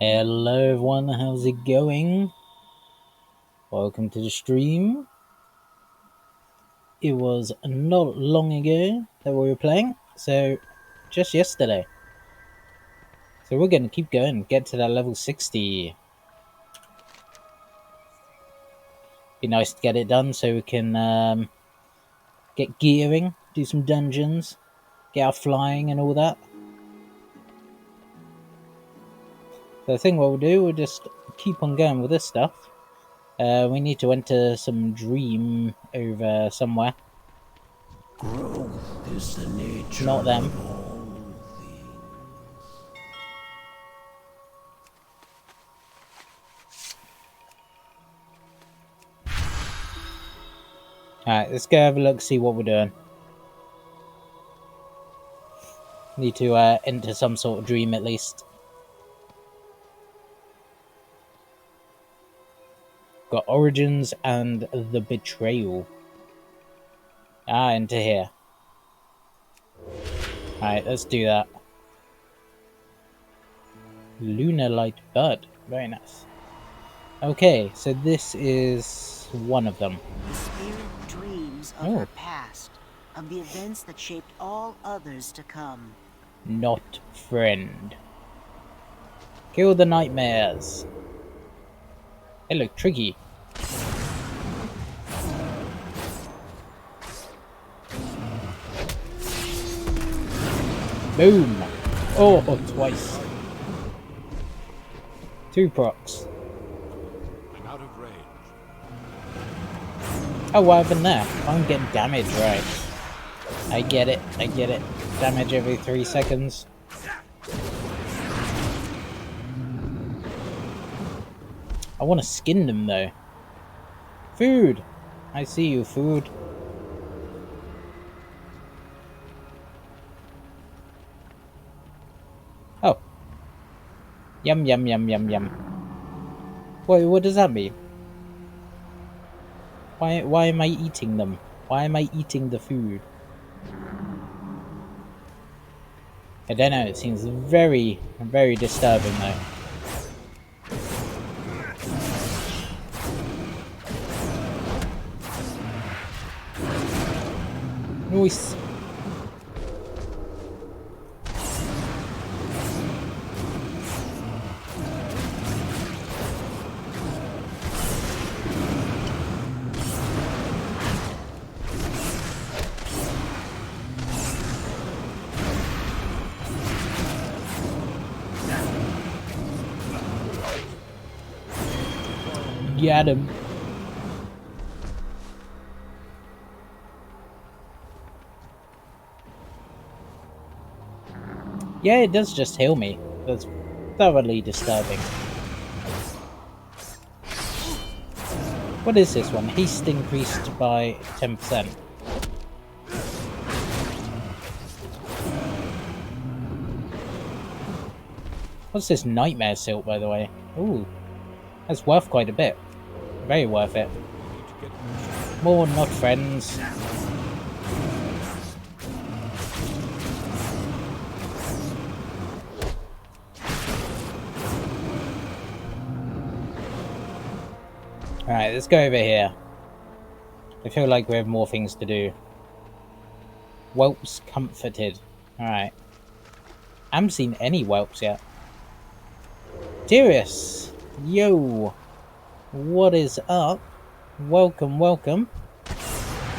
Hello everyone, how's it going? Welcome to the stream. It was not long ago that we were playing, so just yesterday. So we're gonna keep going, get to that level 60. Be nice to get it done so we can get gearing, do some dungeons, get our flying and all that. So I think what we'll do, we'll just keep on going with this stuff. We need to enter some dream over somewhere. Growth is the nature Not them. of all things. Alright, let's go have a look, see what we're doing. Need to enter some sort of dream at least. Got Origins and the Betrayal. Enter here. Alright, let's do that. Lunar Light Bud. Very nice. Okay, so this is one of them. The spirit dreams of her past, of the events that shaped all others to come. Not friend. Kill the nightmares. They look tricky. Boom! Oh, twice. 2 procs. I'm out of range. Oh, what happened there? I'm getting damage, right. I get it. Damage every 3 seconds. I want to skin them, though. Food! I see you, food. Oh. Yum, yum, yum, yum, yum. Wait, what does that mean? Why am I eating them? Why am I eating the food? I don't know, it seems very, very disturbing, though. Nice. Got him. Yeah, it does just heal me. That's thoroughly disturbing. What is this one? Haste increased by 10%. What's this nightmare silt, by the way? Ooh, that's worth quite a bit. Very worth it. More not friends. Alright, let's go over here. I feel like we have more things to do. Whelps comforted. Alright. I haven't seen any whelps yet. Darius! Yo! What is up? Welcome, welcome.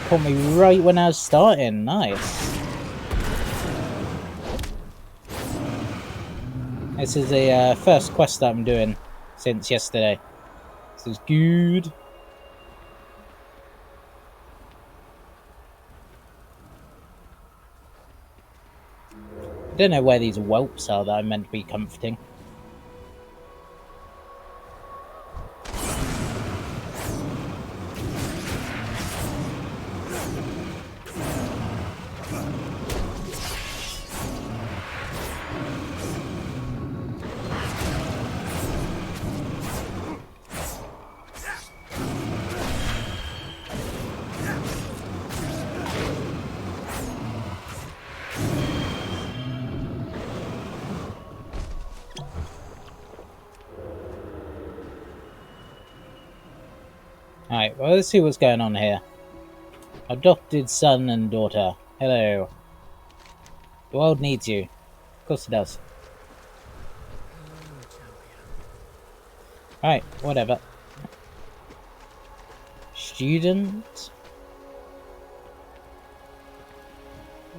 Caught me right when I was starting. Nice. This is the first quest that I'm doing since yesterday. This is good. I don't know where these whelps are that I'm meant to be comforting. Alright, well, let's see what's going on here. Adopted son and daughter. Hello. The world needs you. Of course it does. Alright, whatever. Student.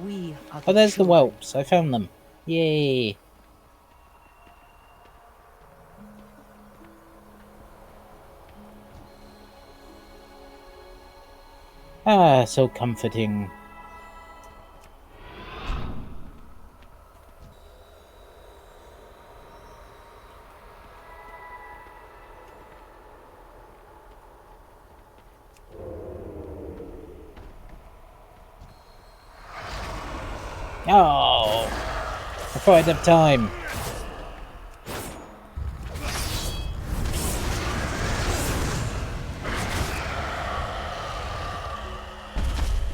We are Oh, there's the children. whelps. I found them. Yay. Ah, so comforting. Oh, I thought I'd have time.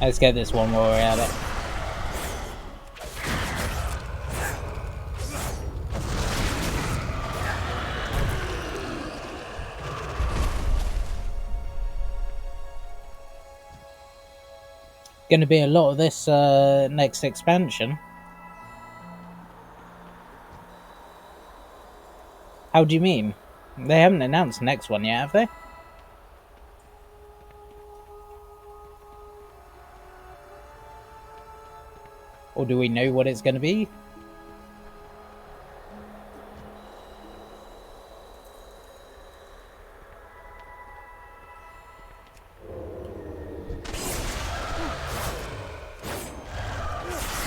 Let's get this one while we're at it. Going to be a lot of this next expansion. How do you mean? They haven't announced the next one yet, have they? Or do we know what it's going to be?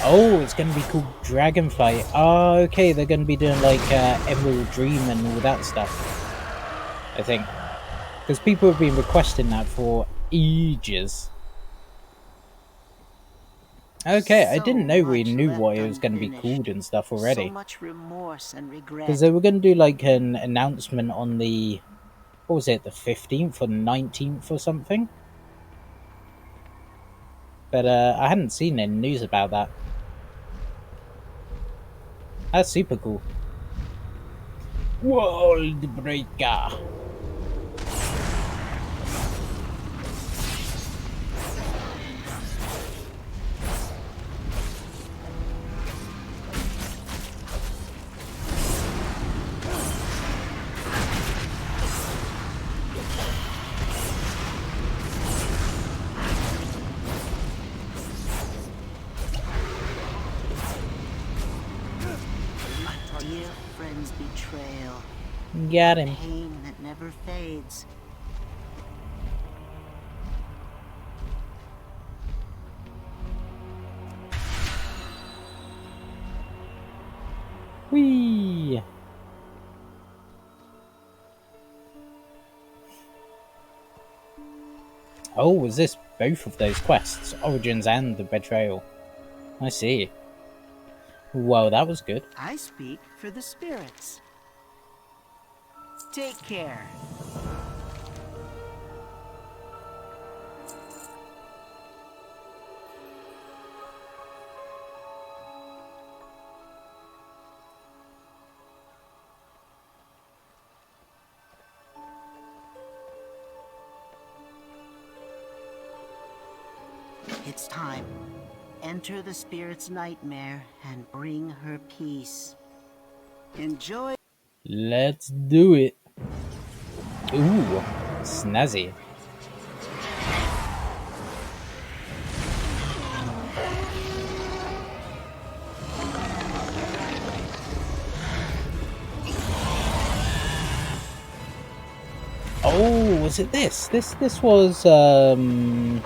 Oh, it's going to be called Dragonflight. Oh, okay, they're going to be doing like Emerald Dream and all that stuff. I think. Because people have been requesting that for ages. Okay, I didn't know we knew what it was going to be called and stuff So already. much remorse and regret. Because they were going to do like an announcement on the, what was it, the 15th or 19th or something? But I hadn't seen any news about that. That's super cool. World Breaker. Dear friend's betrayal. Got him. Pain that never fades. Whee! Oh, was this both of those quests? Origins and the Betrayal. I see. Well, that was good. I speak for the spirits. Take care. It's time. Enter the spirit's nightmare and bring her peace. Enjoy. Let's do it. Ooh, snazzy. Oh, was it this? This was when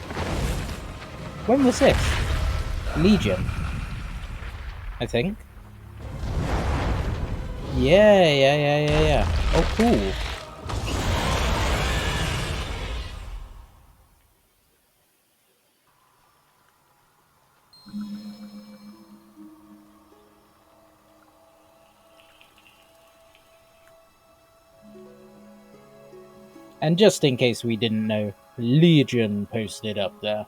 was this? Legion, I think. Yeah. Oh, cool. And just in case we didn't know, Legion posted up there.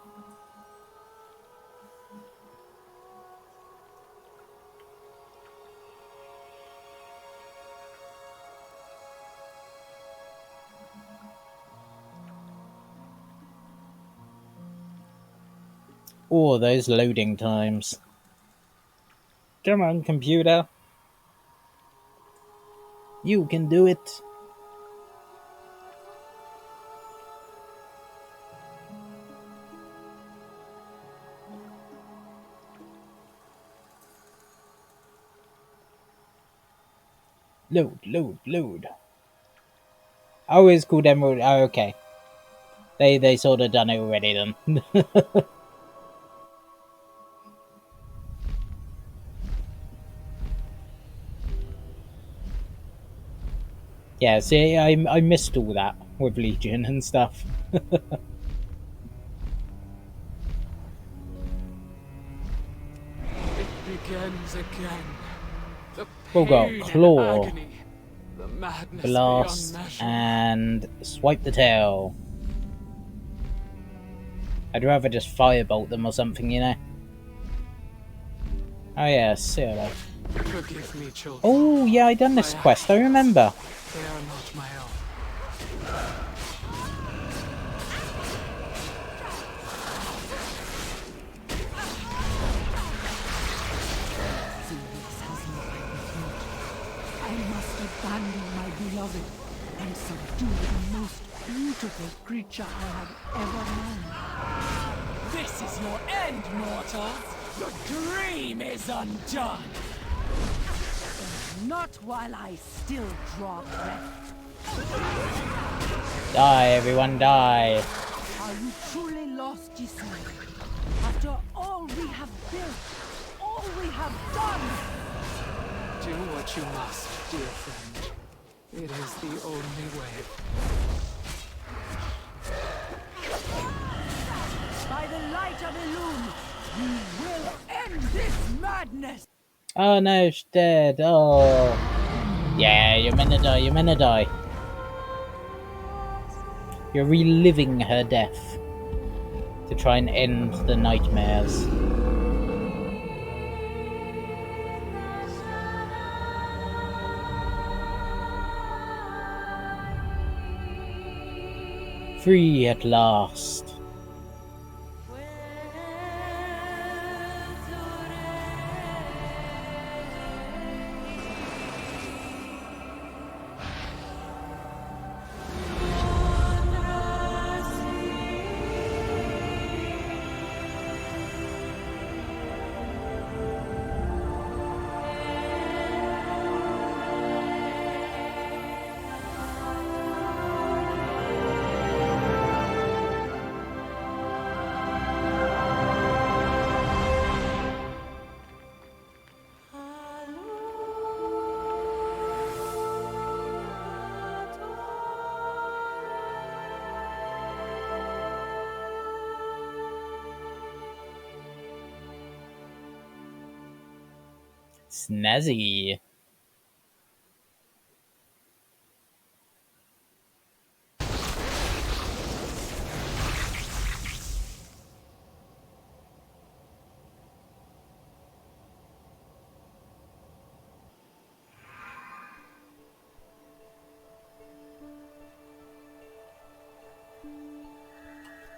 Oh, those loading times. Come on, computer. You can do it. Load, load, load. Oh, it's called Emerald. Oh, okay. They sort of done it already then. Yeah, see, I missed all that with Legion and stuff. It begins again. The We'll go pain and Claw, agony. The madness beyond Blast, measure. and Swipe the Tail. I'd rather just firebolt them or something, you know. Oh yeah, Sailor. Forgive me, children. Oh yeah, I done this quest, I remember. They are not my own. I must abandon my beloved and subdue the most beautiful creature I have ever known. This is your end, mortals! Your dream is undone! But not while I still draw breath. Die, everyone, die. Are you truly lost, Giselle? After all we have built, all we have done! Do what you must, dear friend. It is the only way. By the light of Elune, we will end this madness! Oh no, she's dead. Oh. Yeah, you're meant to die, you're meant to die. You're reliving her death to try and end the nightmares. Free at last. Snazzy.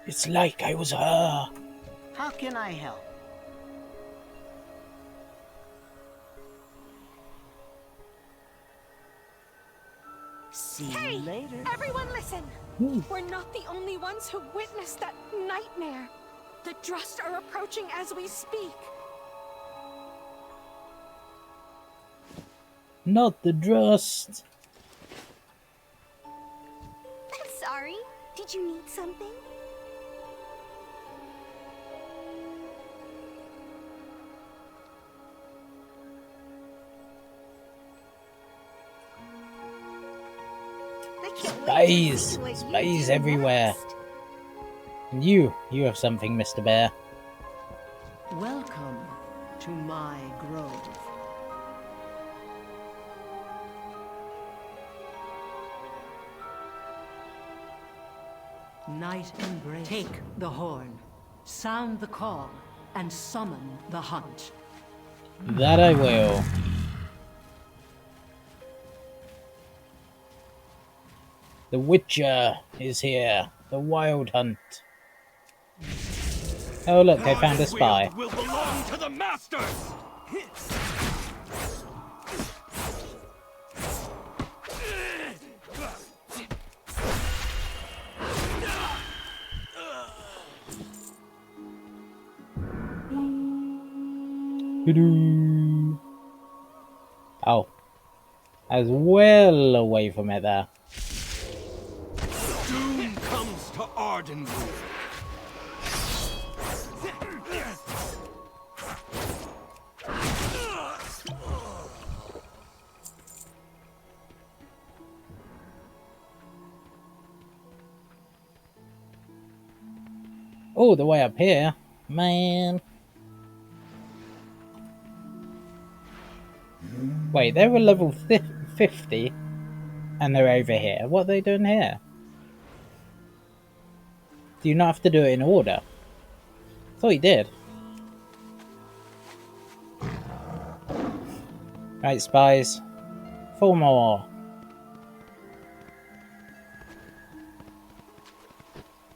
It's like I was her. How can I help? See you later. Everyone listen! We're not the only ones who witnessed that nightmare. The Drust are approaching as we speak. Not the Drust. I'm sorry. Did you need something? Spies! Spies everywhere. And you have something, Mr. Bear. Welcome to my grove. Night embrace. Take the horn, sound the call, and summon the hunt. That I will. The Witcher is here. The Wild Hunt. Oh look, I found a spy. Will belong to the masters. Oh, I was well away from it there. Doom comes to Ardenwood. Oh, the way up here, man. Wait, they were level 50, and they're over here. What are they doing here? Do you not have to do it in order? I thought you did. Right, spies. 4 more.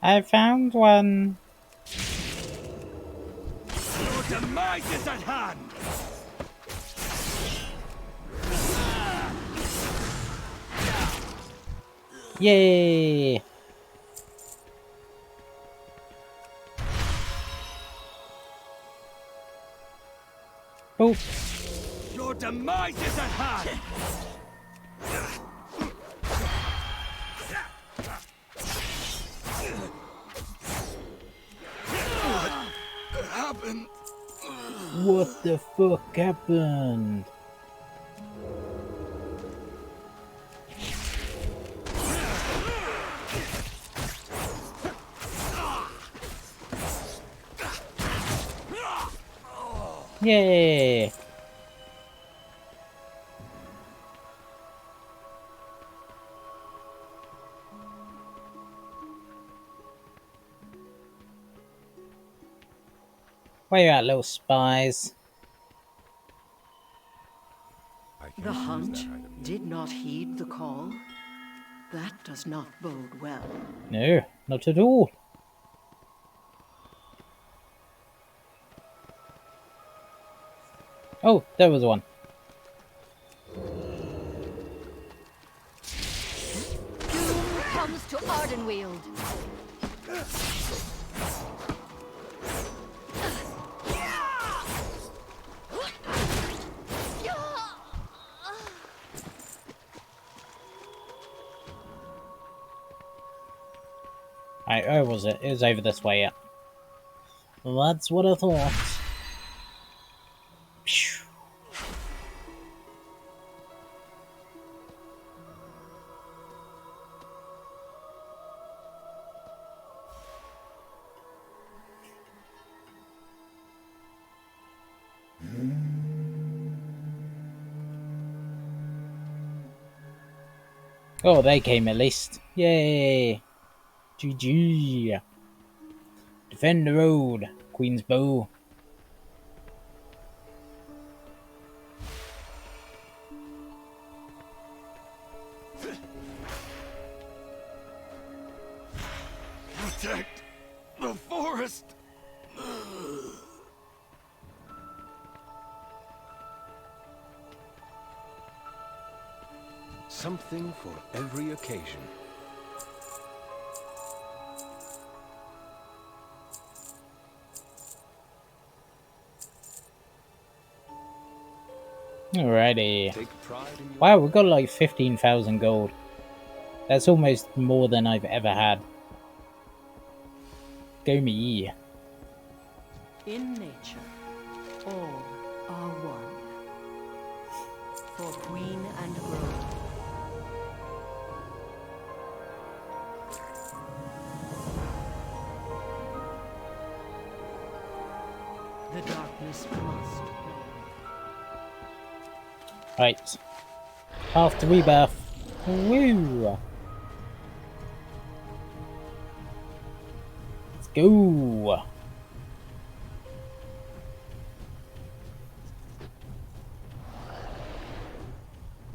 I found one. Your demise is at hand. Yay! Oh, Your demise is at hand. What happened? what the fuck happened? Yay! Where you at, little spies? The hunt did not heed the call. That does not bode well. No, not at all. Oh, there was one. Doom comes to Ardenweald. Right, where was it? It was over this way, yeah. That's what I thought. Phew. Oh, they came at least. Yay! GG. Defend the road, Queen's Bow. Protect the forest. Something for every occasion. Alrighty. Take pride in your Wow, we've got like 15,000 gold. That's almost more than I've ever had. Go me. In nature, all are one. For queen and grove. The darkness must reign. Right. Path to rebirth. Woo! Let's go!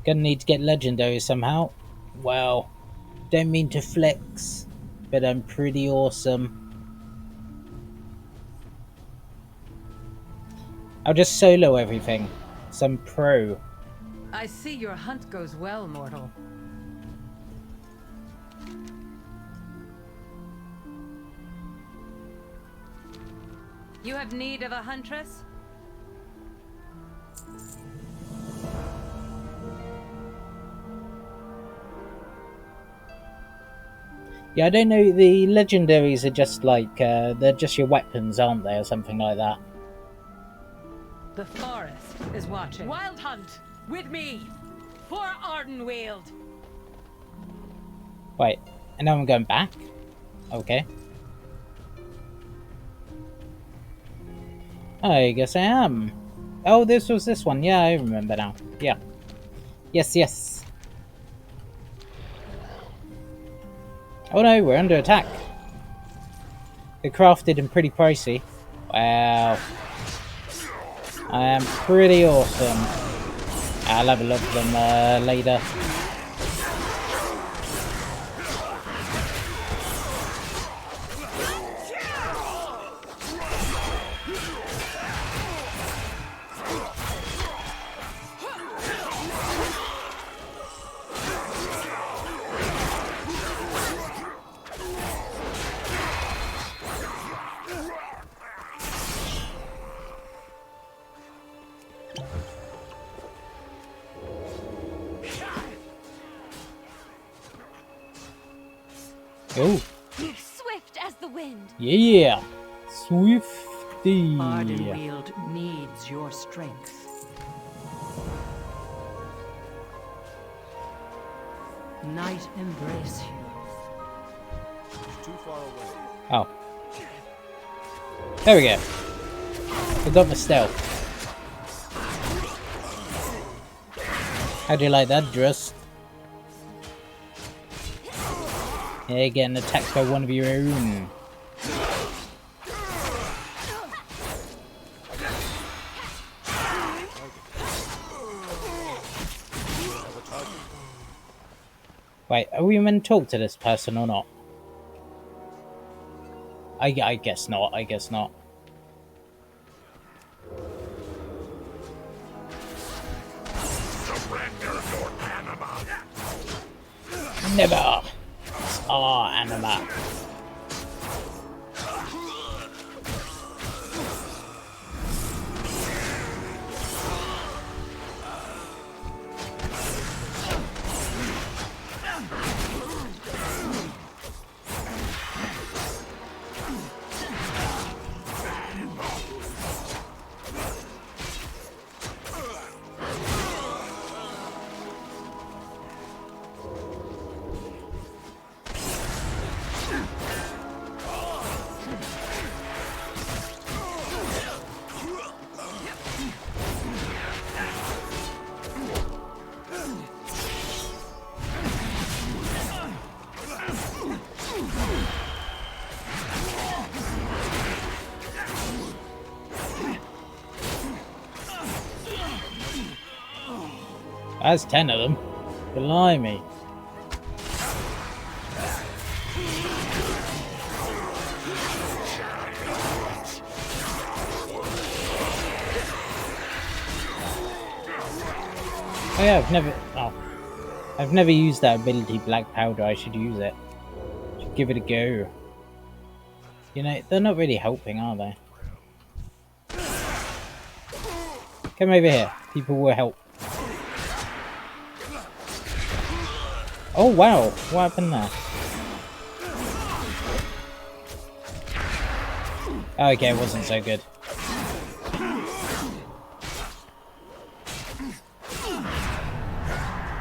Gonna need to get legendary somehow. Well, don't mean to flex, but I'm pretty awesome. I'll just solo everything. Some pro. I see your hunt goes well, mortal. You have need of a huntress? Yeah, I don't know. The legendaries are just like, they're just your weapons, aren't they? Or something like that. The forest is watching. Wild hunt! With me! For Ardenweald! Wait, and now I'm going back? Okay. I guess I am. Oh, this was this one. Yeah, I remember now. Yeah. Yes, yes. Oh no, we're under attack. They're crafted and pretty pricey. Wow. I am pretty awesome. I'll have a look at them later. Oh. Swift as the wind. Yeah. Swifty. Ardenweald needs your strength. Night embrace you. Too far away. Oh. There we go. We got the stealth. How do you like that, Drust? Yeah, getting attacked by one of your own. Wait, are we meant to talk to this person or not? I guess not, I guess not. Surrender your anima. Never! It's our anima. That's 10 of them. Blimey. Oh yeah, I've never used that ability, Black Powder. I should use it. Should give it a go. You know, they're not really helping, are they? Come over here. People will help. Oh wow, what happened there? Okay, it wasn't so good.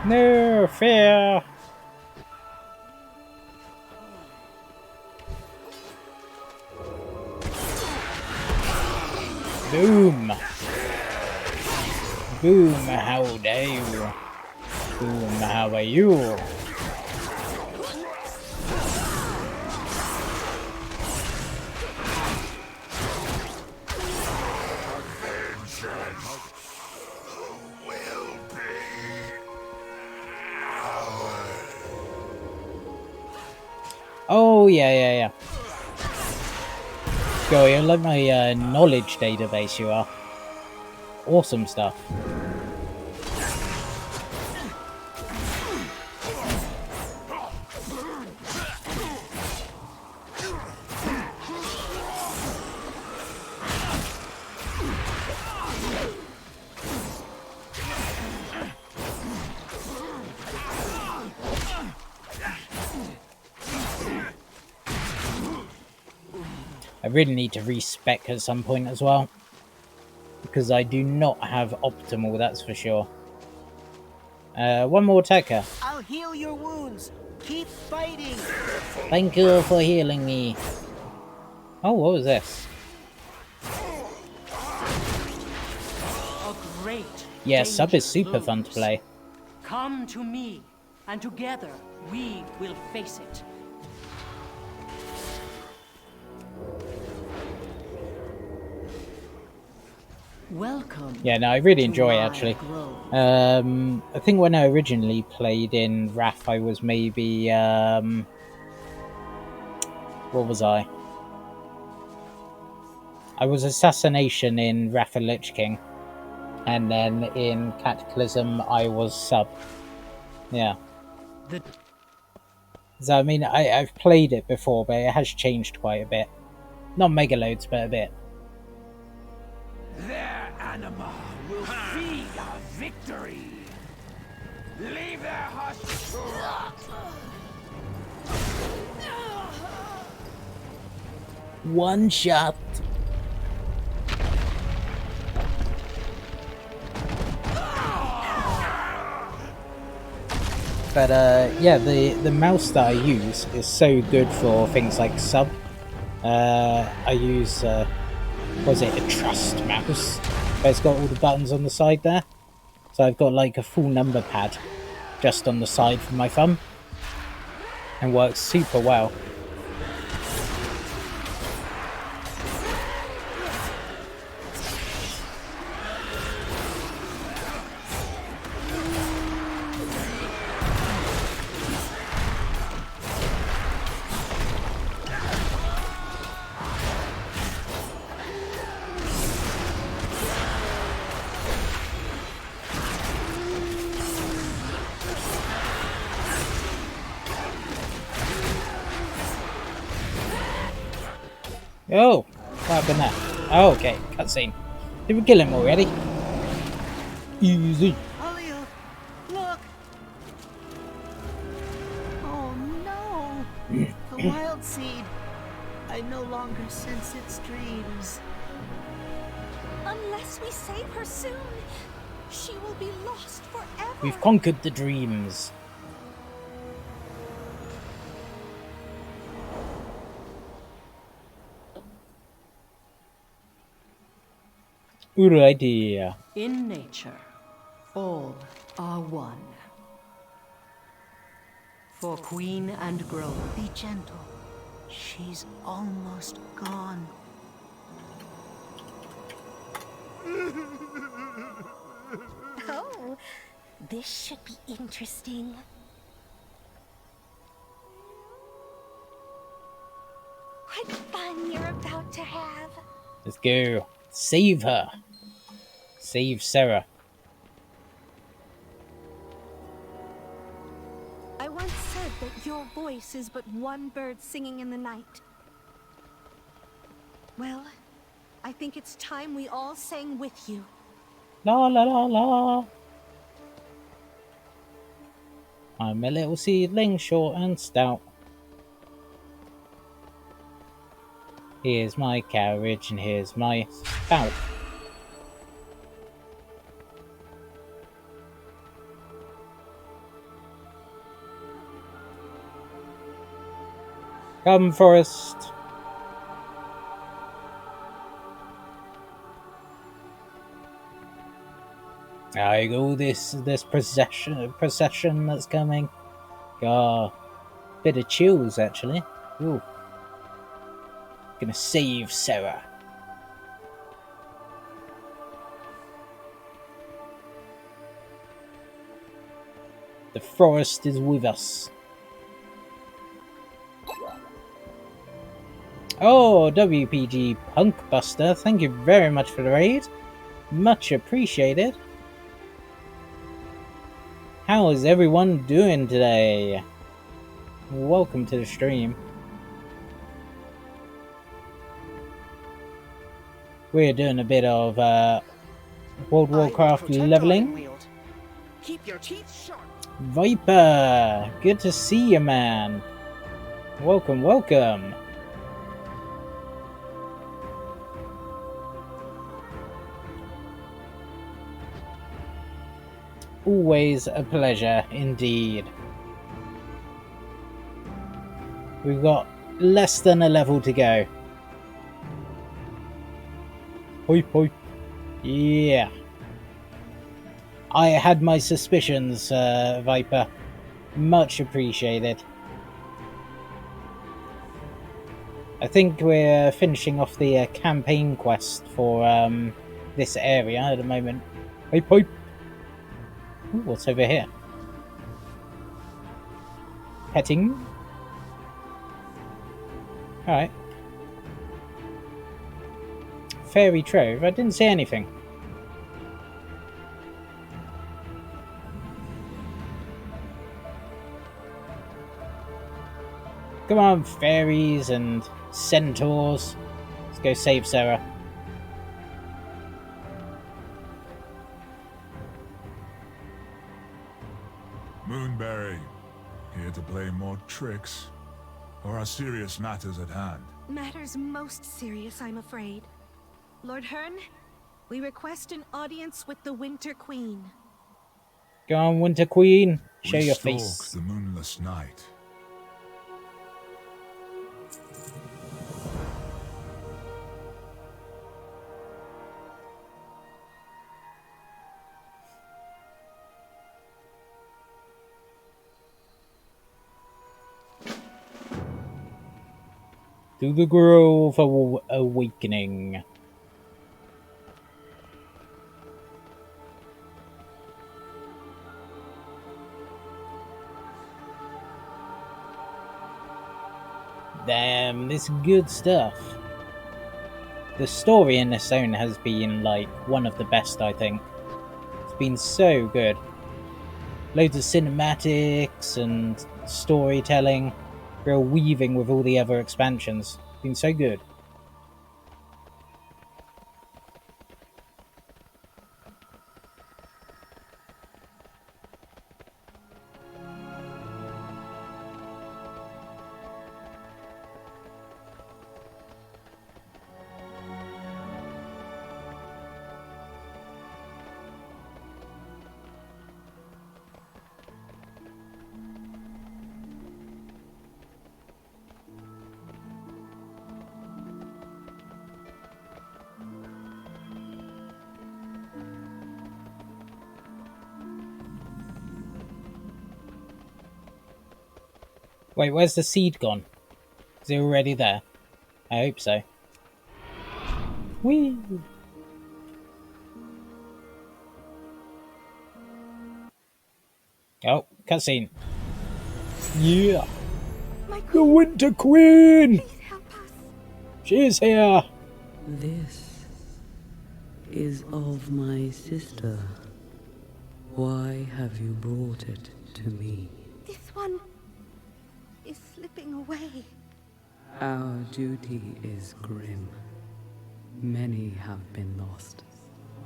No fear! Boom! Boom, how dare you? Boom, how are you? Oh, yeah. Go, you're like my knowledge database, you are. Awesome stuff. I really need to respec at some point as well, because I do not have optimal, that's for sure. One more attacker. I'll heal your wounds. Keep fighting. Thank you for healing me. Oh, what was this? A great Yeah, sub danger is super fun to looms. play. Come to me, and together we will face it. Welcome. Yeah, no, I really to enjoy it, my actually. grove. I think when I originally played in Wrath, I was maybe, what was I? I was Assassination in Wrath of Lich King. And then in Cataclysm, I was sub. Yeah. So, I mean, I've played it before, but it has changed quite a bit. Not mega loads, but a bit. Their anima will feed our victory. Leave their husk to rot. One shot. But yeah, the mouse that I use is so good for things like sub. I use was it a trust mouse? But it's got all the buttons on the side there, so I've got like a full number pad just on the side for my thumb, and works super well. Oh, what happened there? Oh, okay, cutscene. Did we kill him already? Easy. Olio, look. Oh no. The wild seed. I no longer sense its dreams. Unless we save her soon, she will be lost forever. We've conquered the dreams. Good idea. In nature, all are one. For queen and grove, Be gentle. She's almost gone. Oh, this should be interesting. What fun you're about to have. Let's go. Save her. Save Sarah. I once said that your voice is but one bird singing in the night. Well, I think it's time we all sang with you. La la la la. I'm a little seedling, short and stout. Here's my carriage and here's my spout. Come, Forest. I go this procession that's coming. Bit of chills actually. Ooh. Gonna save Sarah. The forest is with us. Oh, WPG Punkbuster, thank you very much for the raid. Much appreciated. How is everyone doing today? Welcome to the stream. We're doing a bit of World of Warcraft leveling. Keep your teeth sharp. Viper, good to see you, man. Welcome, welcome. Always a pleasure, indeed. We've got less than a level to go. Hoip, hoip. Yeah. I had my suspicions, Viper. Much appreciated. I think we're finishing off the campaign quest for this area at the moment. Hoip, hoip. Ooh, what's over here? Petting. Alright. Fairy Trove. I didn't see anything. Come on, fairies and centaurs. Let's go save Sarah. Moonberry, here to play more tricks? Or are serious matters at hand? Matters most serious, I'm afraid. Lord Hearn, we request an audience with the Winter Queen. Go on, Winter Queen. Show We your stalk face. the moonless night. To the Grove of Awakening. Damn, this is good stuff. The story in this zone has been, like, one of the best, I think. It's been so good. Loads of cinematics and storytelling. Real weaving with all the other expansions. It's been so good. Wait, where's the seed gone? Is it already there? I hope so. Whee! Oh, cutscene. Yeah! The Winter Queen! Please help us. She is here! This is of my sister. Why have you brought it to me? This one is slipping away. Our duty is grim. Many have been lost.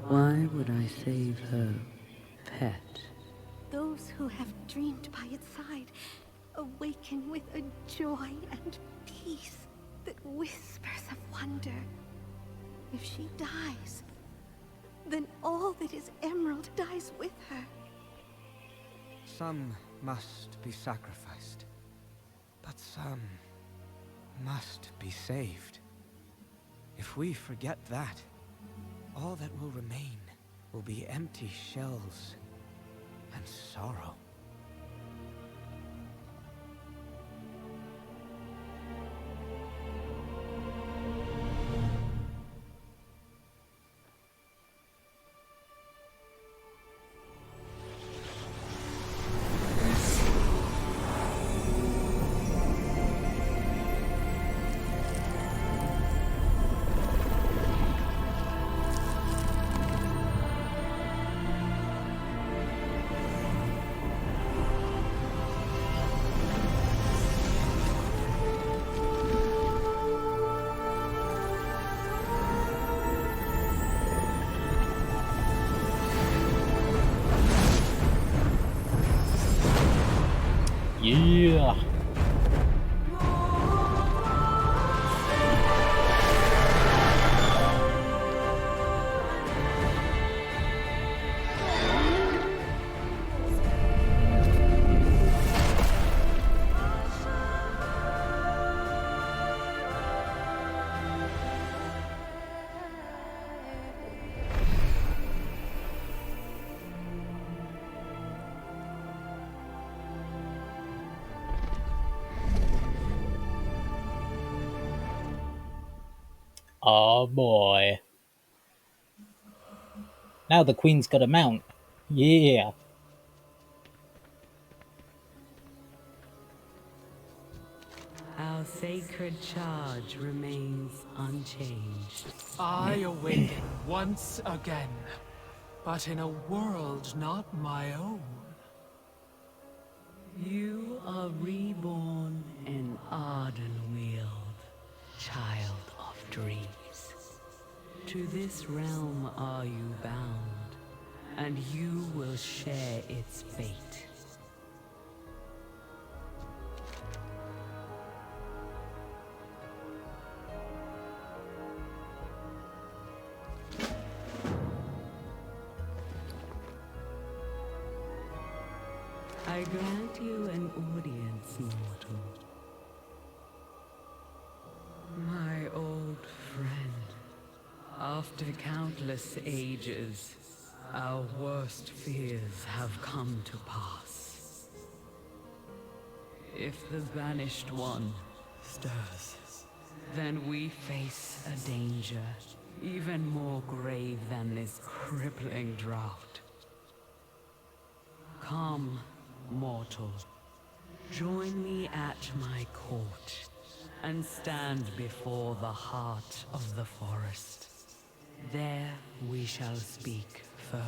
Why would I save her pet? Those who have dreamed by its side awaken with a joy and peace that whispers of wonder. If she dies, then all that is Emerald dies with her. Some must be sacrificed, but some must be saved. If we forget that, all that will remain will be empty shells and sorrow. Yeah. Oh boy. Now the queen's got a mount. Yeah. Our sacred charge remains unchanged. I awaken once again, but in a world not my own. You are reborn in Ardenweald, child of dreams. To this realm are you bound, and you will share its fate. I grant you an audience, mortal. My old friend, after countless ages, our worst fears have come to pass. If the Banished One stirs, then we face a danger even more grave than this crippling drought. Come, mortal, join me at my court and stand before the heart of the forest. There we shall speak further.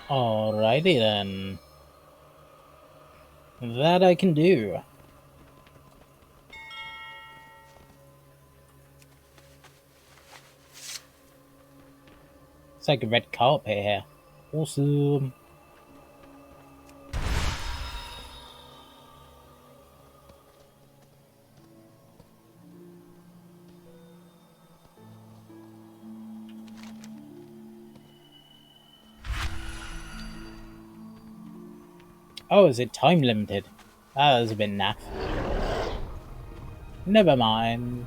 Alrighty then. That I can do. It's like a red carpet here. Awesome. Oh, is it time limited? That was a bit naff. Never mind.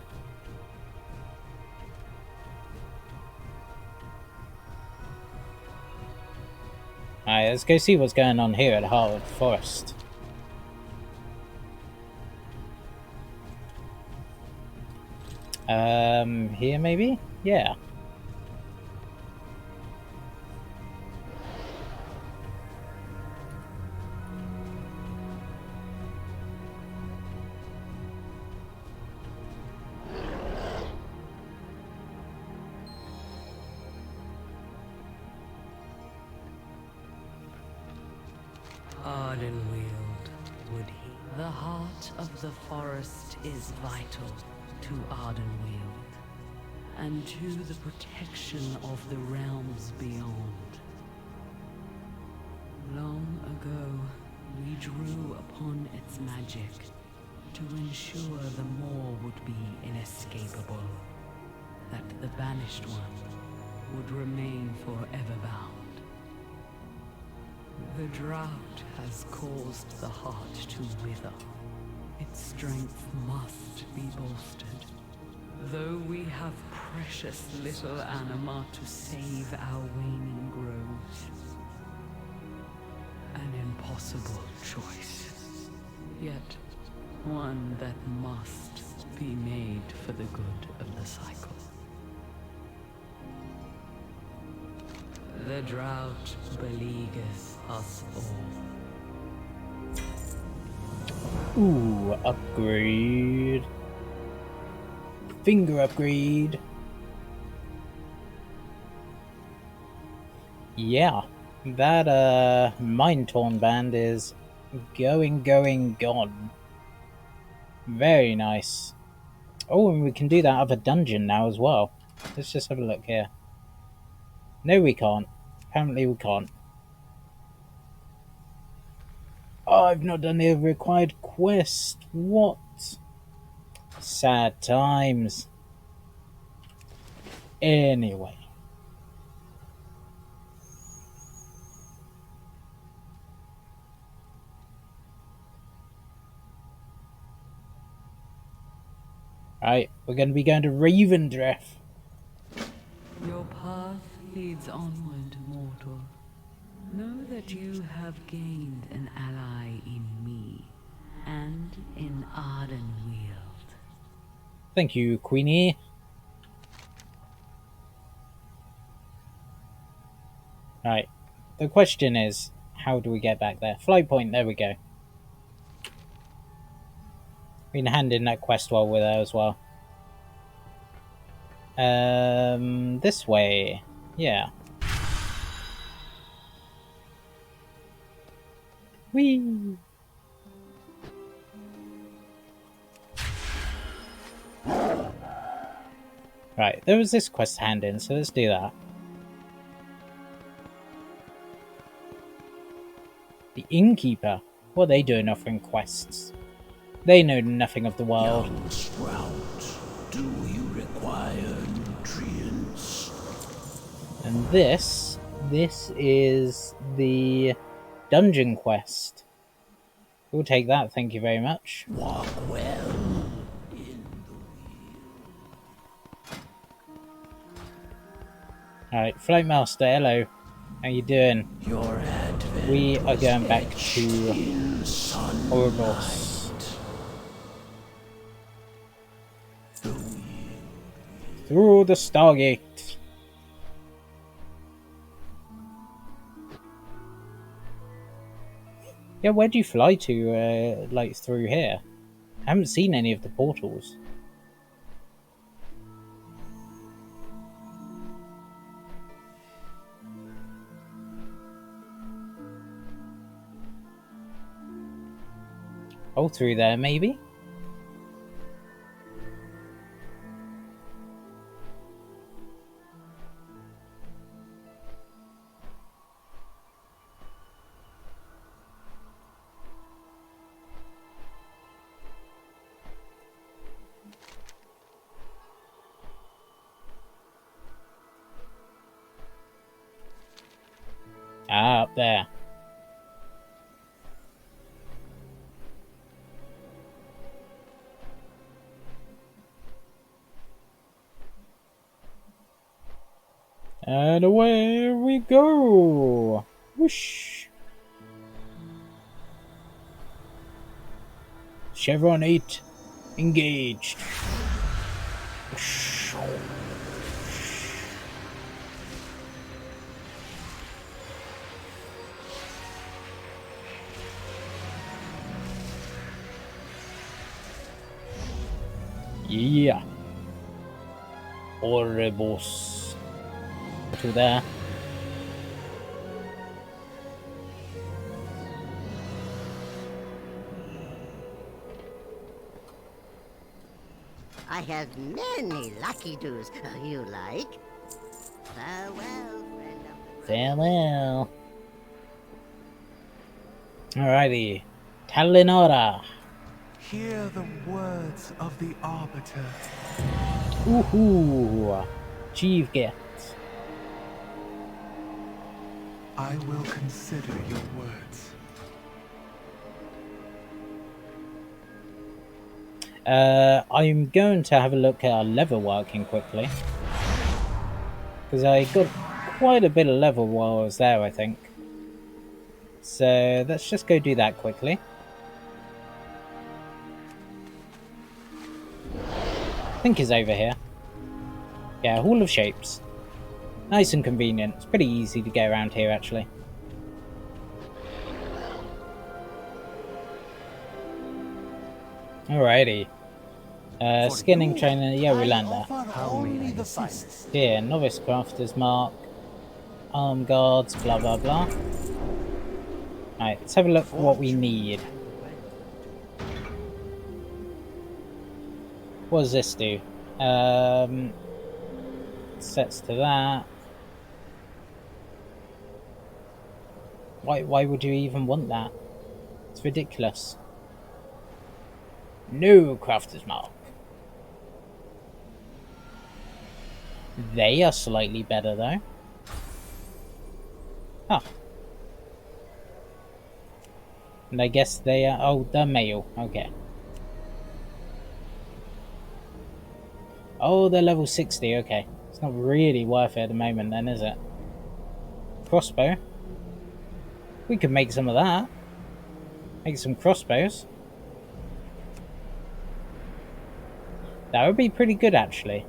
Alright, let's go see what's going on here at Harwood Forest. Here maybe? Yeah. Ardenweald, would he? The heart of the forest is vital to Ardenweald, and to the protection of the realms beyond. Long ago, we drew upon its magic to ensure the moor would be inescapable, that the Banished One would remain forever bound. The drought has caused the heart to wither. Its strength must be bolstered. Though we have precious little anima to save our waning groves. An impossible choice. Yet, one that must be made for the good of the cycle. The drought beleaguers us all. Ooh, upgrade. Finger upgrade. Yeah, that Mind Torn band is gone. Very nice. Oh, and we can do that other dungeon now as well. Let's just have a look here. No, we can't. Apparently we can't. Oh, I've not done the required quest. What? Sad times. Anyway. Right, we're going to be going to Ravendreth. Your path leads onward, mortal. Know that you have gained an ally in me, and in Ardenweald. Thank you, Queenie. Right, the question is, how do we get back there? Flight point, there we go. We can hand in that quest while we're there as well. This way. Yeah. Whee! Right, there was this quest to hand in, so let's do that. The Innkeeper. What are they doing offering quests? They know nothing of the world. Young Sprout, do you require nutrients? And this is the dungeon quest. We'll take that, thank you very much. Walk well. Alright, Flight Master, hello. How you doing? Your advent We are going back to Ouroboros. Through the Stargate. Yeah, where do you fly to, like, through here? I haven't seen any of the portals. Oh, through there, maybe? Ah, up there. And away we go! Whoosh! Chevron 8 engaged. Whoosh. Yeah. Ouroboros. To there. I have many lucky doos you like. Farewell, friend of the Farewell. Alrighty. Talinora. Hear the words of the Arbiter. Woohoo! Chief get. I will consider your words. I'm going to have a look at our level working quickly. Because I got quite a bit of level while I was there, I think. So let's just go do that quickly. I think it's over here. Yeah, Hall of Shapes. Nice and convenient. It's pretty easy to get around here, actually. Alrighty. Skinning trainer, yeah, we learned that. Yeah, novice crafter's mark, arm guards, blah blah blah. Alright, let's have a look at what we need. What does this do? Sets to that. Why would you even want that? It's ridiculous. No crafter's mark. They are slightly better though. Huh. And I guess they are... Oh, they're male. Okay. Oh, they're level 60. Okay. It's not really worth it at the moment then, is it? Crossbow. We could make some of that. Make some crossbows. That would be pretty good, actually.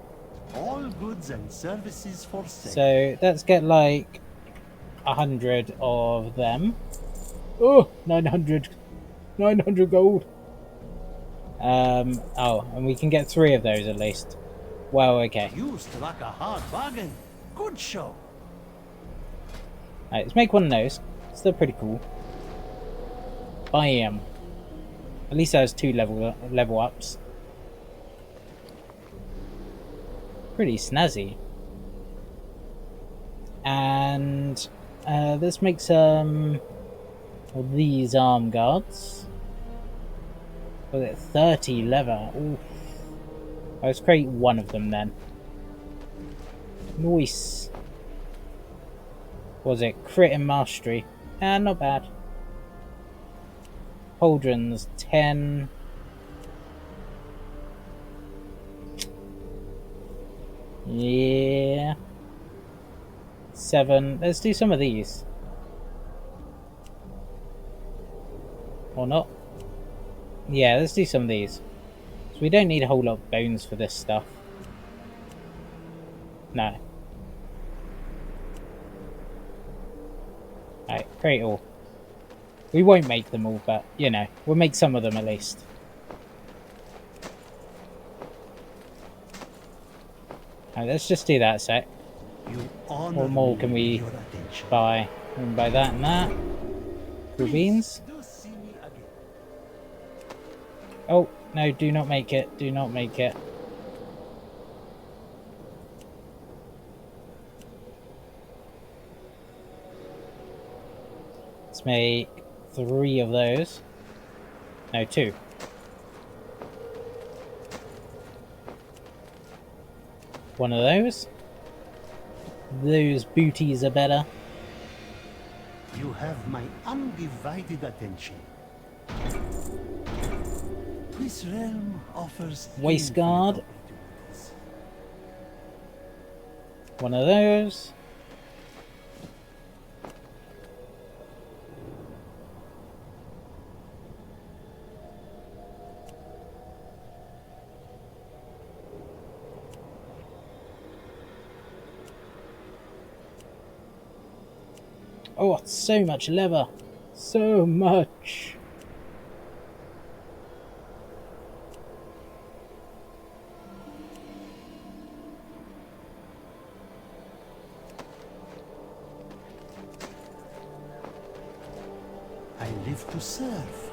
All goods and services for sale. So, let's get like 100 of them. Oh, 900. 900 gold. Oh, and we can get 3 of those at least. Well, okay. You struck a hard bargain. Good show. Alright, let's make one of those. Still pretty cool. Bam. At least that has 2 level ups. Pretty snazzy. And let's make some of these arm guards. Was it 30 leather? Oof. Let's create one of them then. Nice. Was it crit and mastery? Not bad. Pauldrons 10. Yeah. 7. Let's do some of these. Or not. Yeah, let's do some of these. So we don't need a whole lot of bones for this stuff. No. Alright, create all. We won't make them all, but, you know, we'll make some of them at least. Alright, let's just do that a sec. What more can we buy? We can buy that and that. Cool beans. Oh, no, do not make it. Do not make it. Let's make 3 of those. No, 2. One of those. Those booties are better. You have my undivided attention. This realm offers Waist guard. One of those. Oh, so much leather. So much. I live to serve.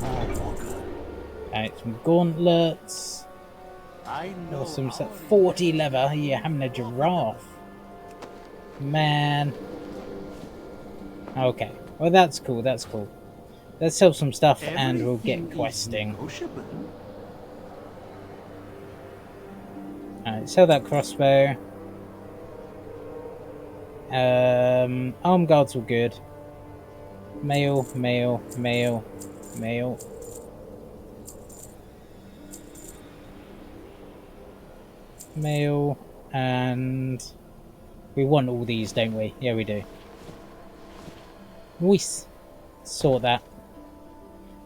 More walker. Alright, some gauntlets. I know Some 40 leather. You're having a giraffe. Man. Okay. Well, that's cool. That's cool. Let's sell some stuff and we'll get questing. Alright, sell that crossbow. Arm guards were good. Mail, mail, mail, mail. Mail, and we want all these, don't we? Yeah, we do. Nice. Sort that.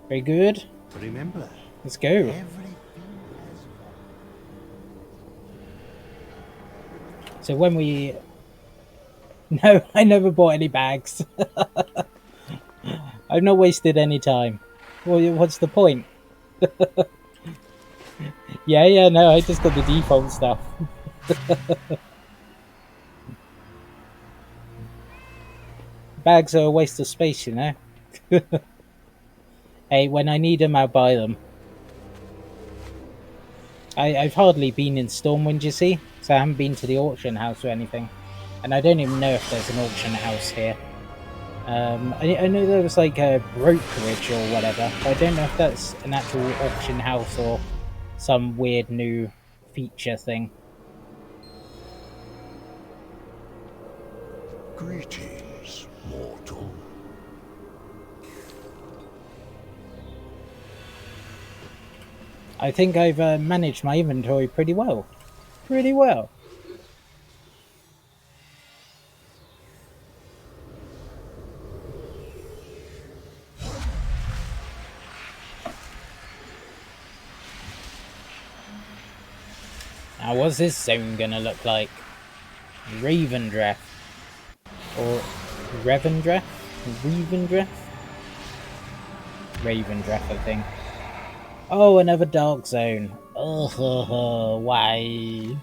Very good. Remember, let's go. So when we... No, I never bought any bags. I've not wasted any time. Well, what's the point? Yeah, no, I just got the default stuff. Bags are a waste of space, you know. Hey, when I need them, I'll buy them. I've hardly been in Stormwind, you see, so I haven't been to the auction house or anything. And I don't even know if there's an auction house here. I know there was like a brokerage or whatever, but I don't know if that's an actual auction house or some weird new feature thing. Greetings, mortal. I think I've managed my inventory pretty well. Pretty well. Now, what's this zone gonna look like? Ravendreth. Or Revendreth? Revendreth? Ravendreth, I think. Oh, another dark zone. Ugh, why?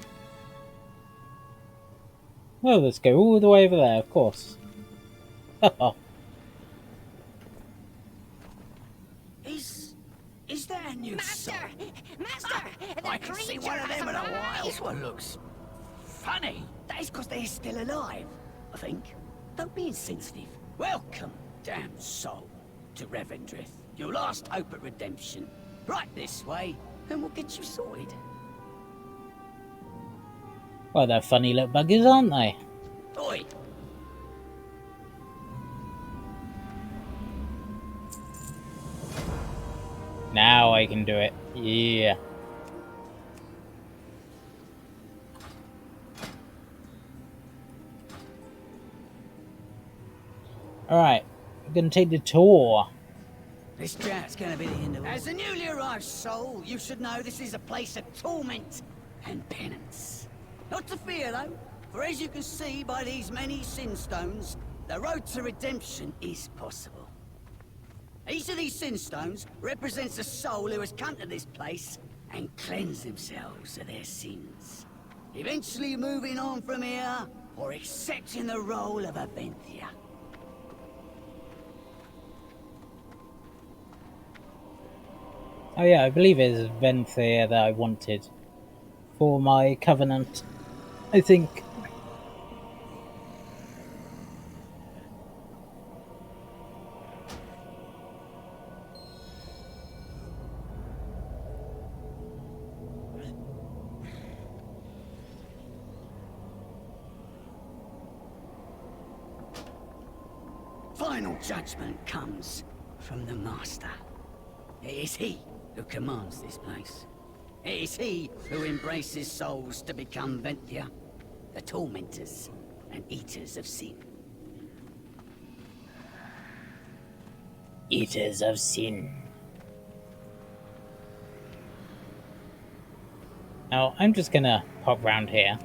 Well, let's go all the way over there, of course. Is there a new Master! Master! I can see one of them in a while. This one looks funny. That is because they're still alive, I think. Don't be insensitive. Welcome, damn soul, to Revendreth. Your last hope at redemption. Right this way, and we'll get you sorted. Well, they're funny little buggers, aren't they? Oi! Now I can do it. Yeah. Alright, we're gonna take the tour. This chat's gonna be the end of it. As a newly arrived soul, you should know this is a place of torment and penance. Not to fear, though, for as you can see by these many sin stones, the road to redemption is possible. Each of these sin stones represents a soul who has come to this place and cleansed themselves of their sins. Eventually moving on from here, or accepting the role of a Venthia. Oh yeah, I believe it's Venthia that I wanted for my covenant, I think. Final judgment comes from the Master. It is he who commands this place. It is he who embraces souls to become Venthia, the tormentors and eaters of sin. Eaters of sin. Now, I'm just gonna pop round here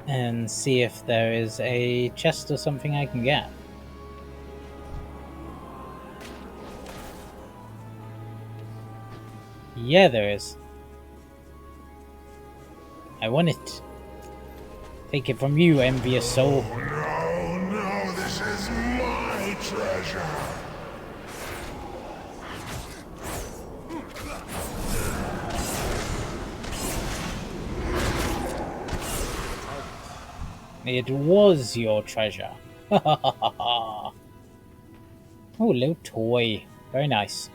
and see if there is a chest or something I can get. Yeah, there is. I want it. Take it from you, envious soul. No, this is my treasure. It was your treasure. Oh, little toy. Very nice.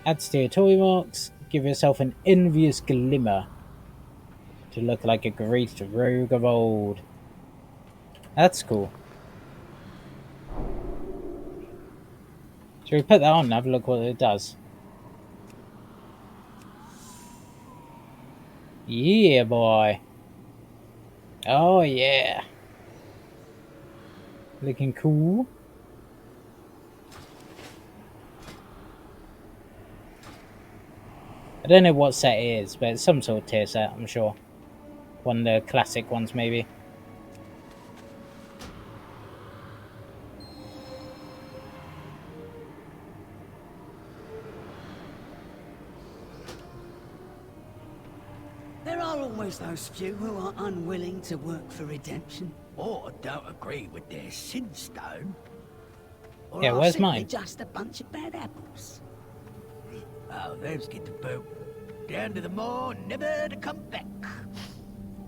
Adds to your toy marks. Give yourself an envious glimmer to look like a great rogue of old. That's cool. Shall we put that on and have a look what it does? Yeah, boy. Oh, yeah. Looking cool. I don't know what set it is, but it's some sort of tier set, I'm sure. One of the classic ones, maybe. There are always those few who are unwilling to work for redemption, or don't agree with their sin stone. Or Yeah, are where's simply mine? just a bunch of bad apples. Oh, those get the boot. Down to the moor, never to come back.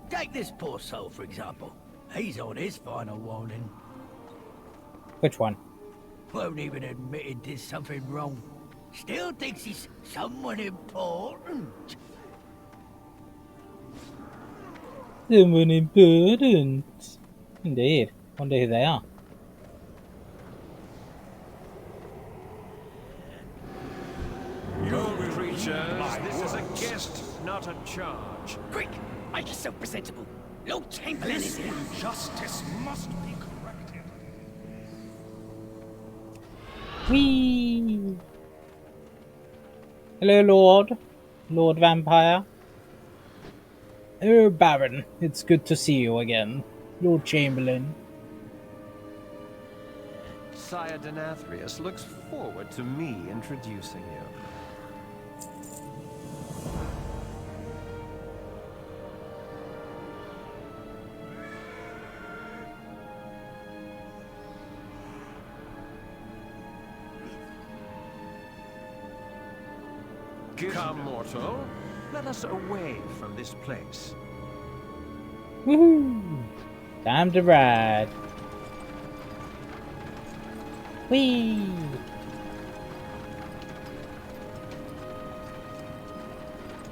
Take this poor soul, for example. He's on his final warning. Which one? Won't even admit there's something wrong. Still thinks he's someone important. Someone important. Indeed. Wonder who they are. You creatures, this is a guest, not a charge. Quick, make yourself presentable. Lord Chamberlain is here. Injustice must be corrected. Whee! Hello, Lord. Lord Vampire. Oh, Baron. It's good to see you again. Lord Chamberlain. Sire Denathrius looks forward to me introducing you. Come, mortal. Let us away from this place. Woohoo! Time to ride. Whee!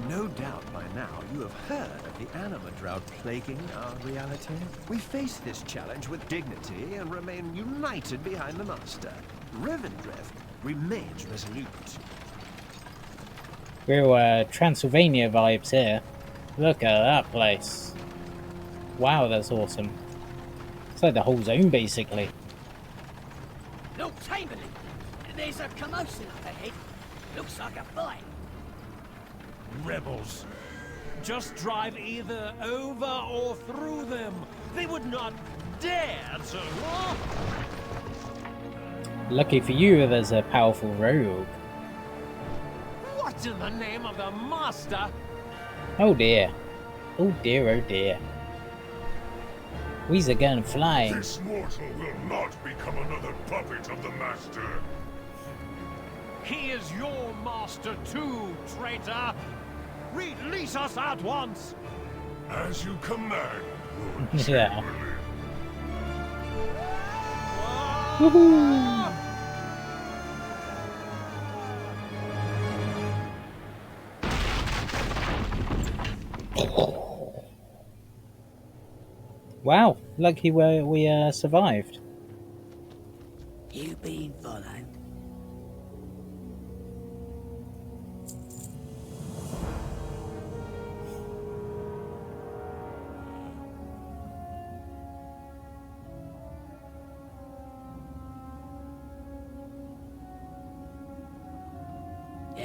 No doubt by now you have heard of the anima drought plaguing our reality. We face this challenge with dignity and remain united behind the Master. Rivendrift remains resolute. Real Transylvania vibes here. Look at that place. Wow, that's awesome. It's like the whole zone, basically. Lord Chamberlain, there's a commotion up ahead. Looks like a fight. Rebels. Just drive either over or through them. They would not dare to. Lucky for you, there's a powerful rogue. What in the name of the Master? Oh dear. Oh dear, oh dear. We's going flying. This mortal will not become another puppet of the Master. He is your master too, traitor! Release us at once! As you command, Lord Yeah. Chamberlain. Woohoo! Wow, lucky we survived. You been followed?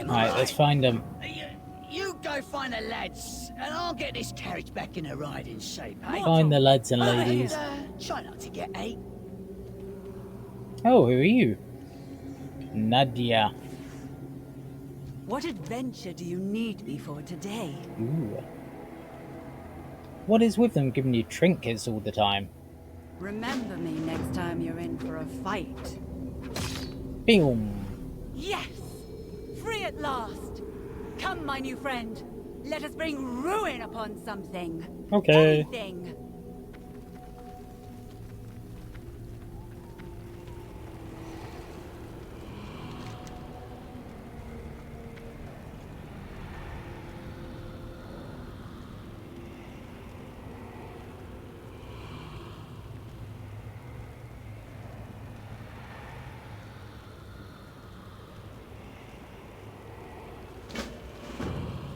Right, let's find them. You go find the lads, and I'll get this carriage back in a riding shape, eh? Find the lads and ladies. And, try not to get ate. Oh, who are you? Nadia. What adventure do you need me for today? Ooh. What is with them giving you trinkets all the time? Remember me next time you're in for a fight. Boom. Yes! Free at last! Come, my new friend. Let us bring ruin upon something. Okay. Anything.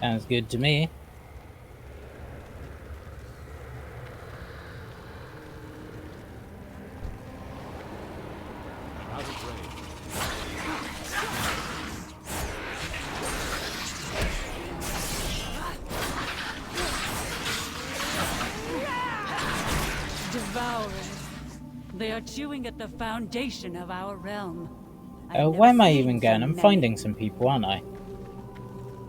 Sounds good to me. Devourers. They are chewing at the foundation of our realm. Where am I even going? I'm finding some people, aren't I?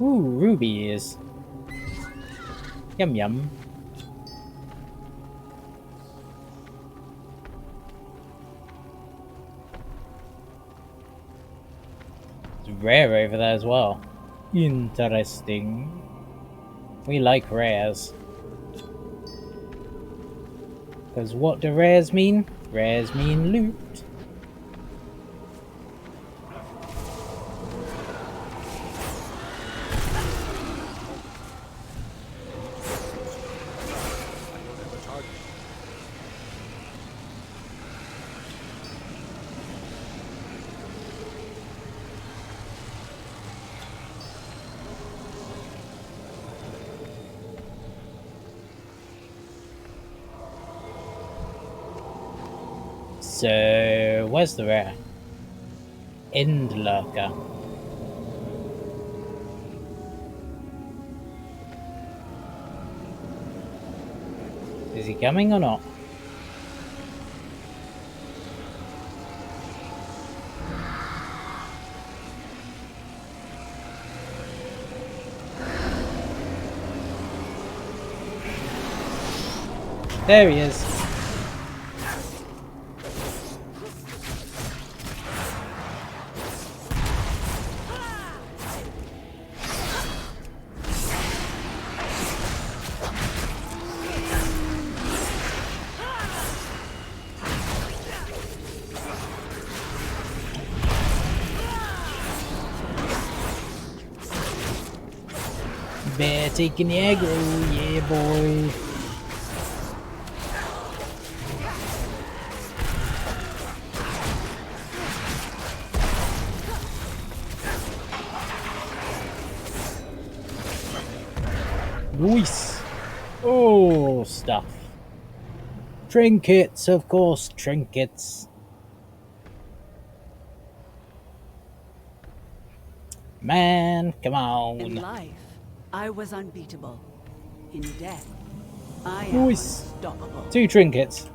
Ooh, ruby ears. Yum yum. It's rare over there as well. Interesting. We like rares. Because what do rares mean? Rares mean loot. So, where's the rare? End lurker. Is he coming or not? There he is. Bear taking the aggro, yeah boy. Nice. Oh, stuff. Trinkets, of course, trinkets. Man, come on. In life, I was unbeatable. In death, I am Nice. unstoppable. 2 trinkets.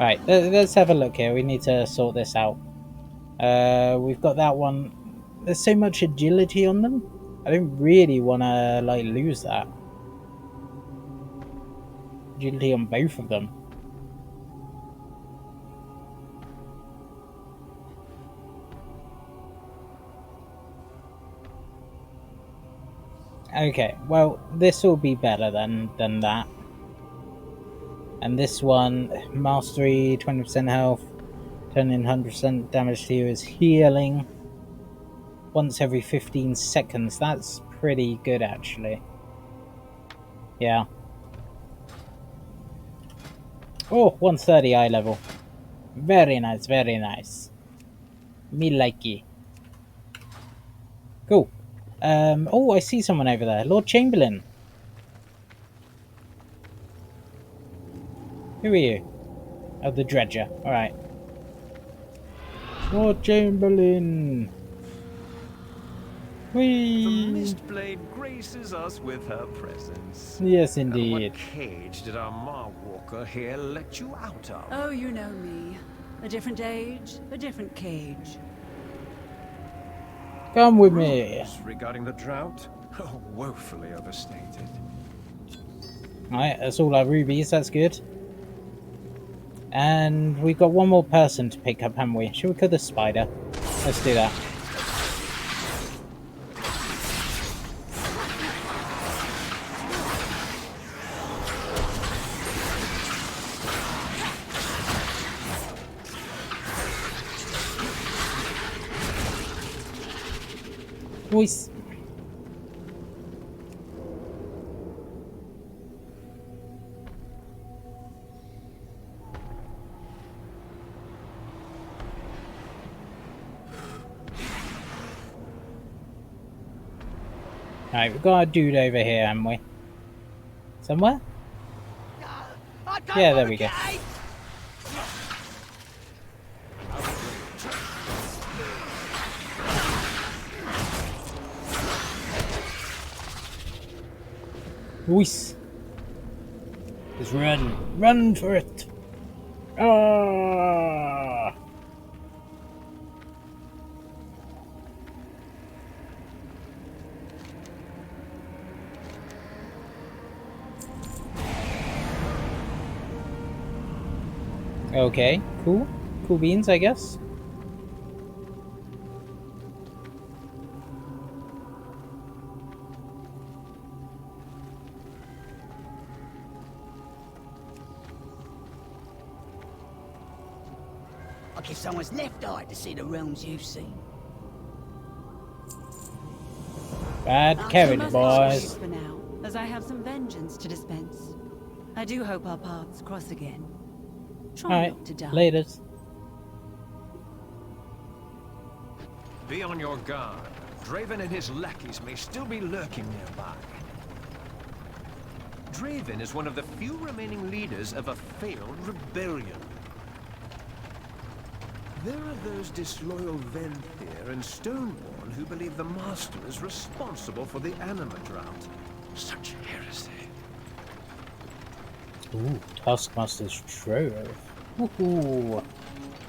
Right, let's have a look here. We need to sort this out. We've got that one. There's so much agility on them. I don't really want to like lose that. Agility on both of them. Okay, well, this will be better than that. And this one, mastery, 20% health, turning 100% damage to you is healing. Once every 15 seconds. That's pretty good, actually. Yeah. Oh, 130 eye level. Very nice, very nice. Me likey. Cool. Oh, I see someone over there. Lord Chamberlain. Who are you? Oh, the Dredger. Alright. Lord Chamberlain. Whee! The Mistblade graces us with her presence. Yes, And indeed. what cage did our Marwalker here let you out of? Oh, you know me. A different age, a different cage. Come with me. Rumors regarding the drought? Oh, woefully overstated. Alright, that's all our rubies, that's good. And we've got one more person to pick up, haven't we? Should we kill the spider? Let's do that. Voice. Alright, we've got a dude over here, haven't we? Somewhere? Yeah, there we go. Voice. Just run. Run for it. Ah! Okay, cool. Cool beans, I guess. I'll give someone's left eye to see the realms you've seen. Bad You carriage, must boys. excuse for now, as I have some vengeance to dispense. I do hope our paths cross again. Try not to die. Alright, laters. Be on your guard. Draven and his lackeys may still be lurking nearby. Draven is one of the few remaining leaders of a failed rebellion. There are those disloyal Venthyr and Stoneborn who believe the Master is responsible for the anima drought. Such heresy. Ooh, Taskmaster's Trove. Ooh,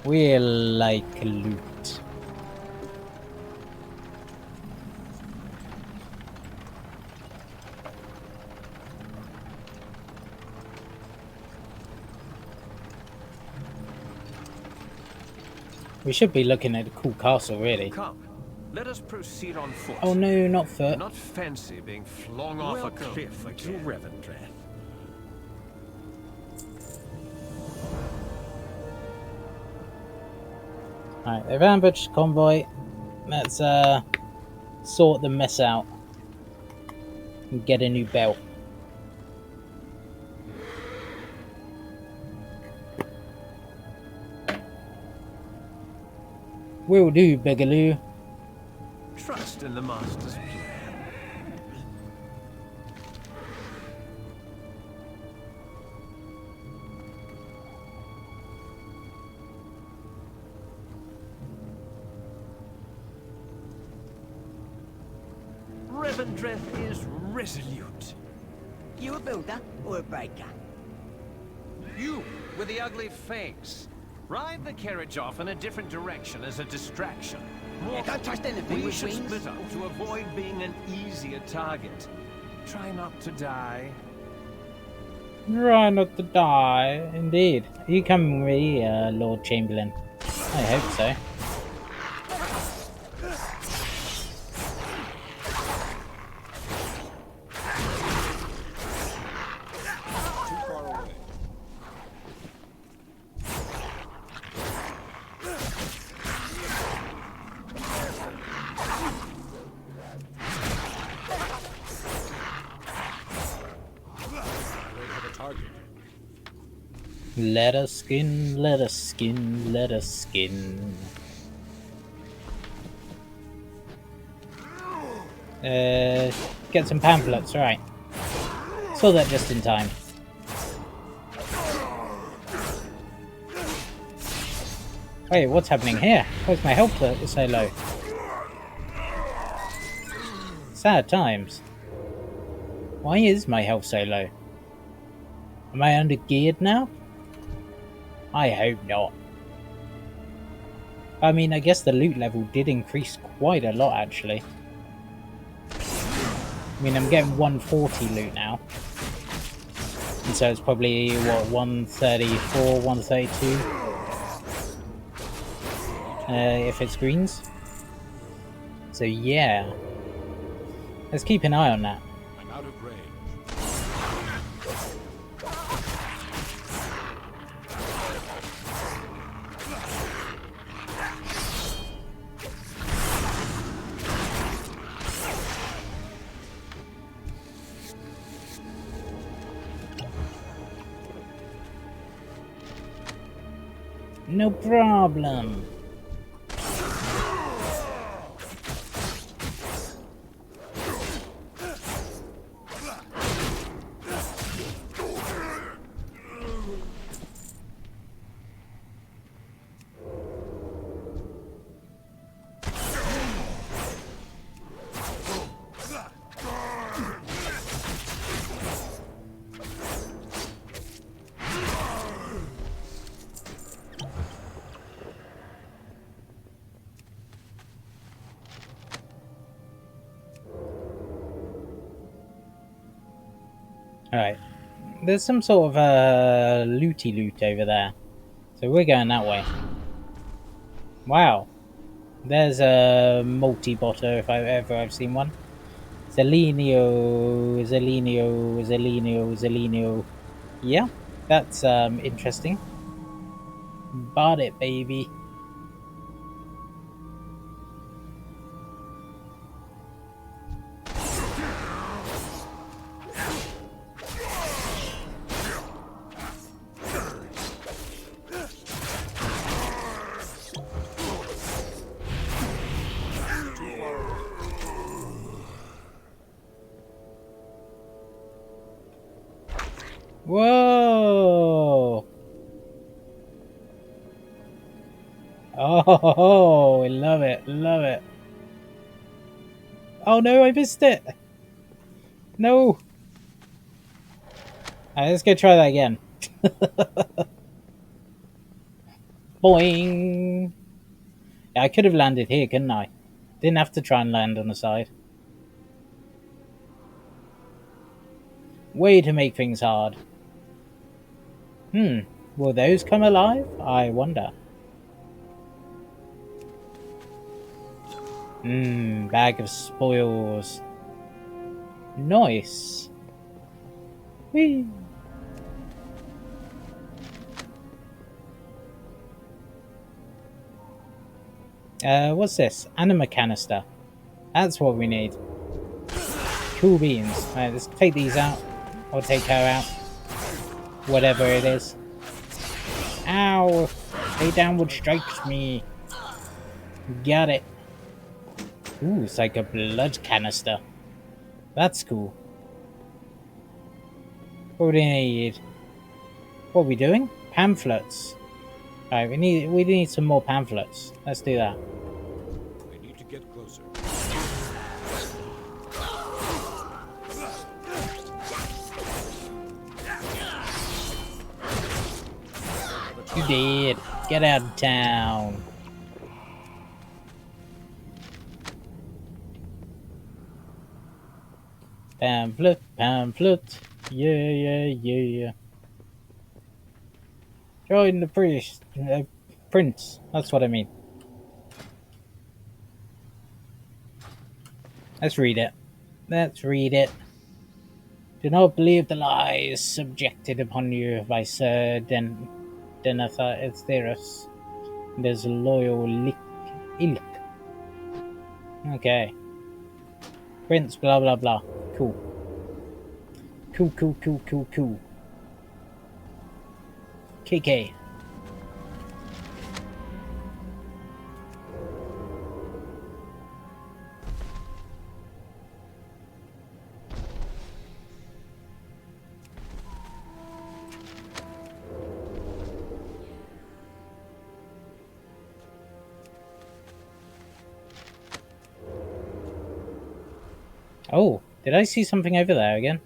we like loot. We should be looking at a cool castle, really. Come, let us proceed on foot. Oh no, not foot. Not fancy being flung off a cliff to Revendreth. Alright, they've ambushed convoy. Let's sort the mess out and get a new belt. Will do, Bigaloo. Trust in the Master's plan. Revendreth is resolute. You a builder or a breaker? You, with the ugly face. Ride the carriage off in a different direction as a distraction. Yeah, don't trust anything We with should wings. split up to avoid being an easier target. Try not to die. Try not to die. Indeed. Are you coming with me, Lord Chamberlain? I hope so. Let us skin, let us skin, let us skin. Get some pamphlets, right. Saw that just in time. Wait, what's happening here? Where's my health so low? Sad times. Why is my health so low? Am I under-geared now? I hope not. I mean, I guess the loot level did increase quite a lot, actually. I mean, I'm getting 140 loot now. And so it's probably, what, 134, 132? If it's greens. So, yeah. Let's keep an eye on that. I'm out of range. No problem. Alright. There's some sort of looty loot over there. So we're going that way. Wow. There's a multi-botter if I've seen one. Zelenio, Zelenio, Zelenio, Zelenio. Yeah, that's interesting. Bought it, baby. Whoa! Oh, I love it, love it. Oh no, I missed it. No. Alright, let's go try that again. Boing. Yeah, I could have landed here, couldn't I? Didn't have to try and land on the side. Way to make things hard. Will those come alive? I wonder. Bag of spoils. Nice. Whee! What's this? Anima canister. That's what we need. Cool beans. Alright, let's take these out. Or take her out. Whatever it is. Ow! They downward strikes me. Got it. Ooh, it's like a blood canister. That's cool. What do we need? What are we doing? Pamphlets. Alright, we need some more pamphlets. Let's do that. I need to get closer. You did. Get out of town. Pamphlet, pamphlet. Yeah. Join the priest. Prince. That's what I mean. Let's read it. Let's read it. Do not believe the lies subjected upon you by Sir Denatharus. There's loyal ilk. Okay. Prince, blah blah blah. Cool. Cool. KK. Oh, did I see something over there again?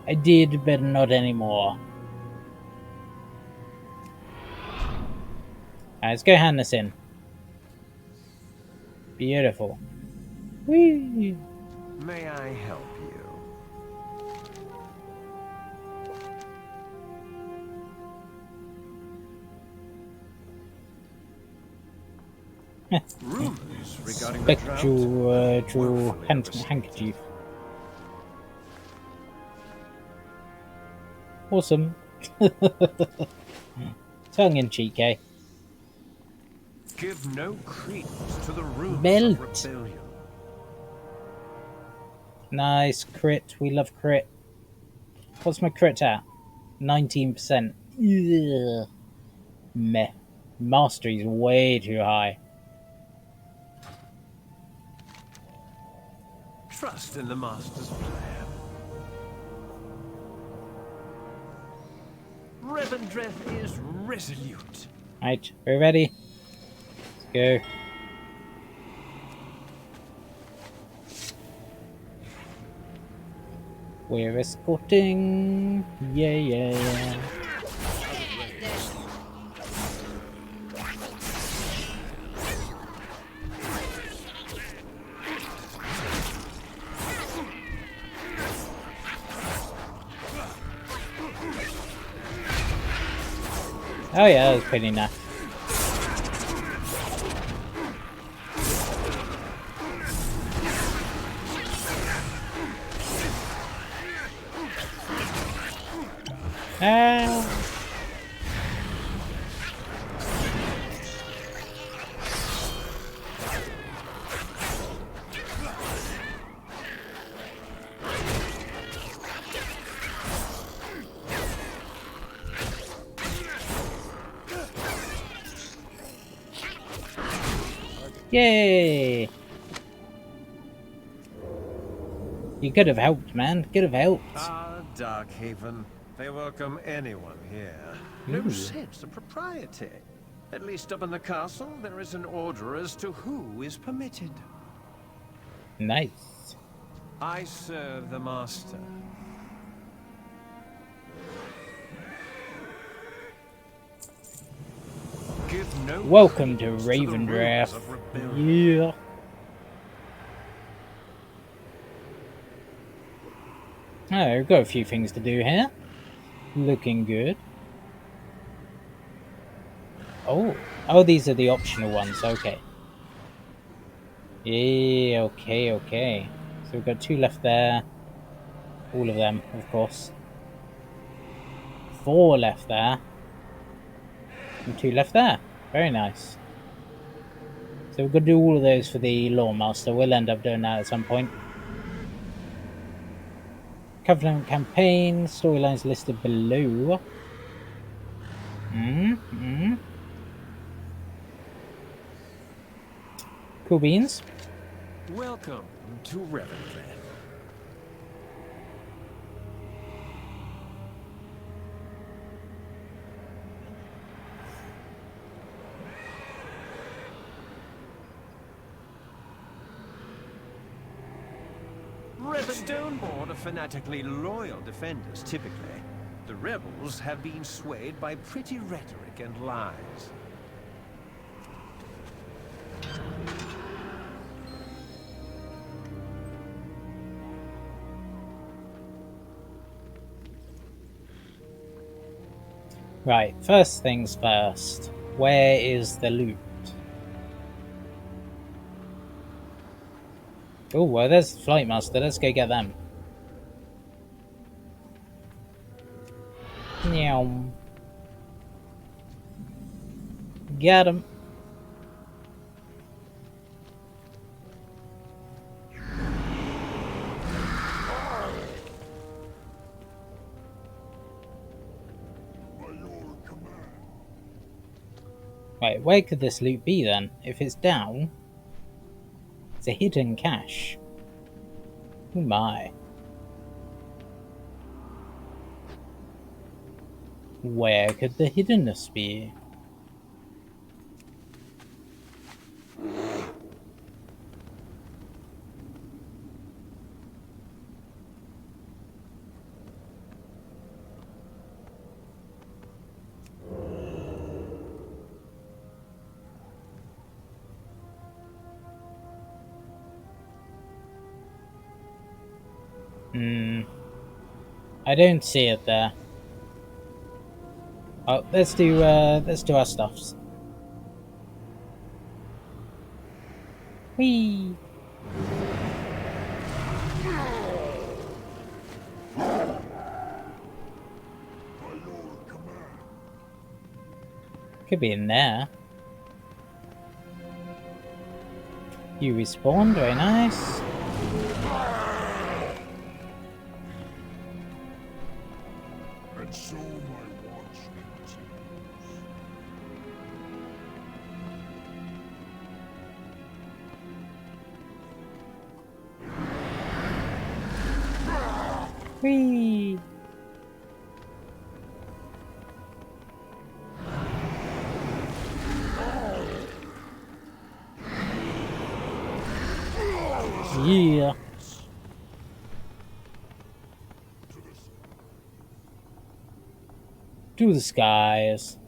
I did, but not anymore. Alright, let's go hand this in. Beautiful. Whee! May I help you? Rumors regarding the drought. Spectral handkerchief. Awesome. Tongue in cheek, eh? Give no credence to the rumors Belt. of rebellion. Nice crit. We love crit. What's my crit at? 19%. Ugh. Meh. Mastery's way too high. Trust in the master's plan. Revendreth is resolute. Right, we're ready. Let's go. We're escorting. Yeah. Oh yeah, that was pretty nice. Yay! You could have helped, man. Could have helped. Ah, Darkhaven. They welcome anyone here. No Ooh. sense of propriety. At least up in the castle, there is an order as to who is permitted. Nice. I serve the Master. Give no Welcome to credence the Ravendraft. rumors of rebellion. Yeah. Oh, we've got a few things to do here. Looking good. Oh, these are the optional ones. Okay. Yeah, okay. So we've got 2 left there. All of them, of course. 4 left there. And 2 left there. Very nice. So we've got to do all of those for the Lawmaster. We'll end up doing that at some point. Covenant campaign. Storylines listed below. Cool beans. Welcome to Ravenclaw. Stoneborn are fanatically loyal defenders, typically. The rebels have been swayed by pretty rhetoric and lies. Right, first things first. Where is the loot? Oh, well, there's the Flight Master. Let's go get them. Meow. Get him. Right, where could this loot be then? If it's down, it's a hidden cache. Oh my. Where could the hiddenness be? I don't see it there. Oh, let's do our stuffs. Whee! Could be in there. You respawned, very nice. And so my watch continues. Whee! Yeah. To the skies.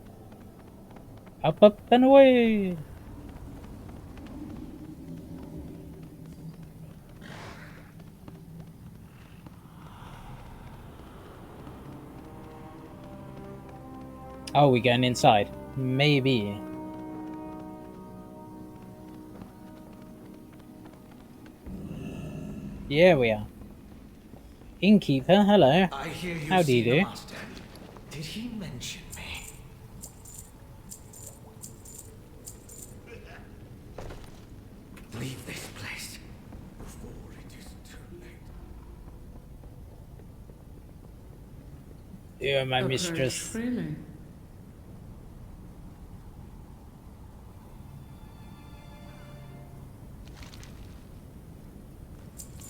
Up, up, and away. Oh, we going inside? Maybe. Yeah, we are. Innkeeper, hello. I hear you How do you see the do? master. Did he mention me? Leave this place before it is too late. You are my Approach mistress. freely.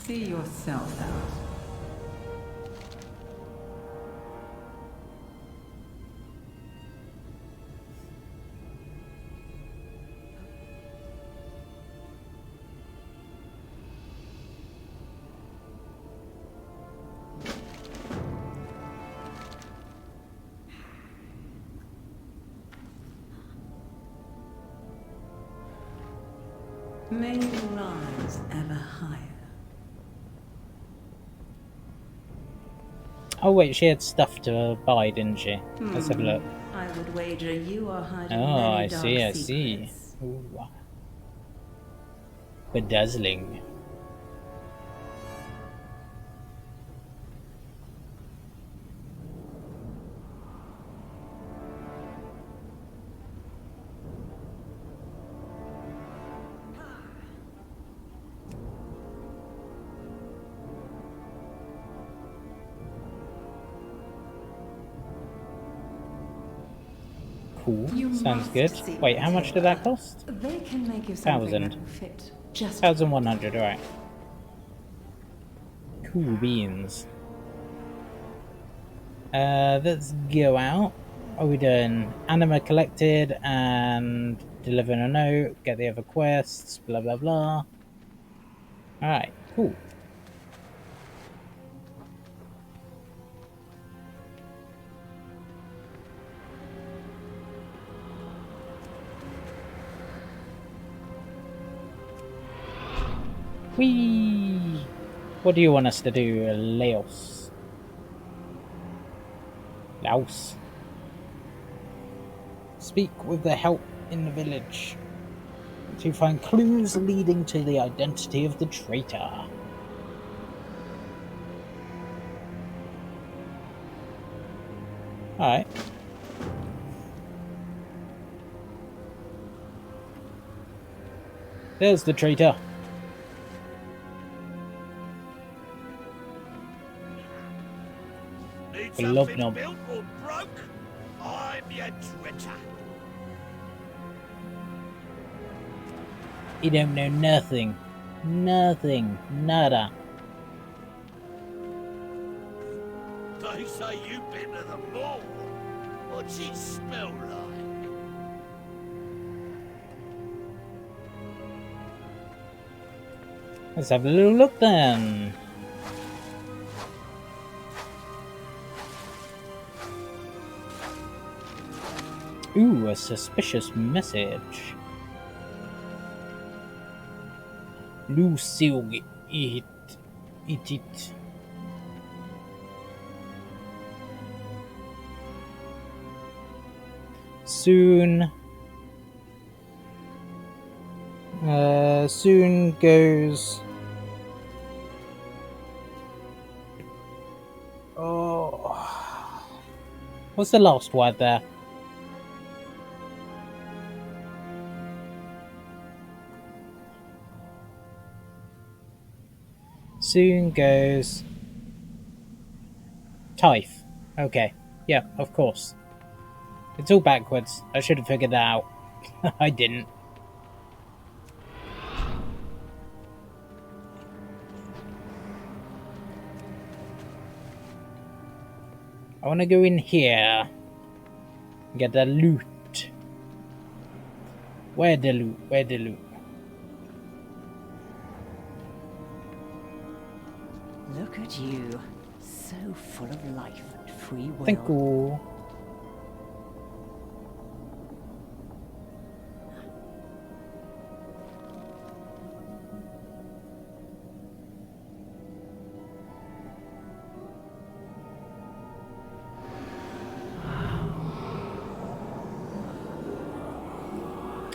See yourself out. May you rise ever higher. Oh wait, she had stuff to buy, didn't she? Let's have a look. I would wager you are hiding Oh, many I dark see, I secrets. see. Ooh. Bedazzling. Cool. You Sounds must good. see Wait, how the much did that timber. cost? They can make you something 1,000. that will fit just 1,100, alright. Cool beans. Let's go out. What are we doing? Anima collected and delivering a note, get the other quests, blah blah blah. Alright, cool. Whee! What do you want us to do, Laos? Laos. Speak with the help in the village to find clues leading to the identity of the traitor. Alright. There's the traitor. Need Love something knob. built or broke? I'm your traitor. You don't know nothing. Nothing. Nada. They say you've been to the mall. What's it smell like? Let's have a little look then. Ooh, a suspicious message. Lucille it. Soon. Soon goes. Oh. What's the last word there? Soon goes. Tithe. Okay. Yeah, of course. It's all backwards. I should have figured that out. I didn't. I want to go in here. Get the loot. Where the loot? Where the loot? Look at you. So full of life and free will. Thank you.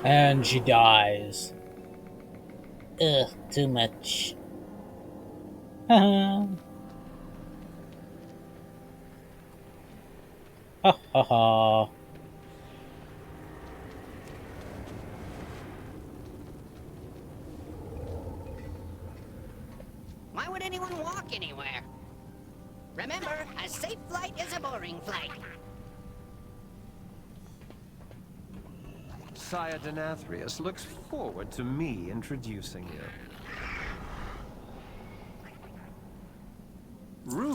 And she dies. Ugh, too much. Ha ha ha. Why would anyone walk anywhere? Remember, a safe flight is a boring flight. Sire Denathrius looks forward to me introducing you.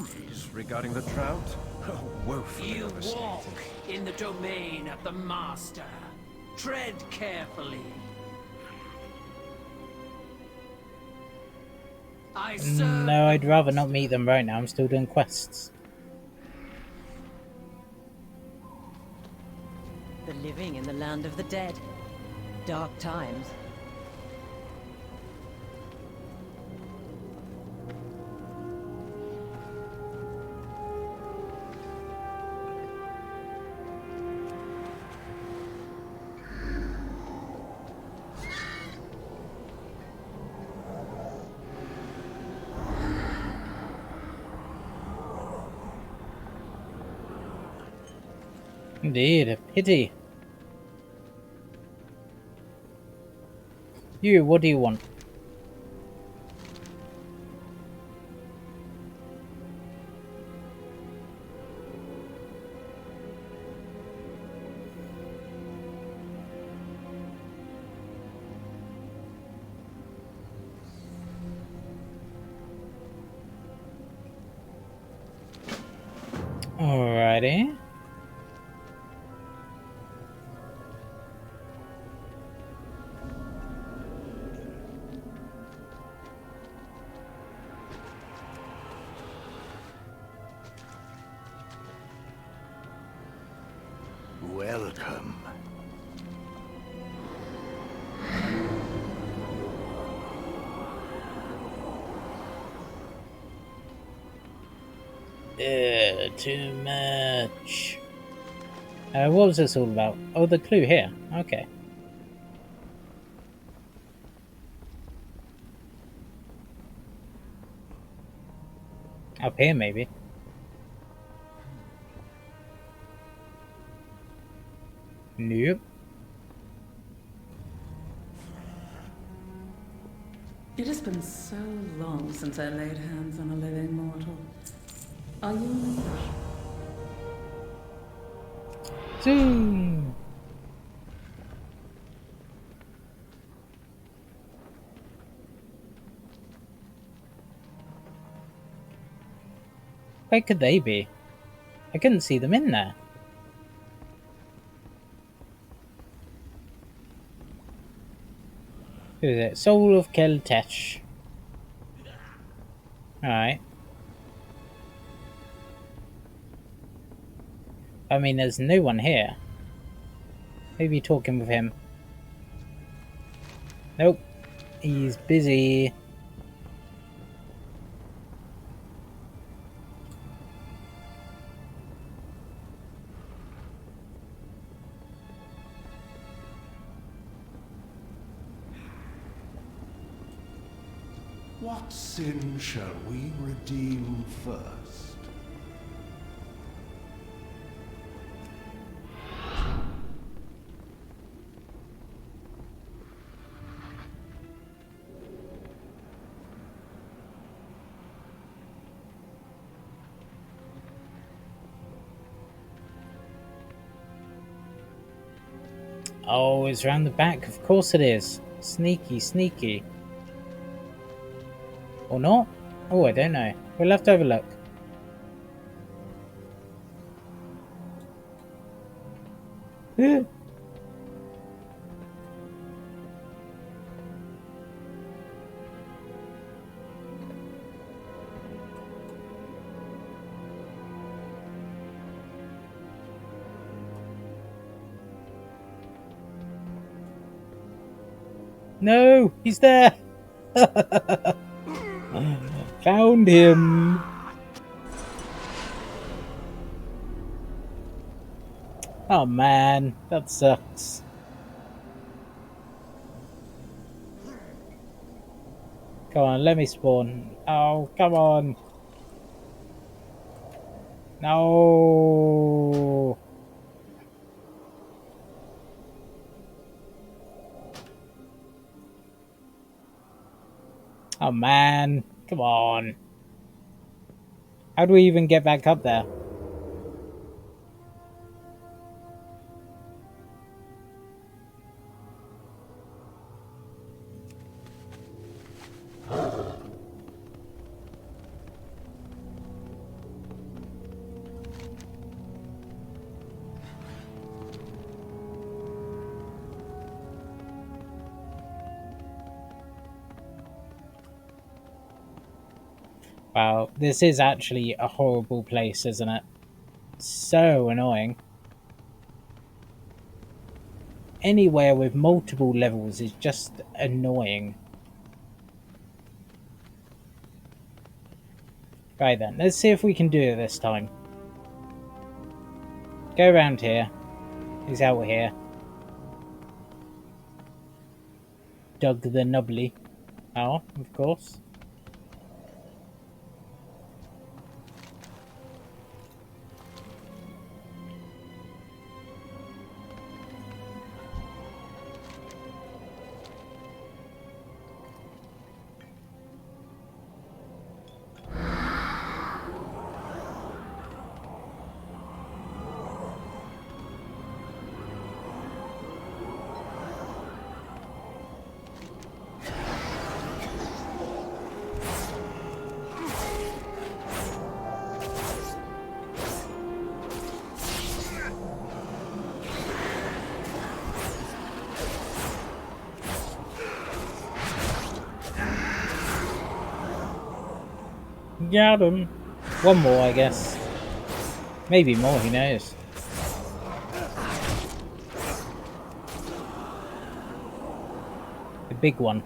news regarding the drought? Oh, woefully You overstated. walk in the domain of the Master. Tread carefully. I serve No, I'd rather not meet them right now. I'm still doing quests. The living in the land of the dead. Dark times. Indeed, a pity. You, what do you want? Alrighty. Welcome. Too much. What was this all about? Oh, the clue here. Okay. Up here, maybe. Nope. It has been so long since I laid hands on a living mortal. Are you English? Zoom. Where could they be? I couldn't see them in there. Who is it? Soul of Keltech. Alright. I mean, there's no one here. Maybe talking with him. Nope. He's busy. What sin shall we redeem first? Oh, it's round the back. Of course it is. Sneaky, sneaky. Or not? Oh, I don't know. We'll have to have a look. No, he's there. Found him. Oh man, that sucks. Come on, let me spawn. Oh, come on. No. Oh man, come on. How do we even get back up there? Wow, this is actually a horrible place, isn't it? So annoying. Anywhere with multiple levels is just annoying. Right then, let's see if we can do it this time. Go around here. He's out here. Doug the Nubbly. Oh, of course. Got him. One more, I guess. Maybe more, who knows? The big one.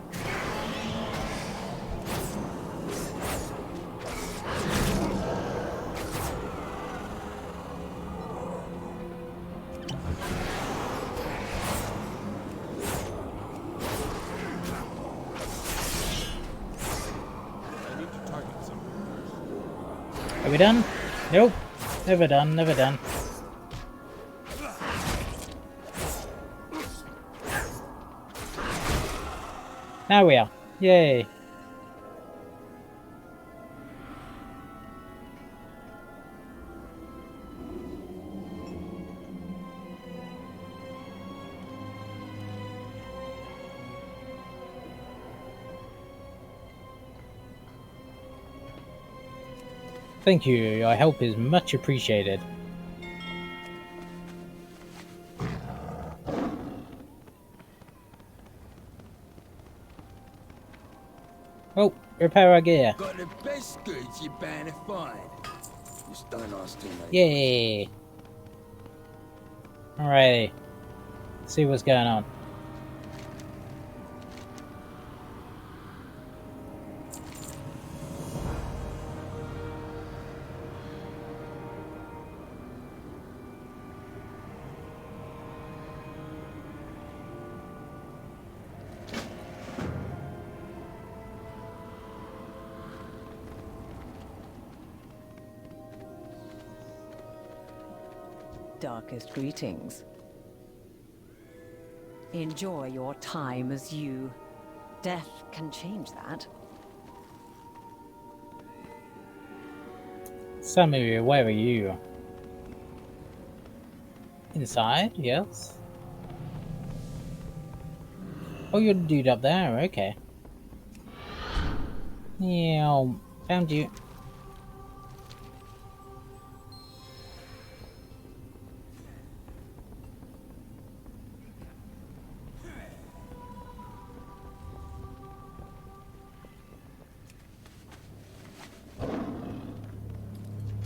Are we done? Nope. Never done, never done. Now we are. Yay. Thank you, your help is much appreciated. Oh, repair our gear. Got the best goods you're bound to find. Just don't ask too late. Yay. Alrighty. See what's going on. Darkest greetings. Enjoy your time as you. Death can change that. Samuel, where are you? Inside, yes. Oh, you're the dude up there, okay. Yeah, found you.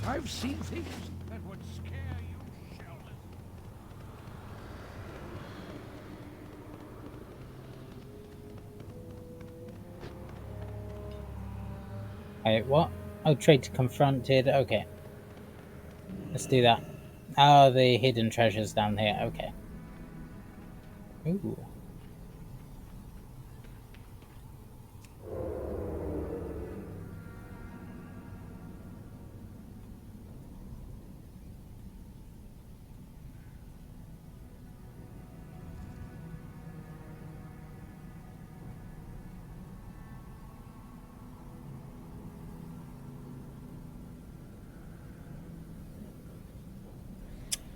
I've seen things that would scare you shellers. Wait, what? Oh, trade to confronted. Okay. Let's do that. Oh, the hidden treasures down here. Okay. Ooh.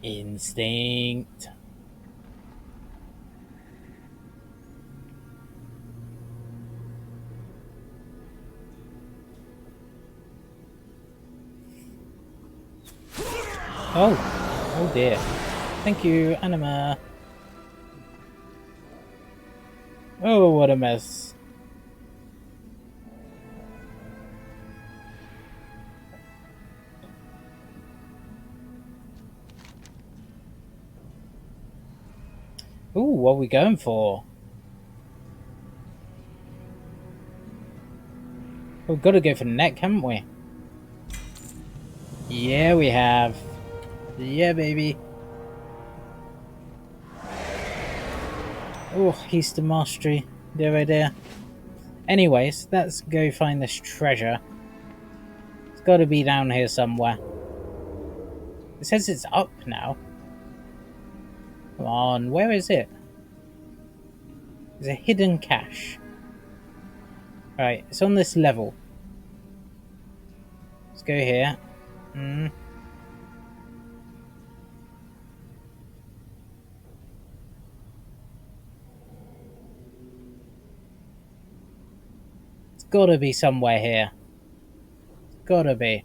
Instinct. Oh dear. Thank you, Anima. Oh, what a mess. Ooh, what are we going for? We've got to go for the neck, haven't we? Yeah, we have. Yeah, baby. Oh, Eastern Mastery. Dear oh dear. Anyways, let's go find this treasure. It's got to be down here somewhere. It says it's up now. Come on, where is it? There's a hidden cache. Right, it's on this level. Let's go here. It's gotta be somewhere here. It's gotta be.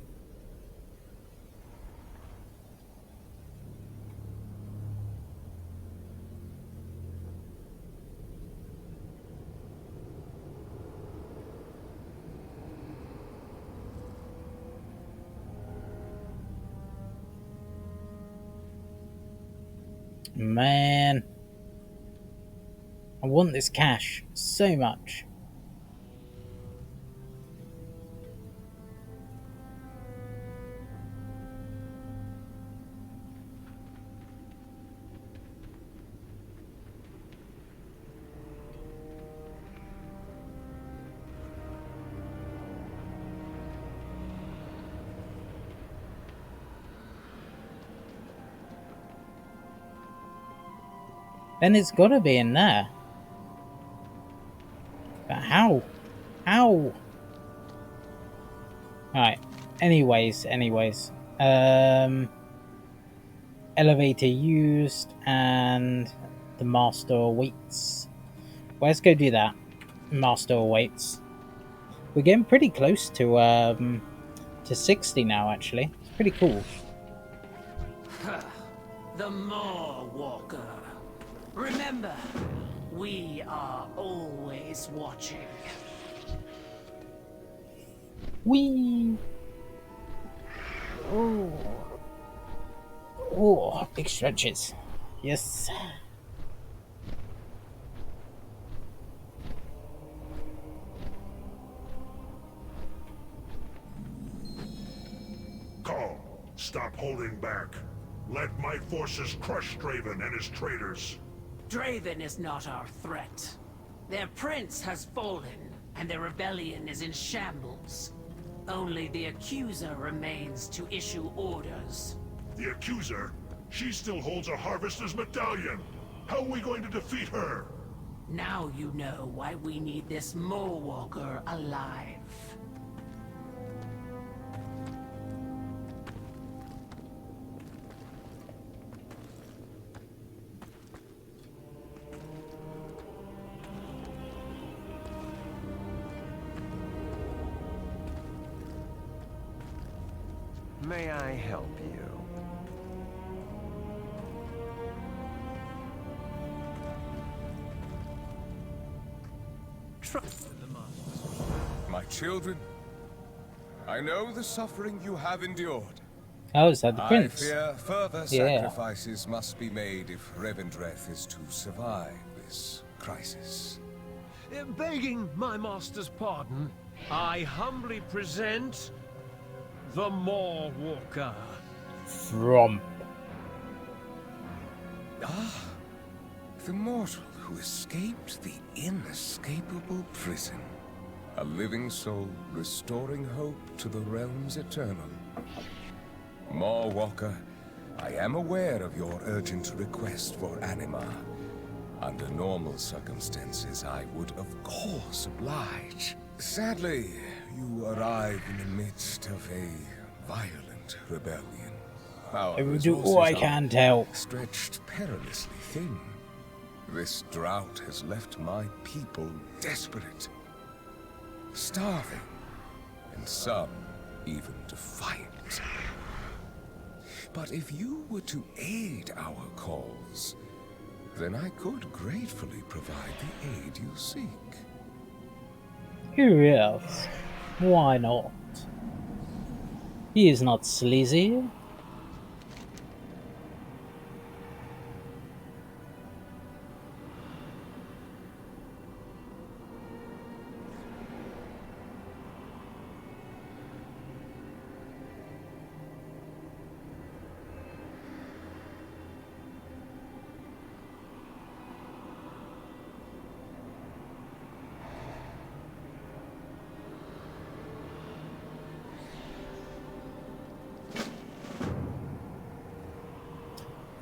Man. I want this cache so much. Then it's gotta be in there. But how? How? Alright. Anyways. Elevator used and the master awaits. Well, let's go do that. Master awaits. We're getting pretty close to 60 now, actually. It's pretty cool. The Maw Walker. Remember, we are always watching. Whee! Oh. Oh, big stretches. Yes. Call. Stop holding back. Let my forces crush Draven and his traitors. Draven is not our threat. Their prince has fallen, and their rebellion is in shambles. Only the Accuser remains to issue orders. The Accuser? She still holds a Harvester's medallion! How are we going to defeat her? Now you know why we need this Maw Walker alive. May I help you? My children, I know the suffering you have endured. Oh, is that the prince? I fear further sacrifices must be made if Revendreth is to survive this crisis. Begging my master's pardon, I humbly present the Maw Walker. From. Ah, the mortal who escaped the inescapable prison. A living soul restoring hope to the realms eternal. Maw Walker, I am aware of your urgent request for anima. Under normal circumstances, I would of course oblige. Sadly, you arrive in the midst of a violent rebellion. I will do all I can to help. Stretched perilously thin. This drought has left my people desperate, starving, and some even defiant. But if you were to aid our cause, then I could gratefully provide the aid you seek. Yes. Why not? He is not sleazy.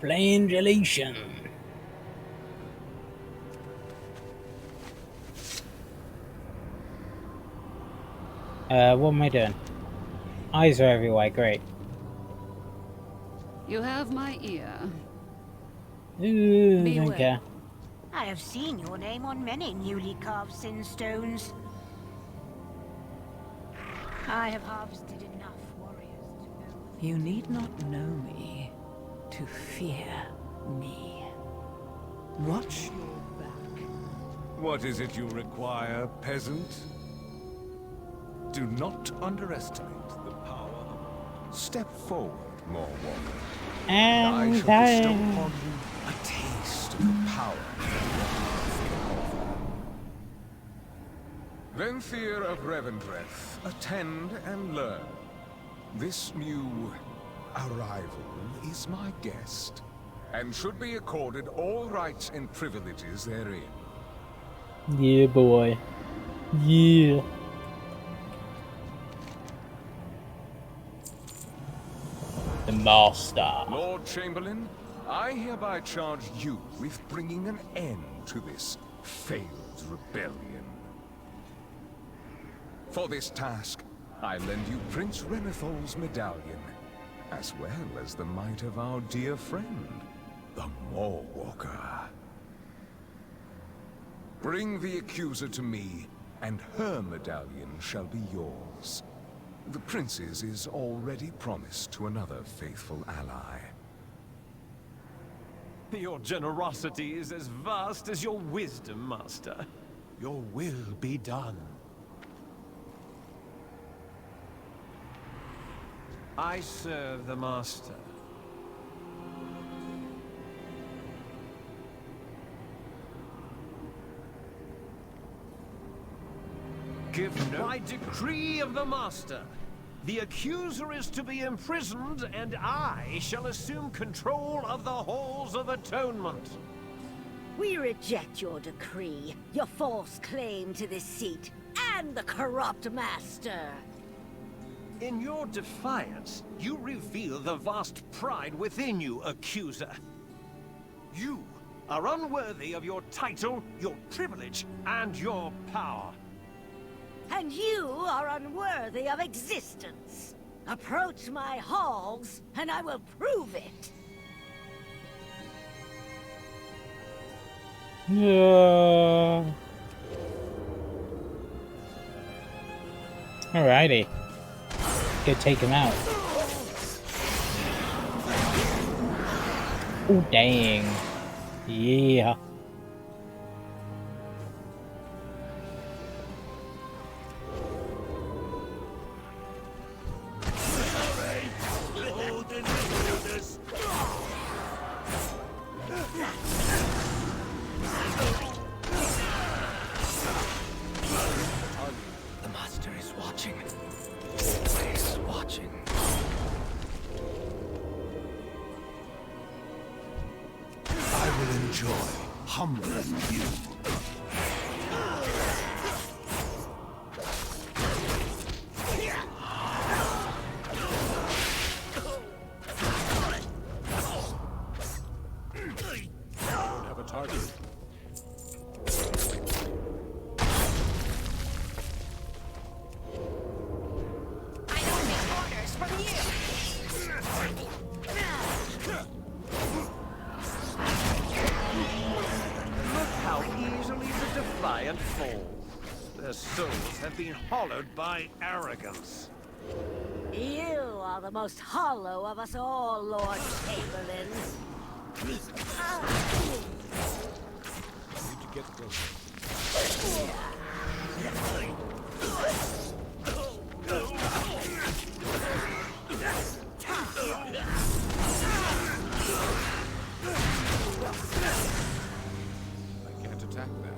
Flangellation. What am I doing? Eyes are everywhere, great. You have my ear. Ooh, don't care. I have seen your name on many newly carved sin stones. I have harvested enough warriors to know. You need not know me to fear me. Watch your back. What is it you require, peasant? Do not underestimate the power of... Step forward, more warrior. And I shall bestow upon you a taste of the power. Venthyr of Revendreth, attend and learn. This new arrival is my guest, and should be accorded all rights and privileges therein. Yeah, boy. Yeah. The Master. Lord Chamberlain, I hereby charge you with bringing an end to this failed rebellion. For this task, I lend you Prince Renethal's medallion, as well as the might of our dear friend, the Mawwalker. Bring the accuser to me, and her medallion shall be yours. The prince's is already promised to another faithful ally. Your generosity is as vast as your wisdom, Master. Your will be done. I serve the Master. Give no... By decree of the Master, the accuser is to be imprisoned, and I shall assume control of the Halls of Atonement. We reject your decree, your false claim to this seat, and the corrupt Master. In your defiance, you reveal the vast pride within you, accuser. You are unworthy of your title, your privilege, and your power. And you are unworthy of existence. Approach my halls, and I will prove it. Yeah. Alrighty. Go take him out. Oh, dang. Yeah. The Master is watching. Always watching. I will enjoy humbling you. Have a target. Look how easily the defiant fall. Their souls have been hollowed by arrogance. You are the most hollow of us all, Lord Chamberlain. Need to get closer. I can't attack that.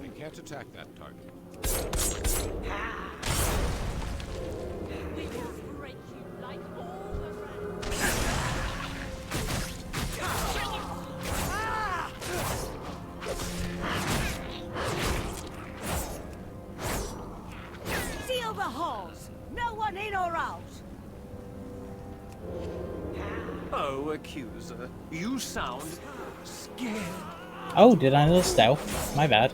I can't attack that target. Hello, accuser. You sound scared. Oh, did I not stealth? My bad.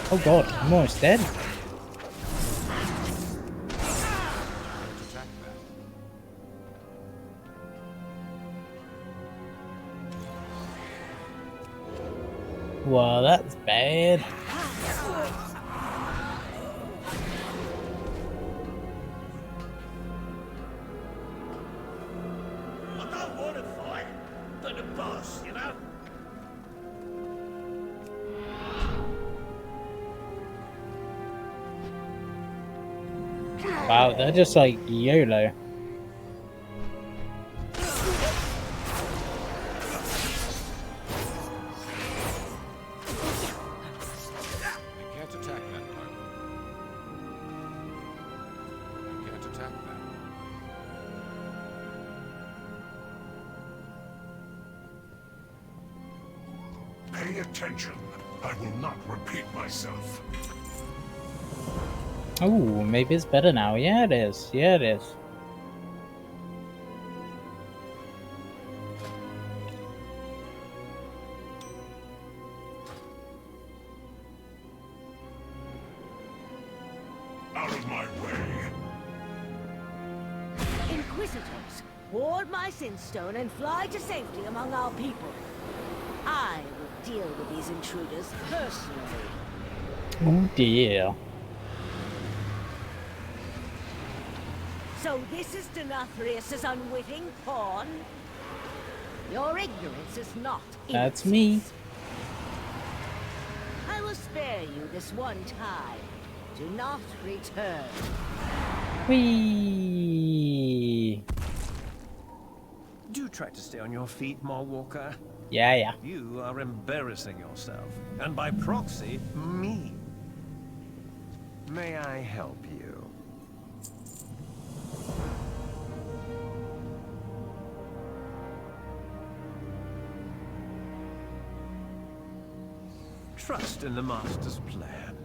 Oh god, I'm almost dead. Well, that's bad. I don't want to fight, but the boss, you know? Wow, they're just like YOLO. I can't attack that one. I can't attack that. Pay attention. I will not repeat myself. Oh, maybe it's better now. Yeah, it is. Yeah, it is. Out of my way. Inquisitors, ward my Sinstone and fly to safety among our people. I will deal with these intruders personally. Oh dear. So this is Denathrius's unwitting pawn? Your ignorance is not That's innocence. me. I will spare you this one time. Do not return. Whee! Do try to stay on your feet, Mawwalker. Yeah, yeah. You are embarrassing yourself, and by proxy, me. May I help you? Trust in the Master's plan.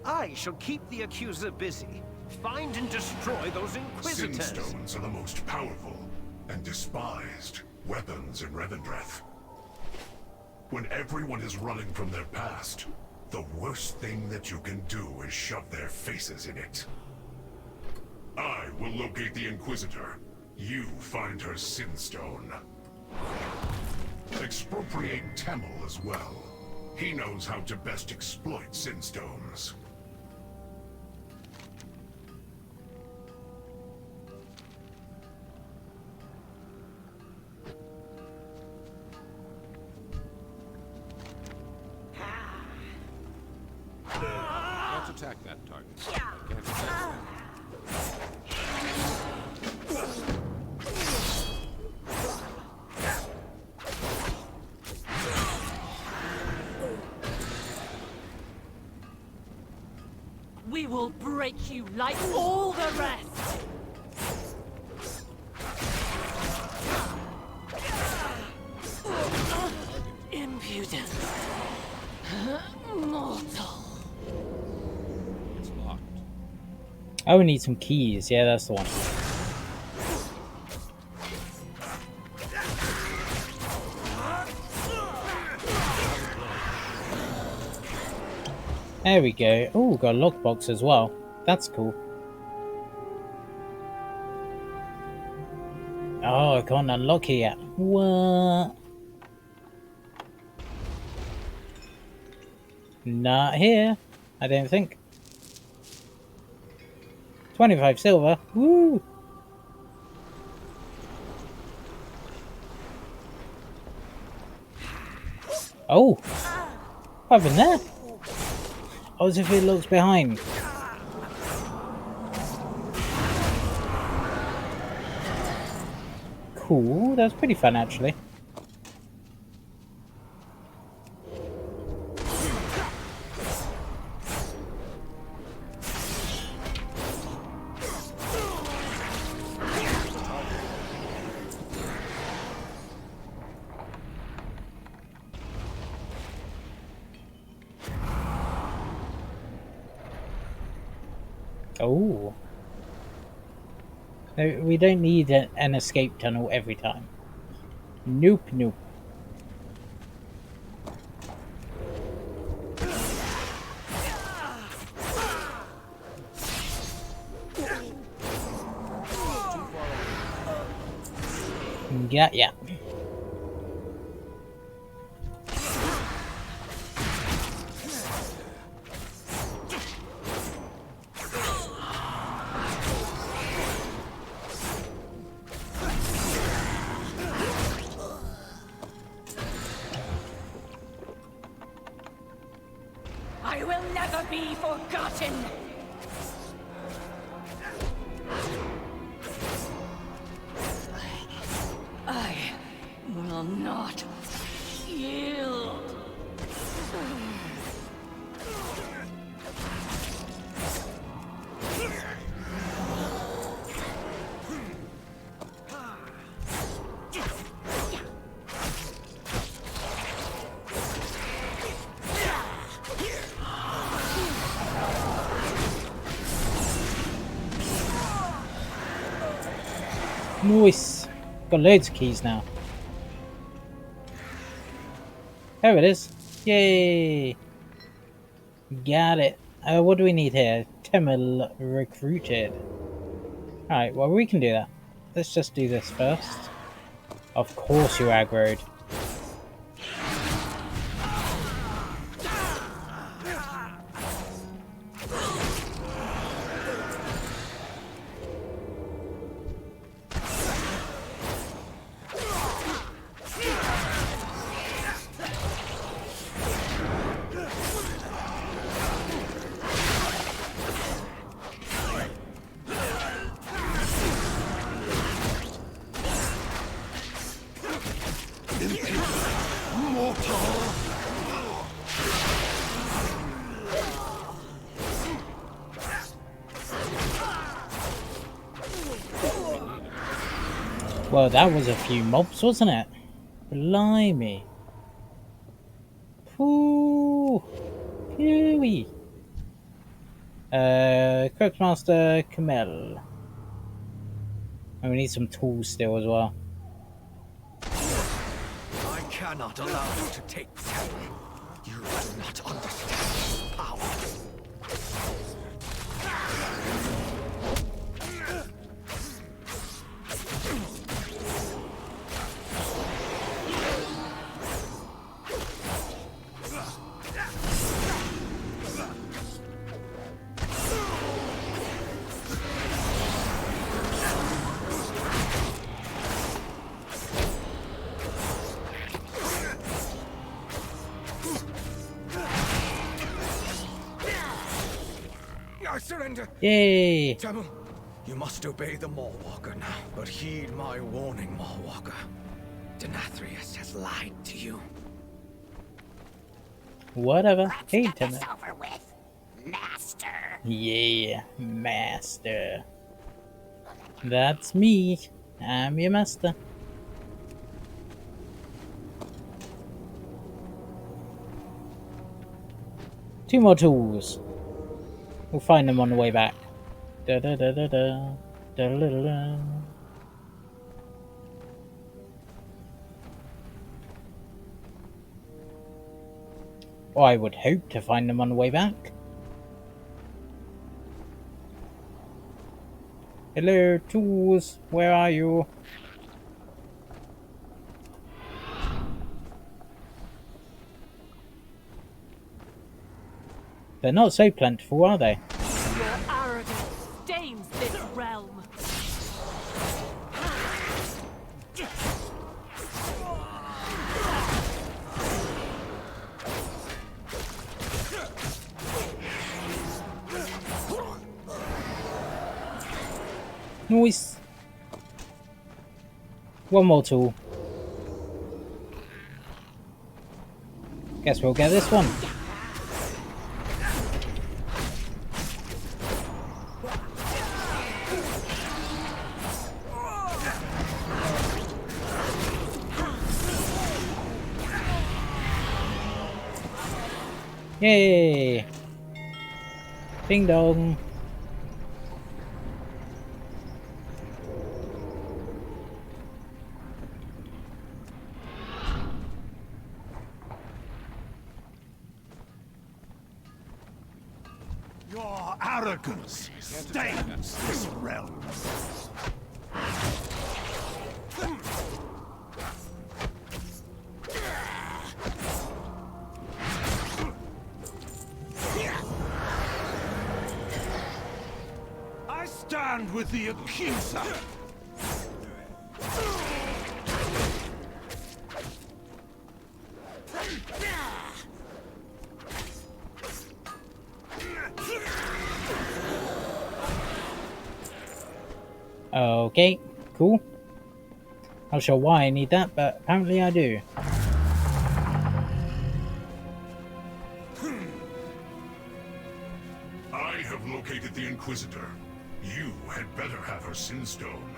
I shall keep the accuser busy. Find and destroy those Inquisitors. Sinstones are the most powerful and despised weapons in Revendreth. When everyone is running from their past, the worst thing that you can do is shove their faces in it. I will locate the Inquisitor. You find her Sinstone. Expropriate Temel as well. He knows how to best exploit Sinstones. Can't attack that target. Can't attack that. We will break you like all the rest! Impudent. Mortal. It's locked. Oh, we need some keys. Yeah, that's the one. There we go. Oh, got a lockbox as well. That's cool. Oh, I can't unlock it yet. What? Not here. I don't think. 25 silver. Woo! Oh! What happened there? Oh, as if it looks behind. Cool, that was pretty fun actually. Oh. We don't need an escape tunnel every time. Nope, nope. Got ya. I will never be forgotten! I will not yield. Nice. Got loads of keys now. There it is. Yay. Got it. What do we need here? Temel recruited. Alright, well we can do that. Let's just do this first. Of course you aggroed. Well, that was a few mobs, wasn't it? Blimey. Pooh. Pooey. Cookmaster Kamel. And we need some tools still as well. I cannot allow you to take Temple. You do not understand his power. I surrender! Yay! Temple, you must obey the Maulwalker now, but heed my warning, Maulwalker. Denathrius has lied to you. Whatever. Hey, Timmy. Over with, Master. Yeah, Master. That's me. I'm your master. Two more tools. We'll find them on the way back. Da da da da da. Da da da da. Or I would hope to find them on the way back. Hello, tools. Where are you? They're not so plentiful, are they? Your arrogance stains this realm. Nice. One more tool. Guess we'll get this one. Yay! Ding dong. arrogance stains this realm. I stand with the accuser. Okay, cool. Not sure why I need that, but apparently I do. I have located the Inquisitor. You had better have her Sin Stone.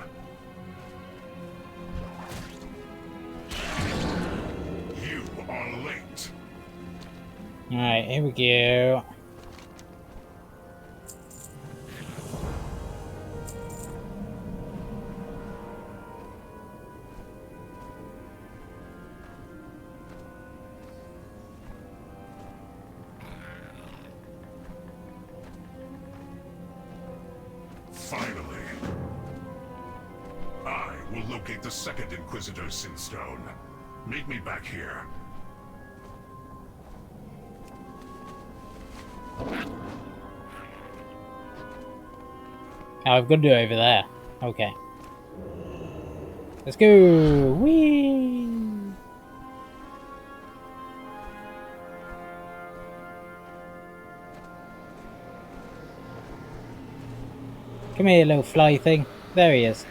You are late. Alright, here we go. Finally. I will locate the second Inquisitor's Sin Stone. Meet me back here. Oh, I've got to do it over there. Okay. Let's go! Whee! Come here, little fly thing. There he is.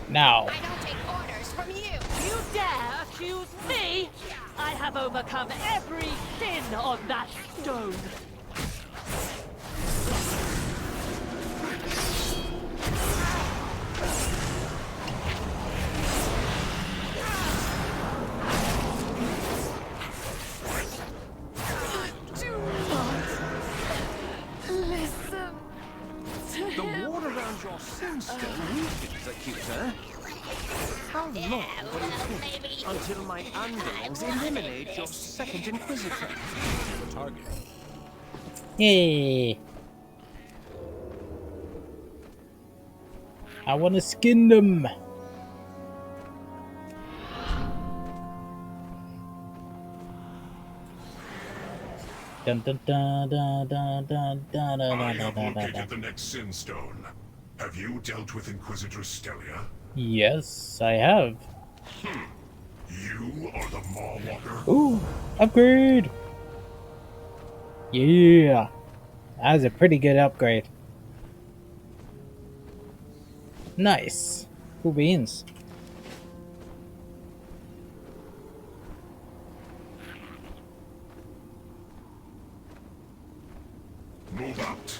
Now. I don't take orders from you. You dare accuse me? I have overcome every sin on that stone. The ward around your sin stone weakens, accuser. How long will it take until my underlings eliminate your second Inquisitor? Target. Yay! I want to skin them. Dun dun dun dun dun dun dun dun I dun have dun dun located dun. the next Sin Stone. Have you dealt with Inquisitor Stelia? Yes, I have. You are the Mawwalker? Ooh, upgrade! Yeah, that was a pretty good upgrade. Nice. Cool beans. Move out.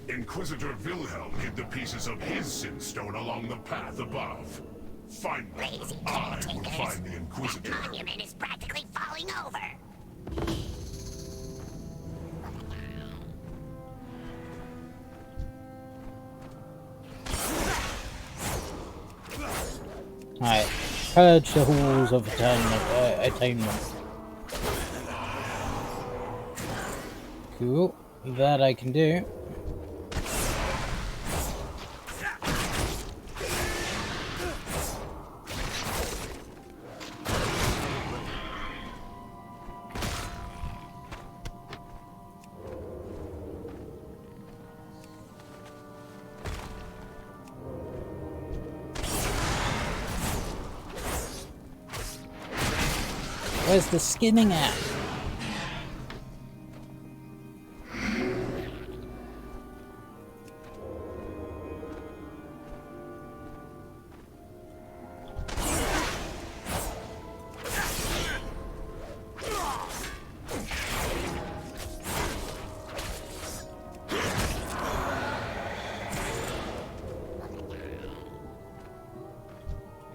Inquisitor Wilhelm hid the pieces of his Sin Stone along the path above. Finally, I will find the Inquisitor. The monument is practically falling over. Alright, purge the halls of atonement. Cool, that I can do. Where's the skinning at?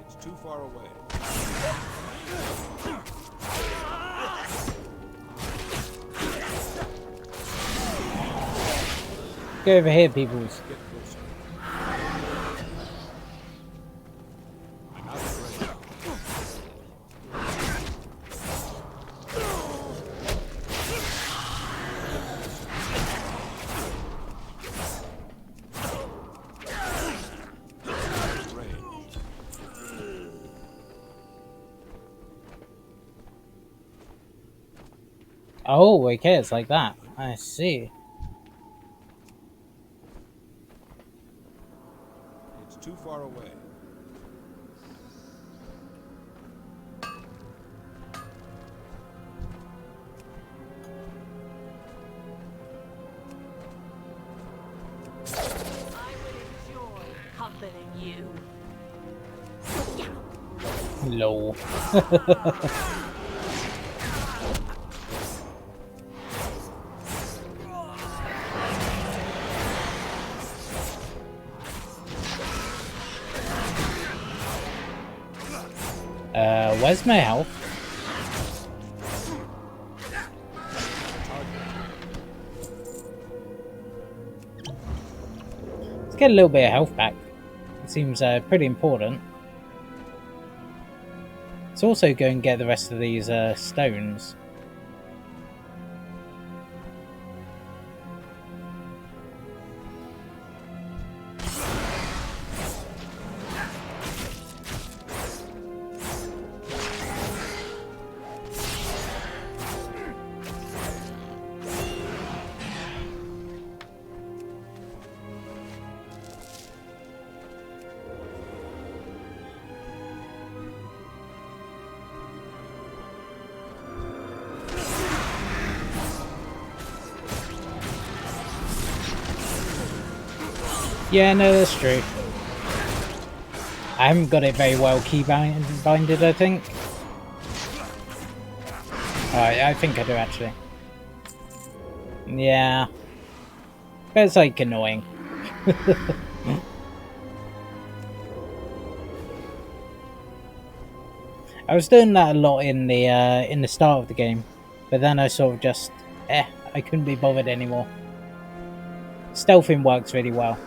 It's too far away. Go over here, peoples. Oh, okay, it's like that. I see. It's too far away. I will enjoy humbling you. Lol. Where's my health? Let's get a little bit of health back. It seems pretty important. Let's also go and get the rest of these stones. Yeah, no, that's true. I haven't got it very well binded, I think. I think I do, actually. Yeah. But it's, like, annoying. I was doing that a lot in the start of the game. But then I sort of just... I couldn't be bothered anymore. Stealthing works really well.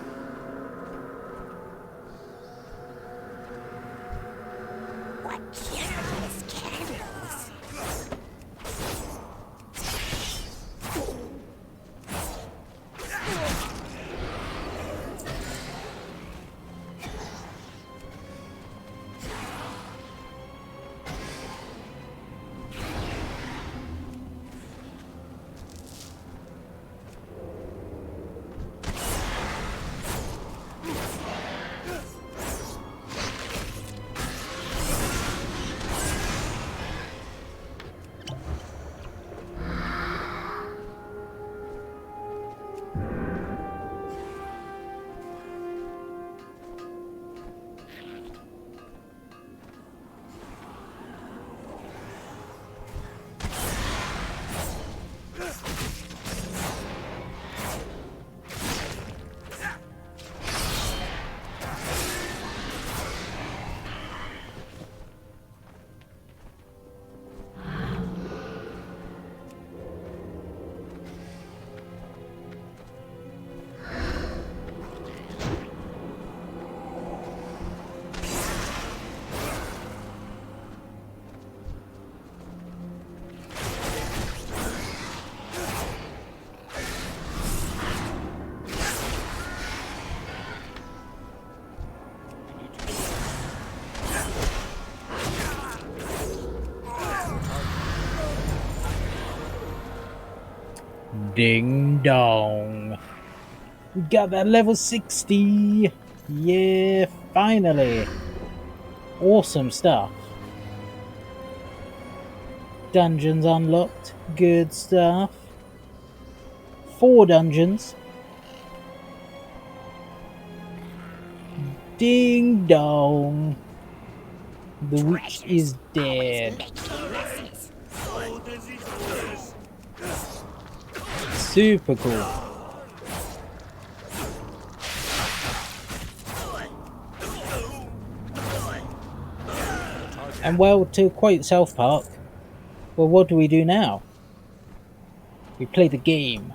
Ding dong. We got that level 60. Yeah, finally. Awesome stuff. Dungeons unlocked. Good stuff. 4 dungeons. Ding dong. The witch is dead. Super cool. And well, to quote South Park, well, what do we do now? We play the game.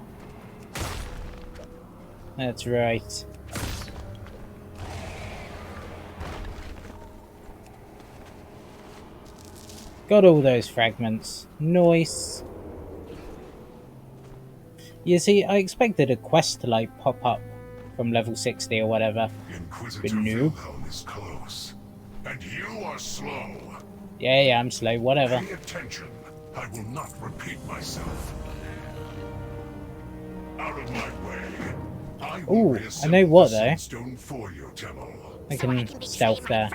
That's right. Got all those fragments. Nice. You see, I expected a quest to like pop up from level 60 or whatever. Inquisitor Wilhelm is close. And you are slow. Yeah, I'm slow, whatever. Pay attention. I will not repeat myself. Out of my way. Ooh, I know what though. Stone for you, Temple. I can stealth there.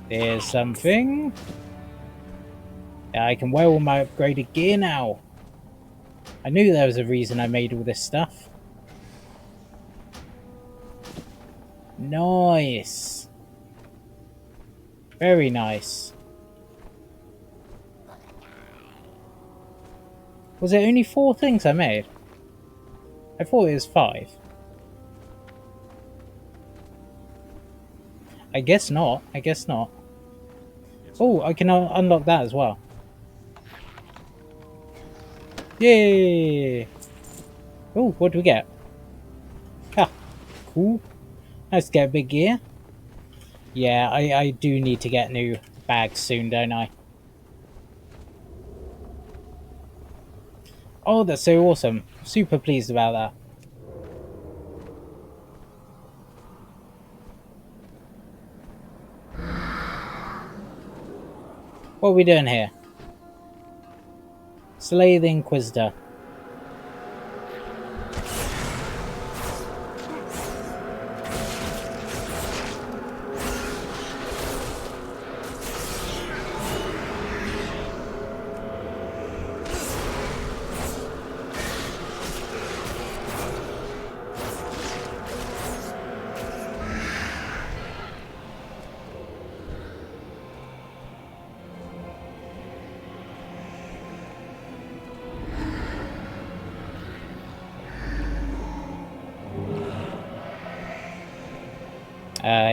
There's something. Yeah, I can wear all my upgraded gear now. I knew there was a reason I made all this stuff. Nice. Very nice. Was it only 4 things I made? I thought it was 5. I guess not. I guess not. Oh, I can unlock that as well. Yay! Oh, what do we get? Ah, cool. Let's get a big gear. Yeah, I do need to get new bags soon, don't I? Oh, that's so awesome. Super pleased about that. What are we doing here? Slay the Inquisitor.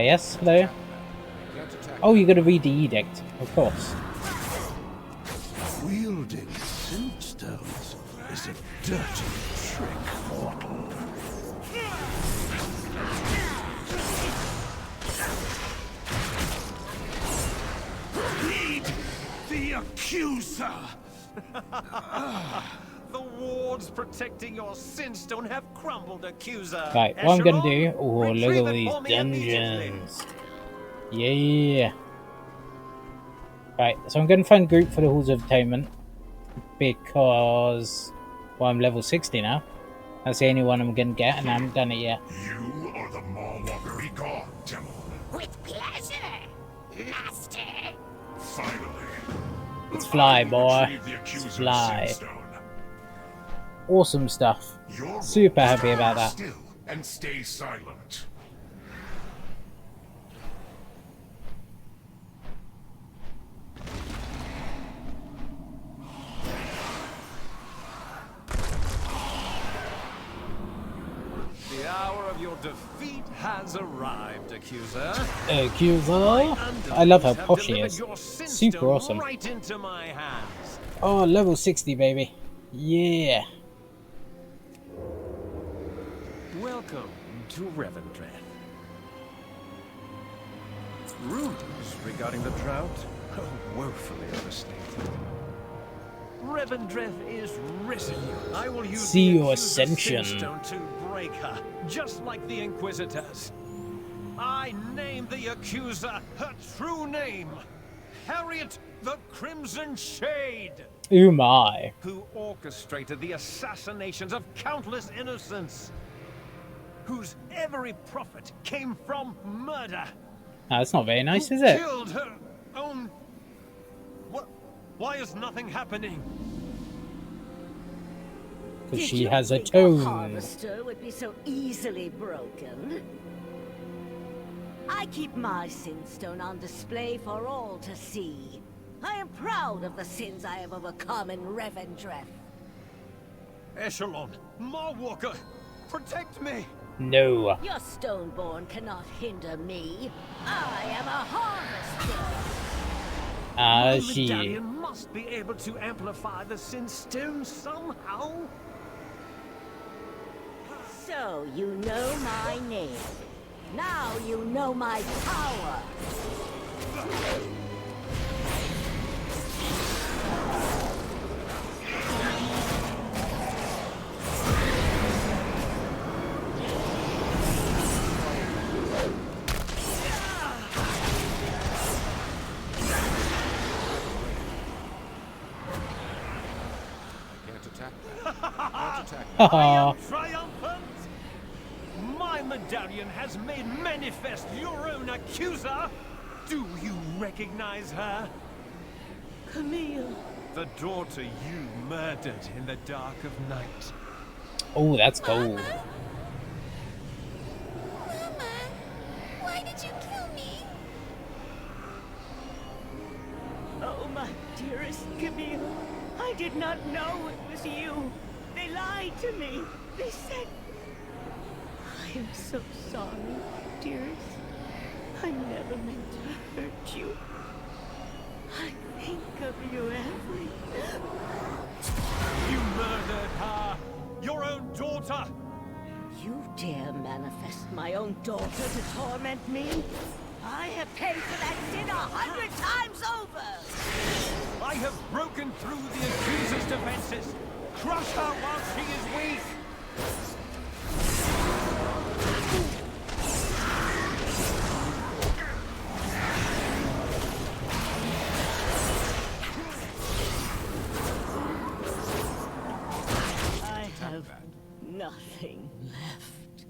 Yes, hello? Oh, you gotta read the edict, of course. Wielding synth stones is a dirty trick, mortal. Lead the accuser! The wards protecting your Sinstone have crumbled, accuser. Right, what I'm gonna do... Oh, look at these dungeons. Yeah. Right, so I'm gonna find a group for the Halls of Atonement. Because... Well, I'm level 60 now. That's the only one I'm gonna get, and I haven't done it yet. You are the Mawwalker. Be gone, Temple. With pleasure, master. Finally. It's fly, boy. It's fly. Awesome stuff. Super happy about that. Still and stay silent. The hour of your defeat has arrived, accuser. Accuser? I love how posh he is. Super awesome. Right into my hands. Oh, level 60, baby. Yeah. Welcome to Revendreth. Rumors regarding the drought are woefully overstated. Revendreth is resolute. I will use See the your accuser's ascension. Sinstone to break her, just like the Inquisitors. I name the accuser her true name, Harriet the Crimson Shade. Oh my. Who orchestrated the assassinations of countless innocents, whose every profit came from murder. That's not very nice, Who is it? Killed her own. What? Why is nothing happening? Because Did she you has a think tone. harvester would be so easily broken? I keep my Sinstone on display for all to see. I am proud of the sins I have overcome in Revendreth. Echelon, Mawwalker, protect me! No. Your Stoneborn cannot hinder me. I am a harvester. My She. medallion must be able to amplify the Sinstone somehow. So you know my name. Now you know my power. I am triumphant! My medallion has made manifest your own accuser! Do you recognize her? Camille. The daughter you murdered in the dark of night. Oh, that's cool. Mama, why did you kill me? Oh, my dearest Camille. I did not know it was you. They lied to me. They said... I am so sorry, dearest. I never meant to hurt you. I think of you every... You murdered her! Your own daughter! You dare manifest my own daughter to torment me? I have paid for that sin 100 times over! I have broken through the accuser's defenses! Crushed her while she is weak! I have nothing left.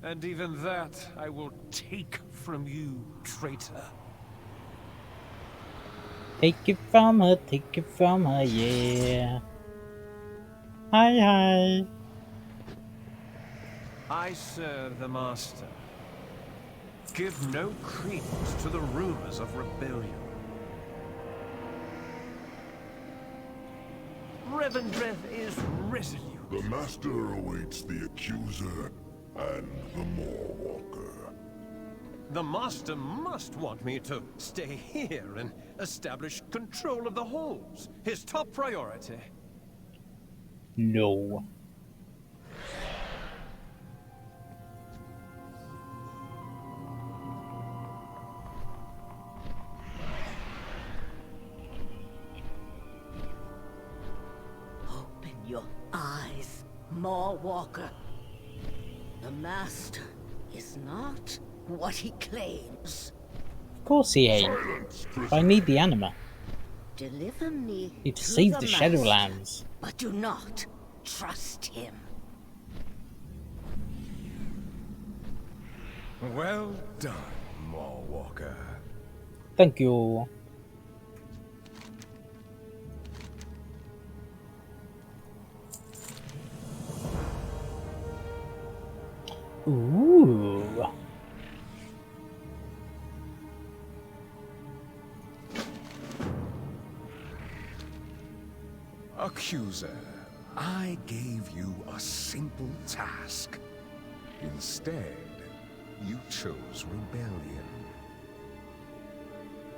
And even that I will take from you, traitor. Take it from her, yeah. Hi, hi. I serve the Master. Give no credence to the rumors of rebellion. Revendreth is resolute. The Master awaits the accuser and the Moorwalker. The Master must want me to stay here and establish control of the halls. His top priority. No. Open your eyes, Moorwalker. The Master is not what he claims. Of course he ain't. I need the anima. Deliver me Need to to save the the Master, Shadowlands. but do not trust him. Well done, Moorwalker. Thank you. Ooh. Accuser, I gave you a simple task. Instead, you chose rebellion.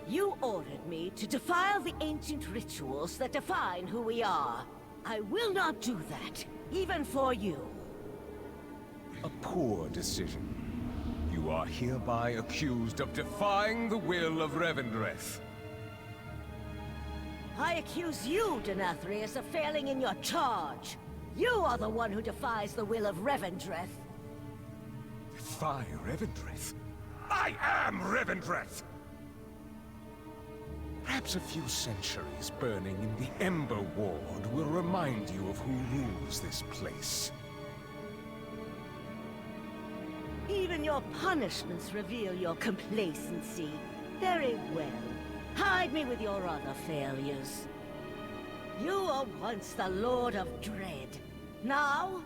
You ordered me to defile the ancient rituals that define who we are. I will not do that, even for you. A poor decision. You are hereby accused of defying the will of Revendreth. I accuse you, Denathrius, of failing in your charge. You are the one who defies the will of Revendreth. Defy Revendreth? I am Revendreth! Perhaps a few centuries burning in the Ember Ward will remind you of who rules this place. Even your punishments reveal your complacency. Very well. Hide me with your other failures. You were once the Lord of Dread. Now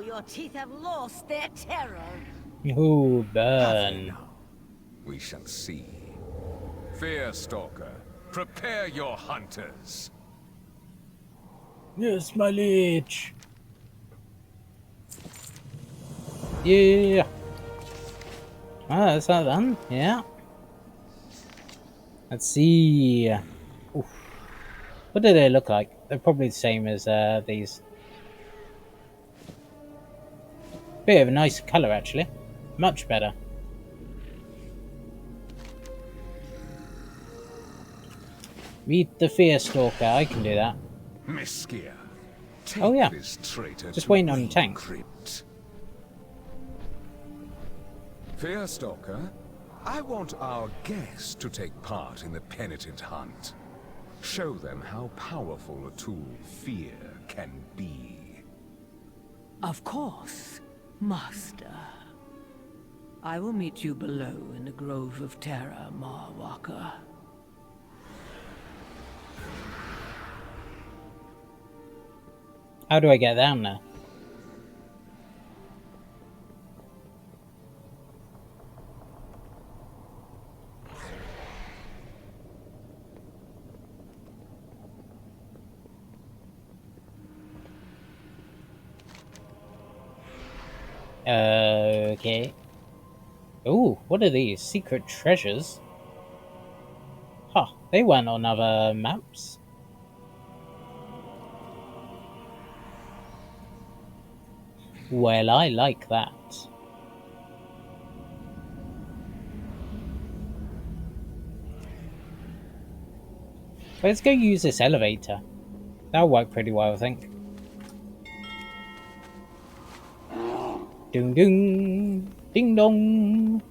your teeth have lost their terror. Ooh, burn. We shall see. Fearstalker, prepare your hunters. Yes, my liege. Yeah. Ah, that's that done. Yeah. Let's see. Oof. What do they look like? They're probably the same as these. Bit of a nice colour, actually. Much better. Meet the Fearstalker. I can do that. Miskia, take Oh yeah. this traitor Just to waiting on the Wayne tank. Crypt. Fearstalker, I want our guests to take part in the penitent hunt. Show them how powerful a tool fear can be. Of course, Master. I will meet you below in the Grove of Terror, Marwalker. How do I get down there? Okay. Ooh, what are these? Secret treasures? Huh, they weren't on other maps. Well, I like that. Let's go use this elevator. That'll work pretty well, I think. Ding ding! Ding dong!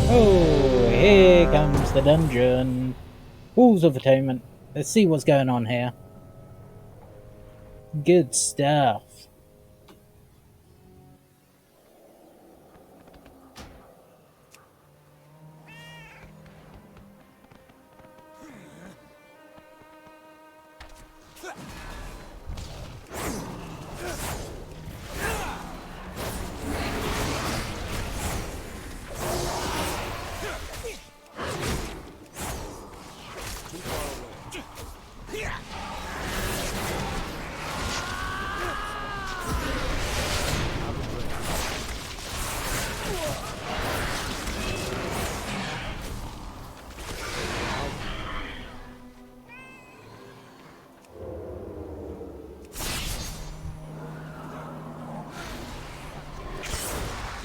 Oh, here comes the dungeon. Walls of Atonement. Let's see what's going on here. Good stuff.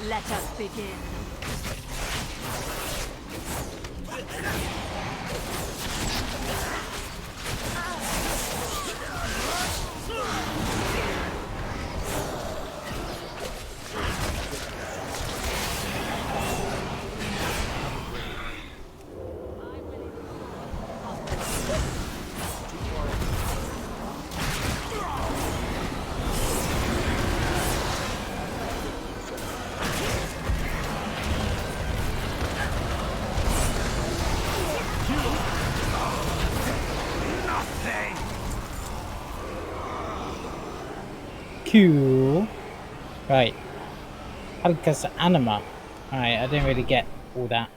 Let us begin. Cool. Right. Halkas Anima. Alright, I didn't really get all that.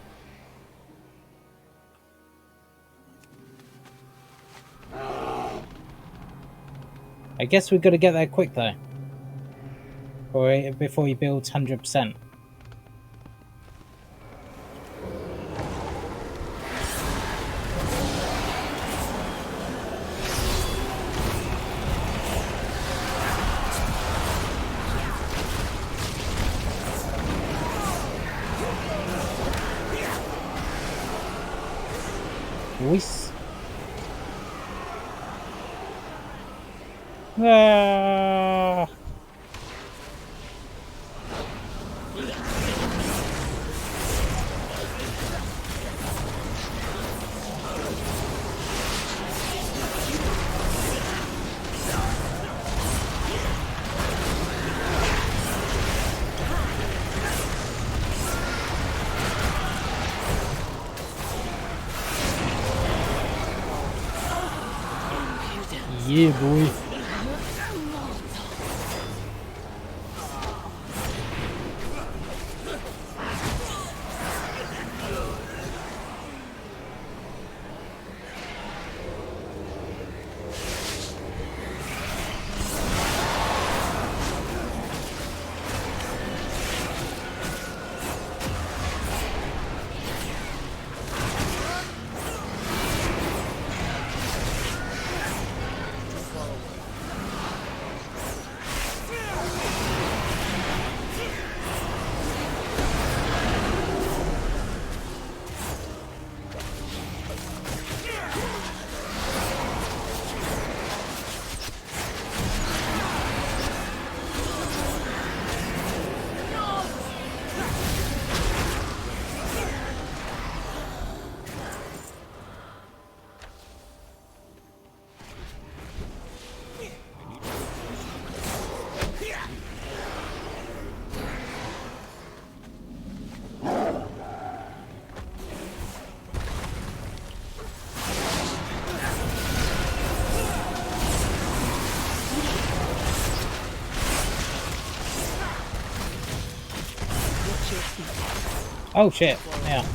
I guess we've got to get there quick though. Or before he builds 100%. Voice. Ah. Yeah, boy. Oh shit, yeah.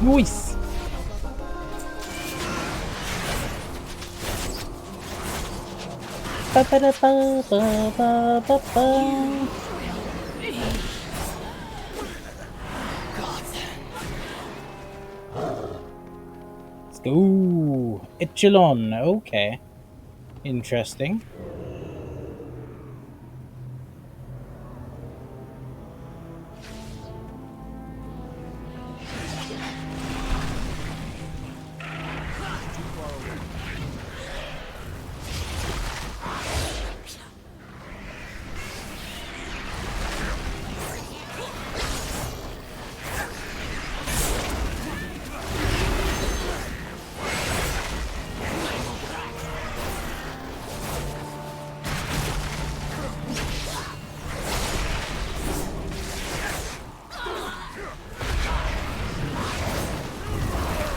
Nice! Ba ba da ba ba ba ba ba. Let's go. Echelon. Okay. Interesting.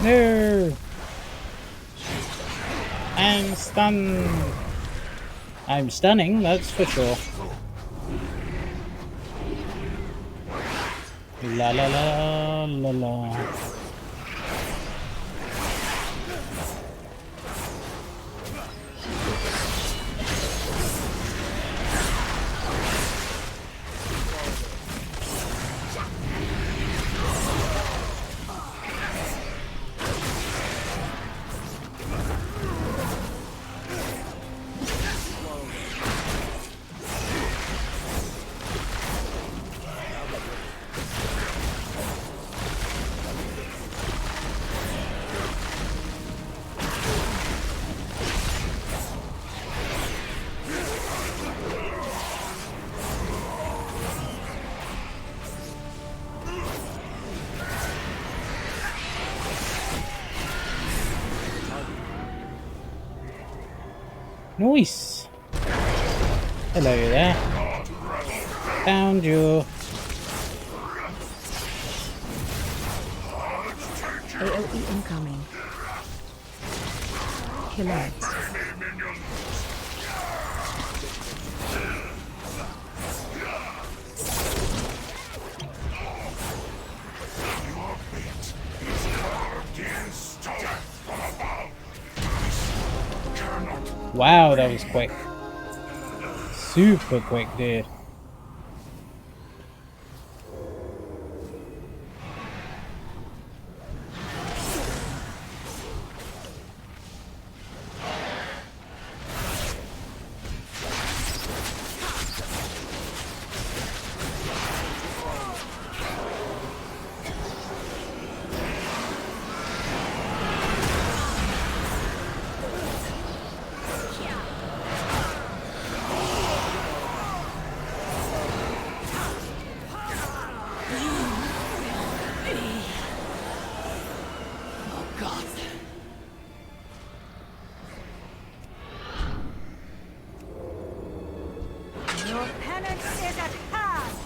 No! I'm stunned. I'm stunning, that's for sure. La la la la la. Nice! Hello there. Found you. AOE incoming. Killer. Wow, that was quick. Super quick, dude. Your penance is at hand!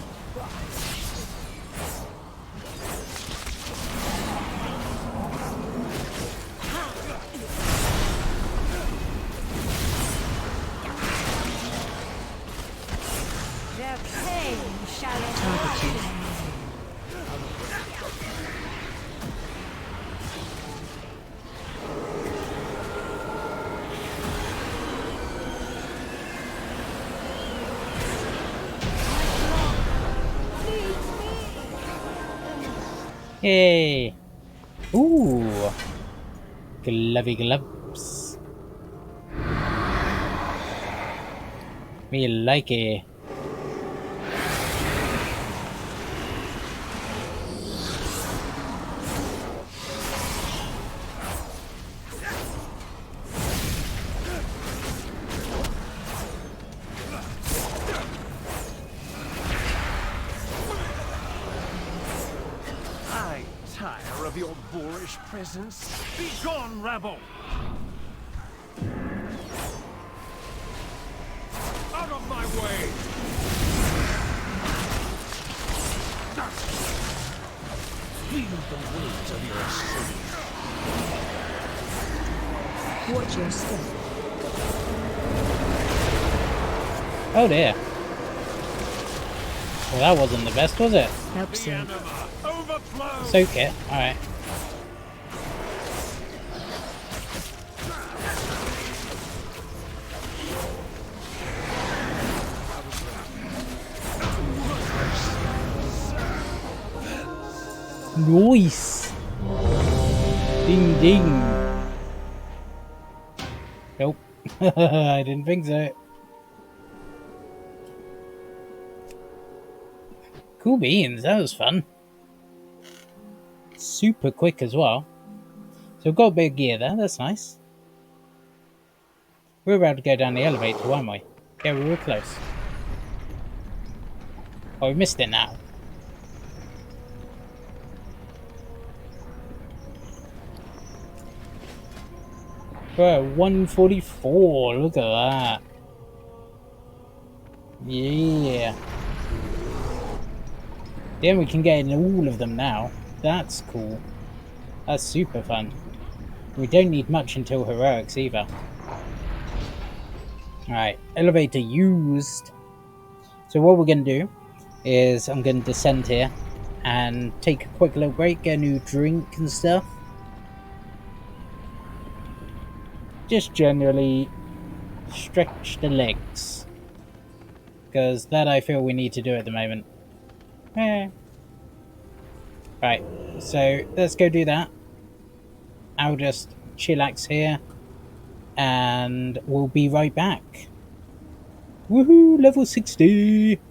Their pain shall end. Yay! Ooh! Glovey gloves. Me like it. I tire of your boorish presence. Be gone, rabble! Out of my way! Feel the weight of your sin. Watch your step. Oh dear. Well, that wasn't the best, was it? Help soon. Soak it. Alright. Nice. Ding ding. Nope. I didn't think so. Cool beans. That was fun. Super quick as well. So we've got a bit of gear there. That's nice. We're about to go down the elevator, weren't we? Yeah, we were close. Oh, we missed it now. We're at 144. Look at that. Yeah. Then we can get in all of them now. That's cool. That's super fun. We don't need much until heroics either. Alright, elevator used. So what we're going to do is I'm going to descend here and take a quick little break, get a new drink and stuff. Just generally stretch the legs. Because that I feel we need to do at the moment. Right, so let's go do that. I'll just chillax here. And we'll be right back. Woohoo, level 60!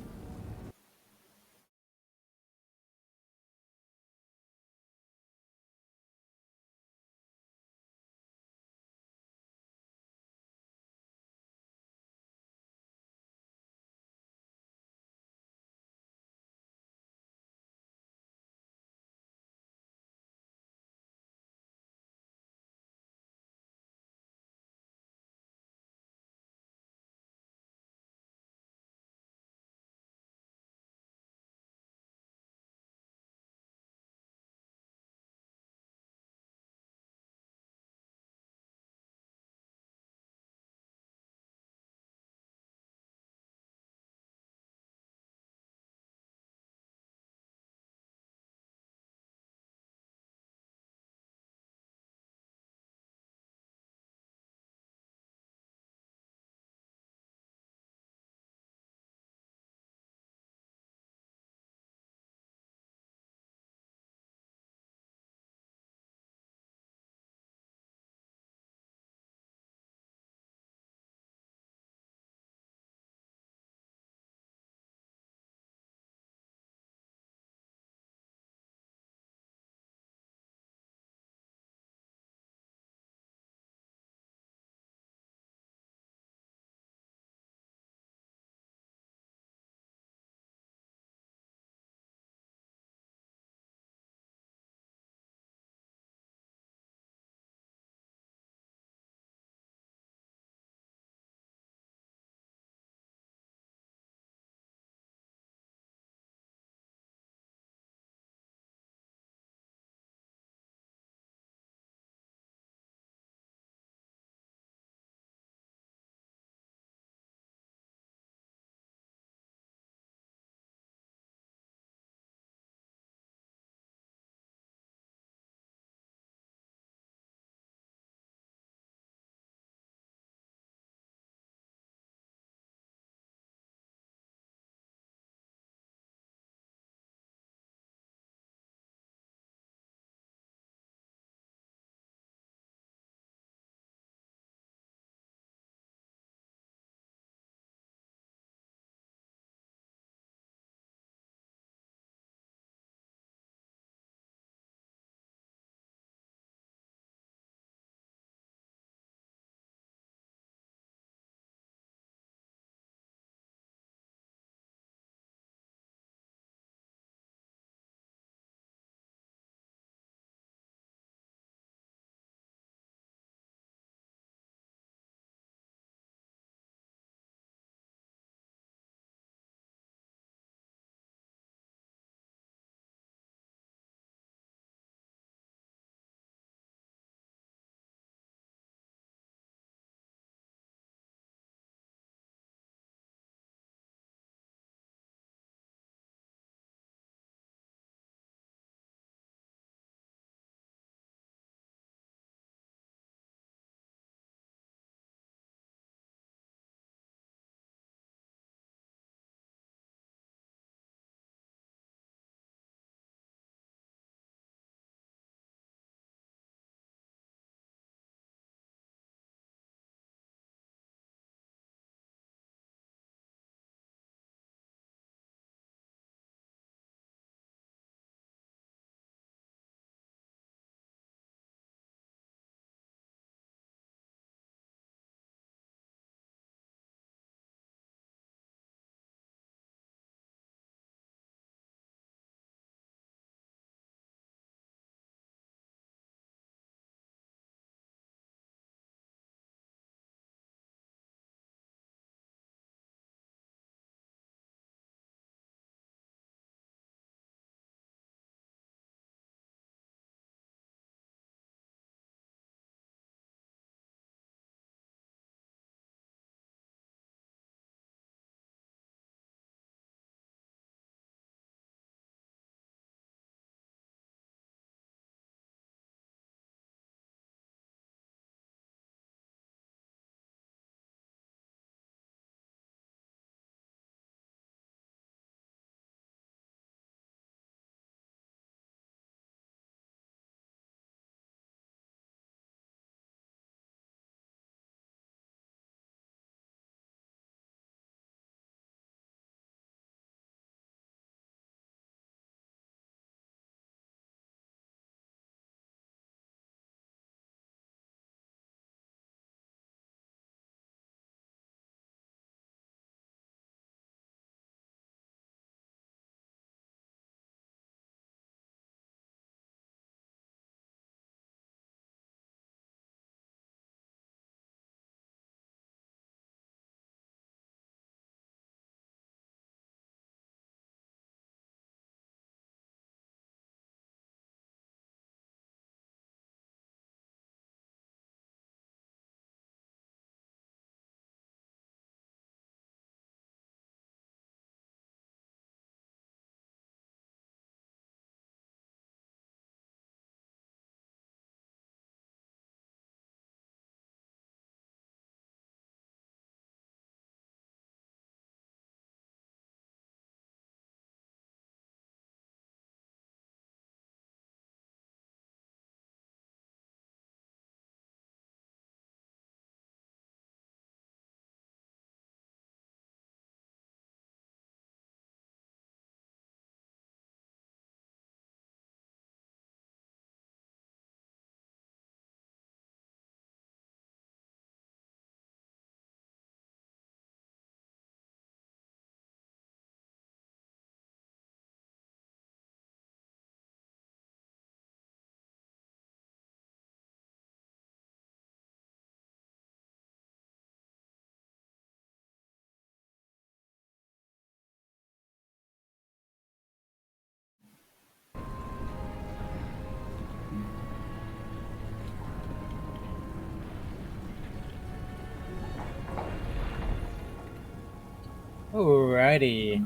Alrighty.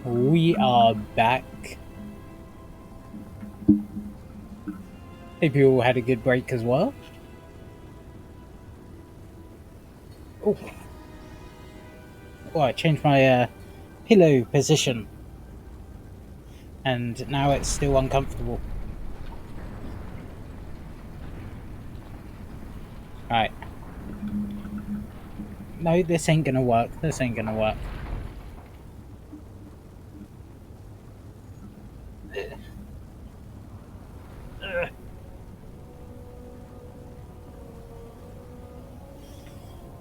We are back. Hope you all had a good break as well. Oh, I changed my pillow position. And now it's still uncomfortable. Right. No, this ain't gonna work. This ain't gonna work.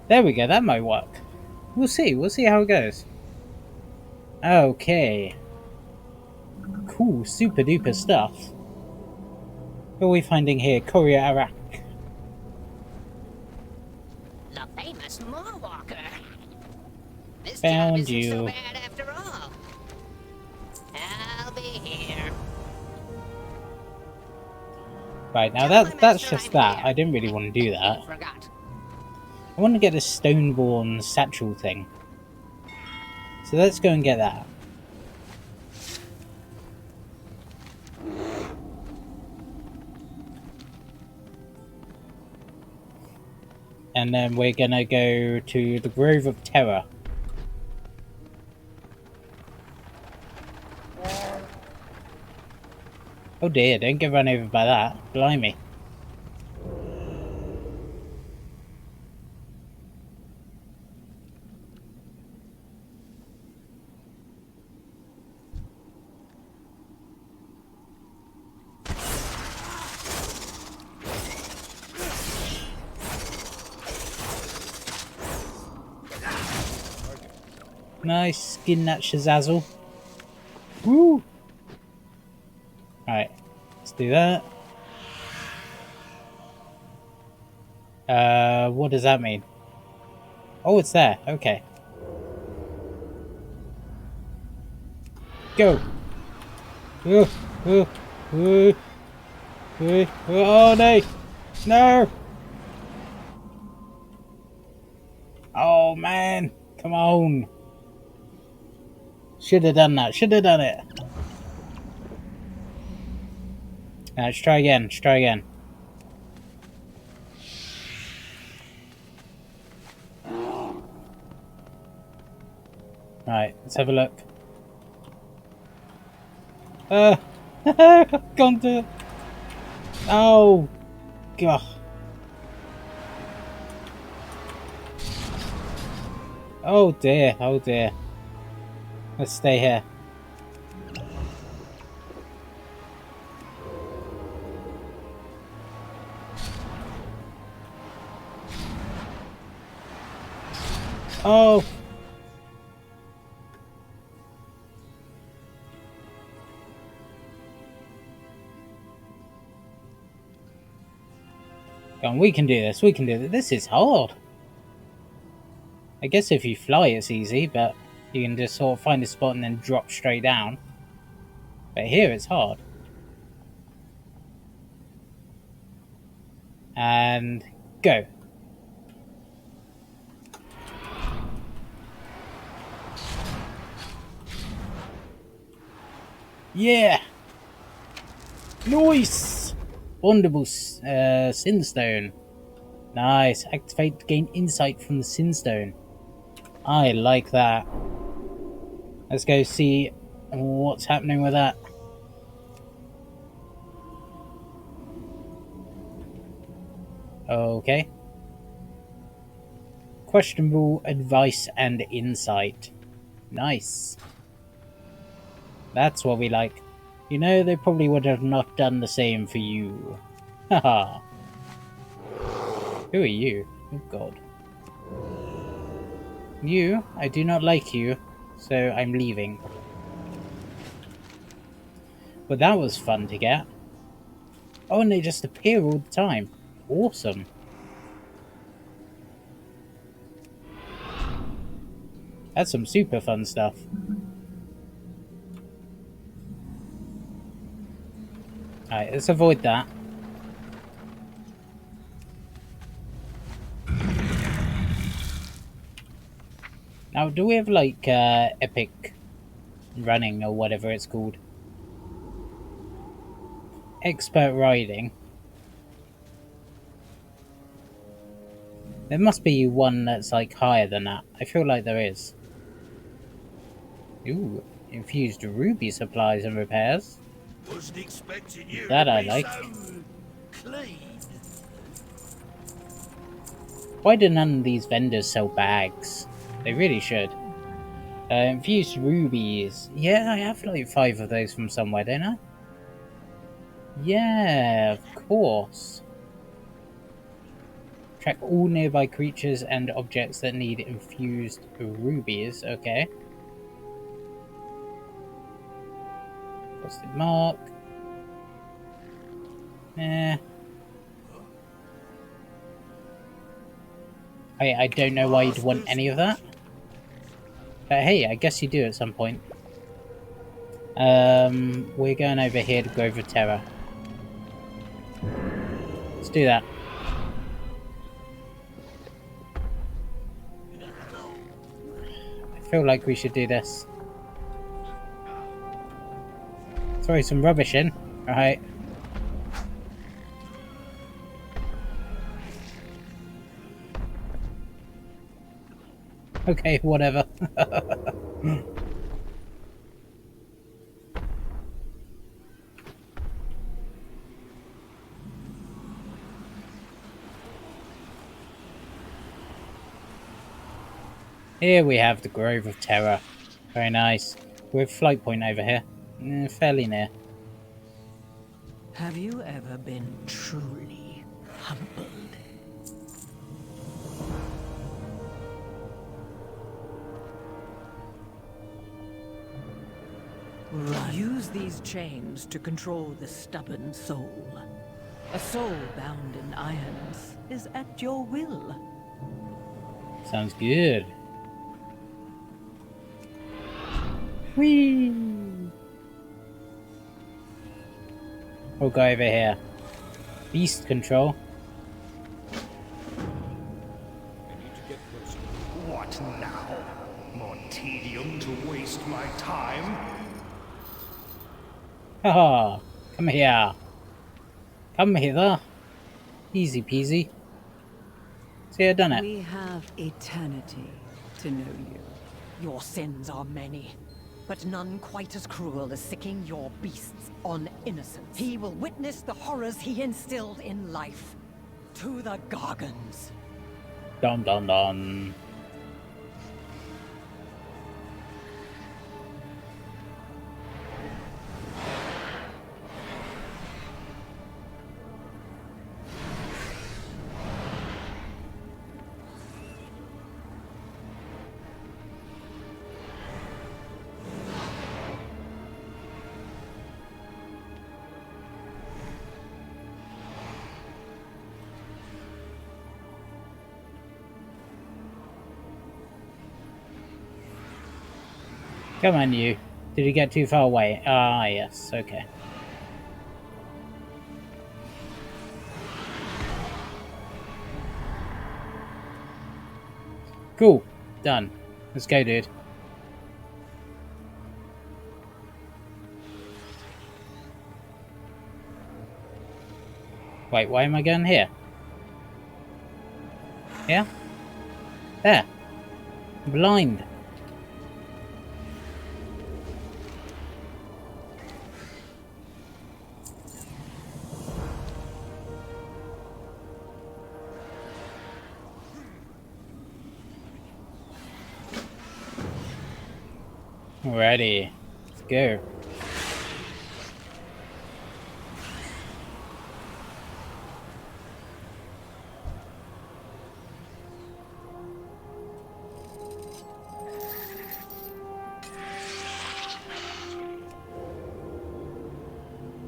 There we go, that might work. We'll see how it goes. Okay. Cool, super duper stuff. What are we finding here? Courier Arak. The famous Moorwalker. This Found job isn't you. so bad after all. I'll be here. Right, now that's just that. I didn't really want to do that. Forgot. I want to get this Stoneborn satchel thing. So let's go and get that. And then we're gonna go to the Grove of Terror. Oh dear, don't get run over by that. Blimey. Nice skin that Shazazzle. Woo! Alright, let's do that. What does that mean? Oh, it's there. Okay. Go! Oh no! No! Oh man! Come on! Should have done that. Should have done it. Let's try again. Let's try again. Right, let's have a look. Can't do it. Oh, God. Oh dear, oh dear. Let's stay here. Oh. Come on, we can do this, we can do this. This is hard. I guess if you fly it's easy, but you can just sort of find a spot and then drop straight down. But here it's hard. And go. Yeah! Nice! Wonderful Sinstone. Nice. Activate to gain insight from the Sinstone. I like that. Let's go see what's happening with that. Okay. Questionable advice and insight. Nice. That's what we like. You know, they probably would have not done the same for you. Haha. Who are you? Oh god. You? I do not like you, so I'm leaving. But that was fun to get. Oh, and they just appear all the time. Awesome. That's some super fun stuff. Alright, let's avoid that. Now, do we have like epic running or whatever it's called? Expert riding. There must be one that's like higher than that. I feel like there is. Ooh, infused ruby supplies and repairs. Wasn't expecting you That to I be like. so clean. Why do none of these vendors sell bags? They really should. Infused rubies. Yeah, I have like 5 of those from somewhere, don't I? Yeah, of course. Track all nearby creatures and objects that need infused rubies. Okay. Frosted mark. I don't know why you'd want any of that. But hey, I guess you do at some point. We're going over here to Grove of Terror. Let's do that. I feel like we should do this. Throw some rubbish in. Right. Okay, whatever. Here we have the Grove of Terror. Very nice. With flight point over here. Fairly near. Have you ever been truly humbled? Right. Use these chains to control the stubborn soul. A soul bound in irons is at your will. Sounds good. Whee! We'll go over here. Beast control. What now? More tedium to waste my time? Haha! Come here. Come hither. Easy peasy. See, I've done it. We have eternity to know you. Your sins are many, but none quite as cruel as sicking your beasts on innocents. He will witness the horrors he instilled in life. To the Gargans. Dun dun dun. Come on, you. Did you get too far away? Ah, yes. Okay. Cool. Done. Let's go, dude. Wait, why am I going here? Yeah? There. I'm blind. Alrighty, let's go.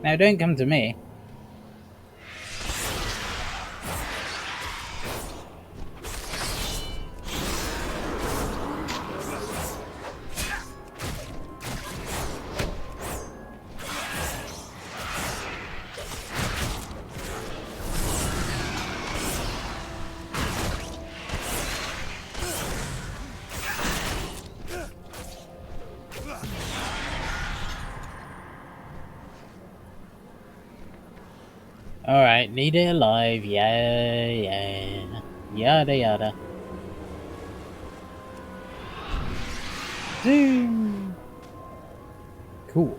Now don't come to me. Alright, need it alive. Yeah. Yada yada. Zoom! Cool.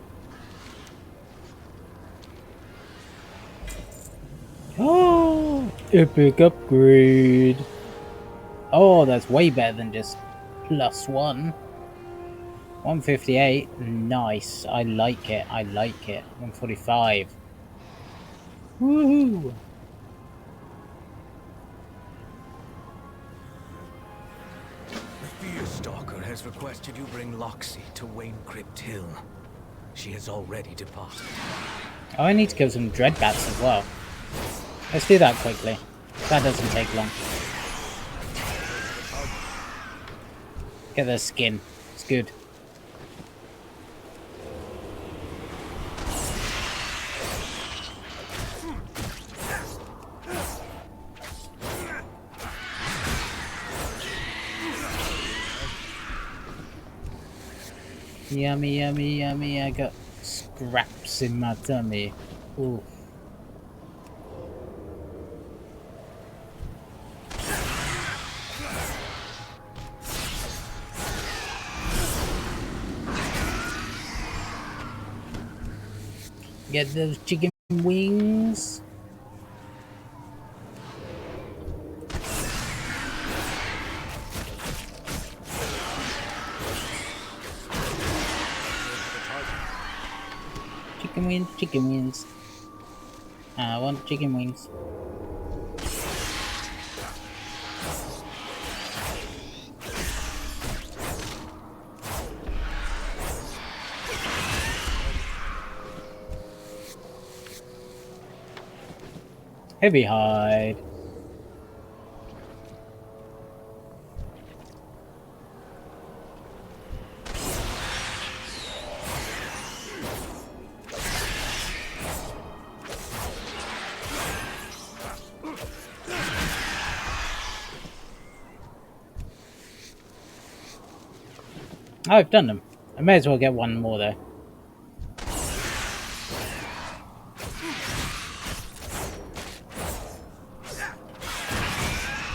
Oh! Epic upgrade! Oh, that's way better than just +1. 158. Nice. I like it. 145. Woohoo! The Fearstalker has requested you bring Loxy to Wayne Crypt Hill. She has already departed. Oh, I need to kill some dreadbats as well. Let's do that quickly. That doesn't take long. Get their skin. It's good. Yummy, yummy, yummy. I got scraps in my tummy. Ooh. Get those chicken wings. Chicken wings. I want chicken wings. Heavy hide. Oh, I've done them. I may as well get one more though.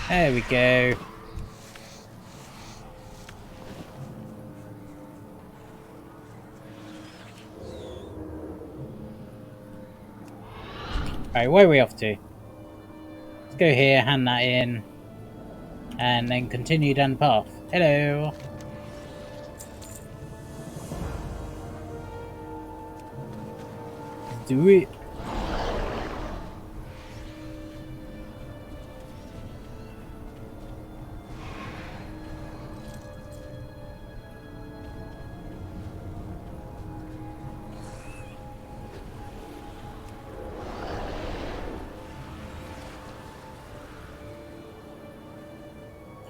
There we go. Alright, where are we off to? Let's go here, hand that in, and then continue down the path. Hello! Do it!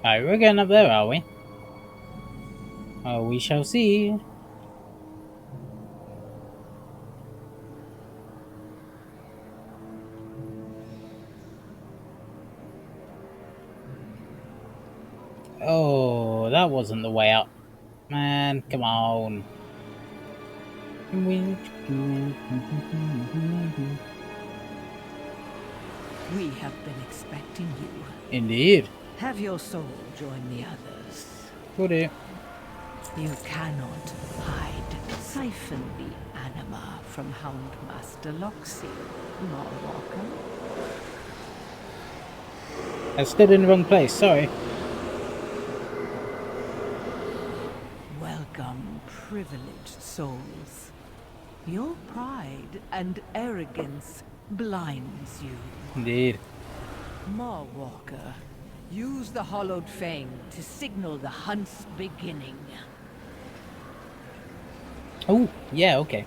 Alright, we're getting up there, are we? Oh, we shall see. Oh, that wasn't the way up. Man, come on. We have been expecting you. Indeed. Have your soul join the others. Would it? You cannot hide. Siphon the anima from Houndmaster Loxy, Marwalker. I stood in the wrong place, sorry. Welcome, privileged souls. Your pride and arrogance blinds you. Indeed. Marwalker, use the Hollowed Fang to signal the hunt's beginning. Oh, yeah, okay.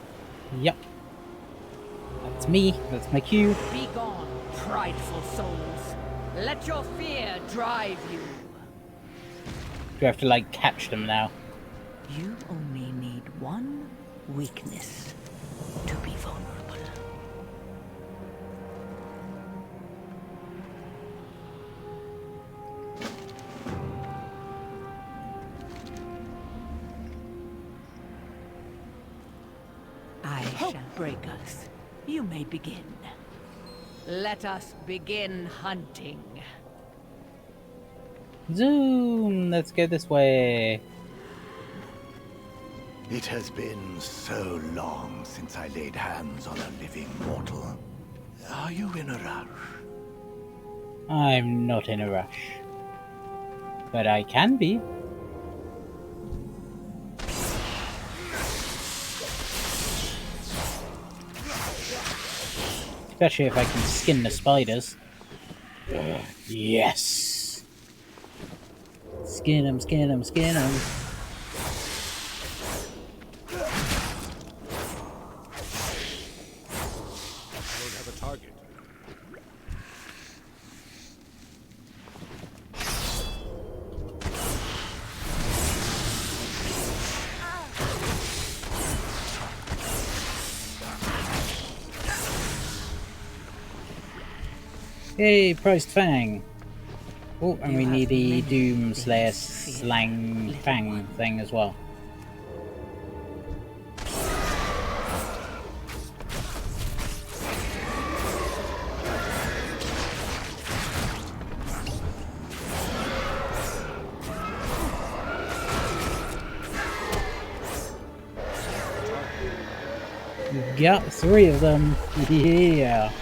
Yep. That's me. That's my cue. Be gone, prideful souls. Let your fear drive you. Do I have to, like, catch them now? You only need one weakness to be vulnerable. I shall break us. You may begin. Let us begin hunting. Zoom! Let's go this way. It has been so long since I laid hands on a living mortal. Are you in a rush? I'm not in a rush. But I can be. Especially if I can skin the spiders. Yes! Skin 'em, skin 'em, skin 'em. Hey, priced fang. Oh, and we need the Doom Slayer Slang Fang thing as well. Got 3 of them. Yeah.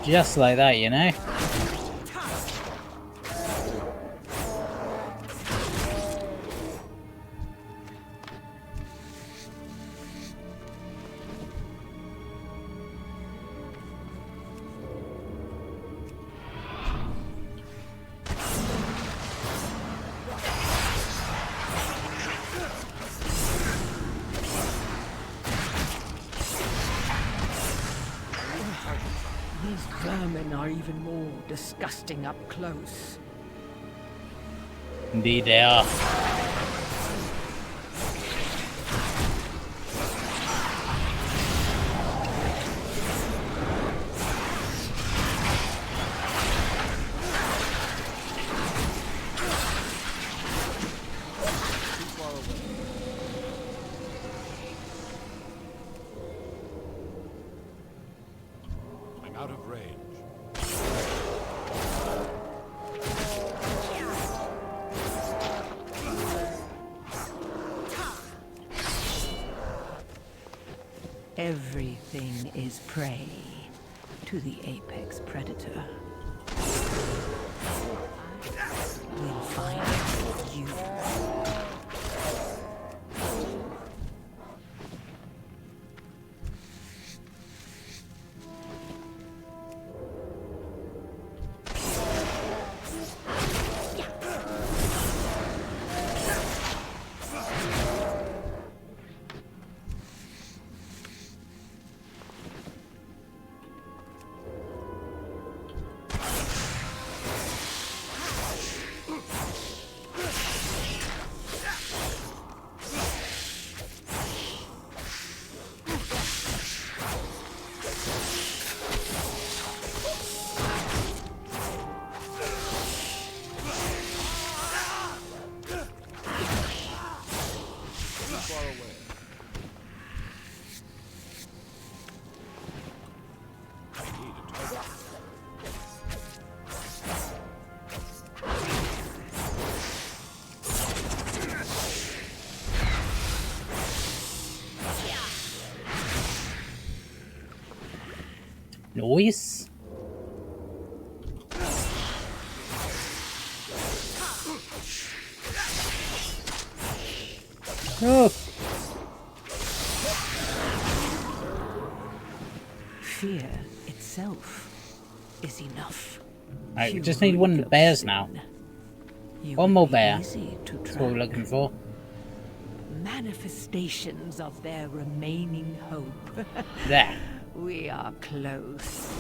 Just like that, you know? These vermin are even more disgusting up close. Indeed they are. Out of range. Everything is prey to the apex predator. We'll find you. Nice. Oh. Fear itself is enough. Right, we just need one of the bears now. One more bear. That's what we're looking for. Manifestations of their remaining hope. There. We are close.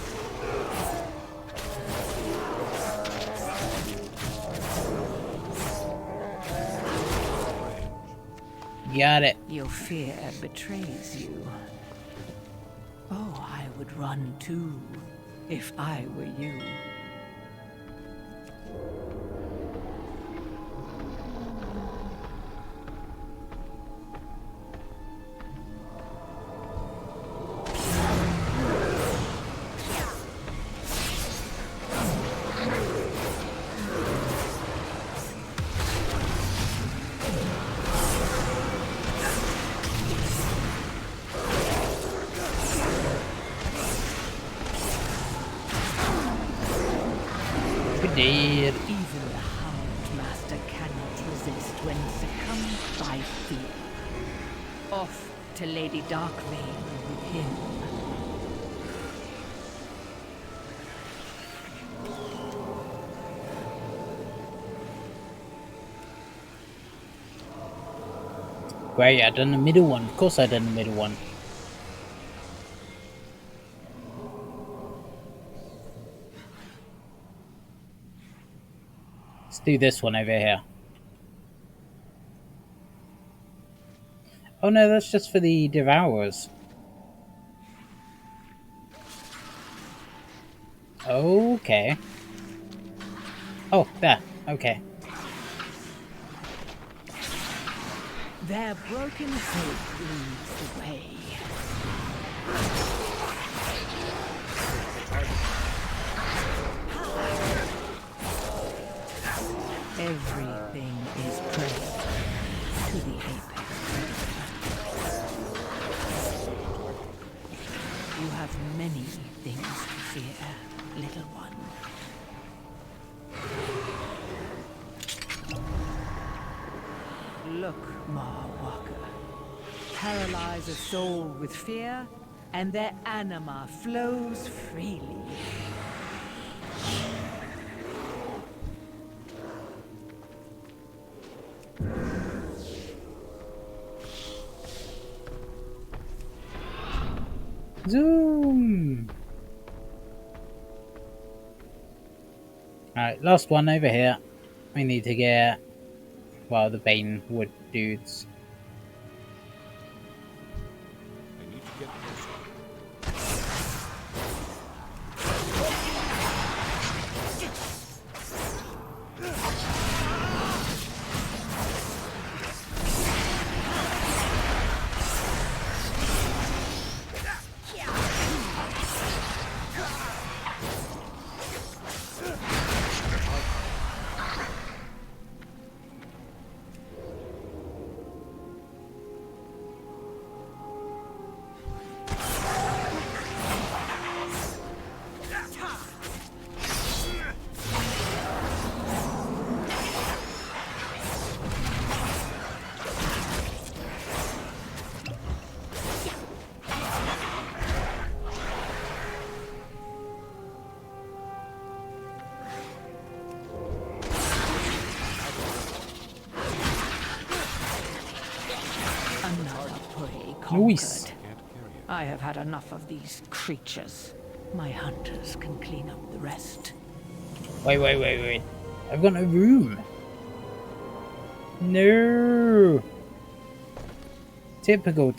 Got it. Your fear betrays you. Oh, I would run too, if I were you. dead. Even the Hound Master cannot resist when succumbed by fear. Off to Lady Darkreign with him. Great, I done the middle one. Of course I done the middle one. Let's do this one over here. Oh no, that's just for the Devourers. Okay. Oh, there. Okay. Their broken hope leads the way. Everything is prey to the apex. You have many things to fear, little one. Look, Marwalker. Paralyze a soul with fear, and their anima flows freely. Zoom! Alright, last one over here. We need to get, well, the Bane Wood dudes. I need to get closer. Nice. I have had enough of these creatures. My hunters can clean up the rest. Wait. I've got no room. No. Typical.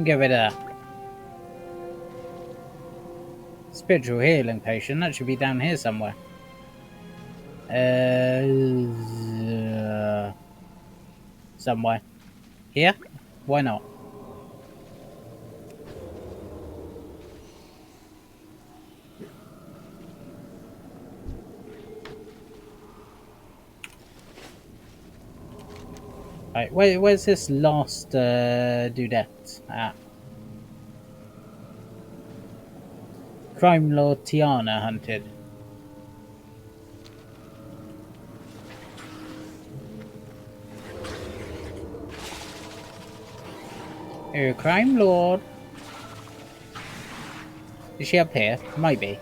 Get rid of that. Spiritual healing potion. That should be down here somewhere. Somewhere. Here? Why not? Right, where's this last dudette at? Crime Lord Tiana hunted. Crime Lord. Is she up here? Might be.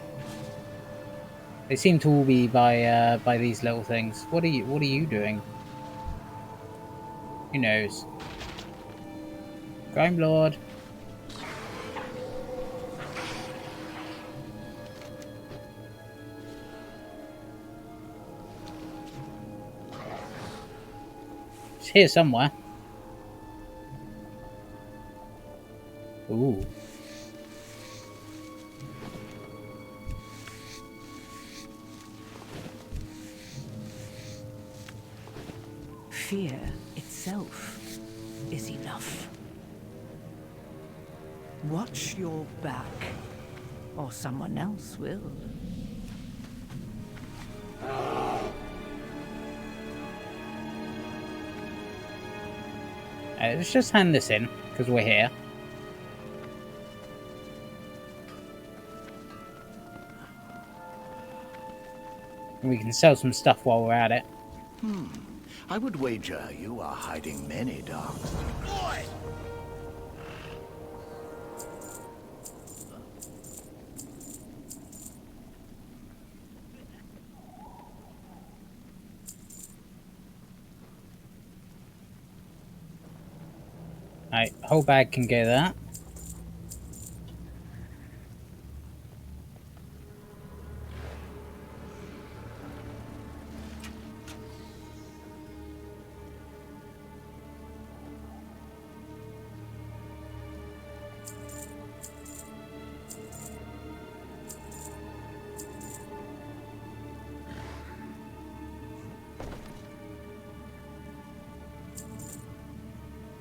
They seem to all be by these little things. What are you doing? Who knows? Crime Lord. It's here somewhere. Ooh. Fear itself is enough. Watch your back, or someone else will. Let's just hand this in, because we're here. We can sell some stuff while we're at it. I would wager you are hiding many dark secrets. Right, whole bag can go there.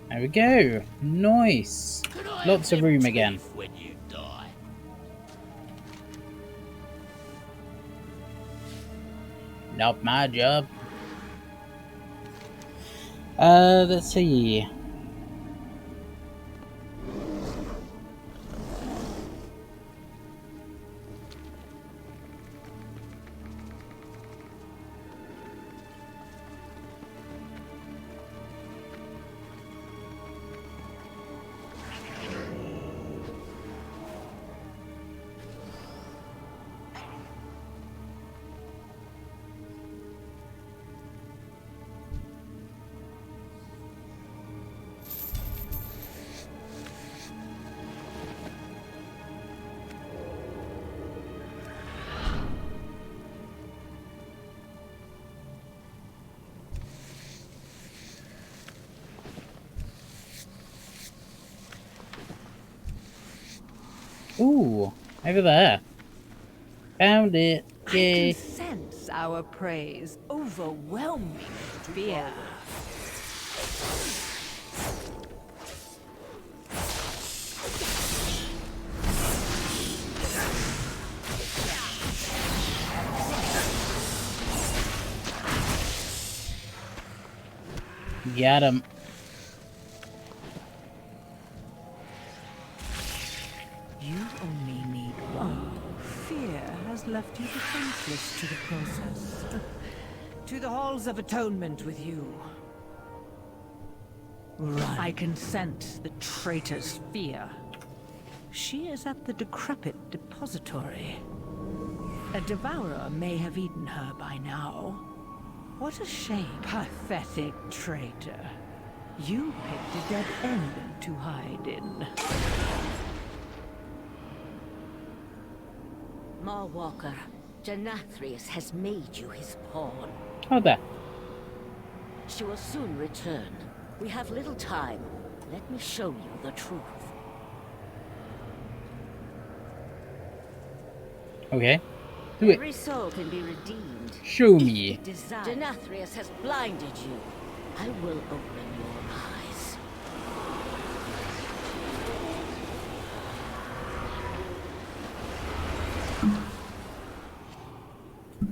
There we go. Nice. Lots of room again. When you die. Not my job. Let's see. Ooh, over there. Found it. Yay. I can sense our prey's overwhelming fear. Got him. You only need one. Fear has left you defenseless to the process. To the halls of atonement with you. Run. I can sense the traitor's fear. She is at the decrepit depository. A devourer may have eaten her by now. What a shame. Pathetic traitor. You picked a dead end to hide in. Marwalker, Denathrius has made you his pawn. Oh, there. She will soon return. We have little time. Let me show you the truth. Okay. Do it. Every soul can be redeemed. Show me. Denathrius has blinded you. I will open your eyes.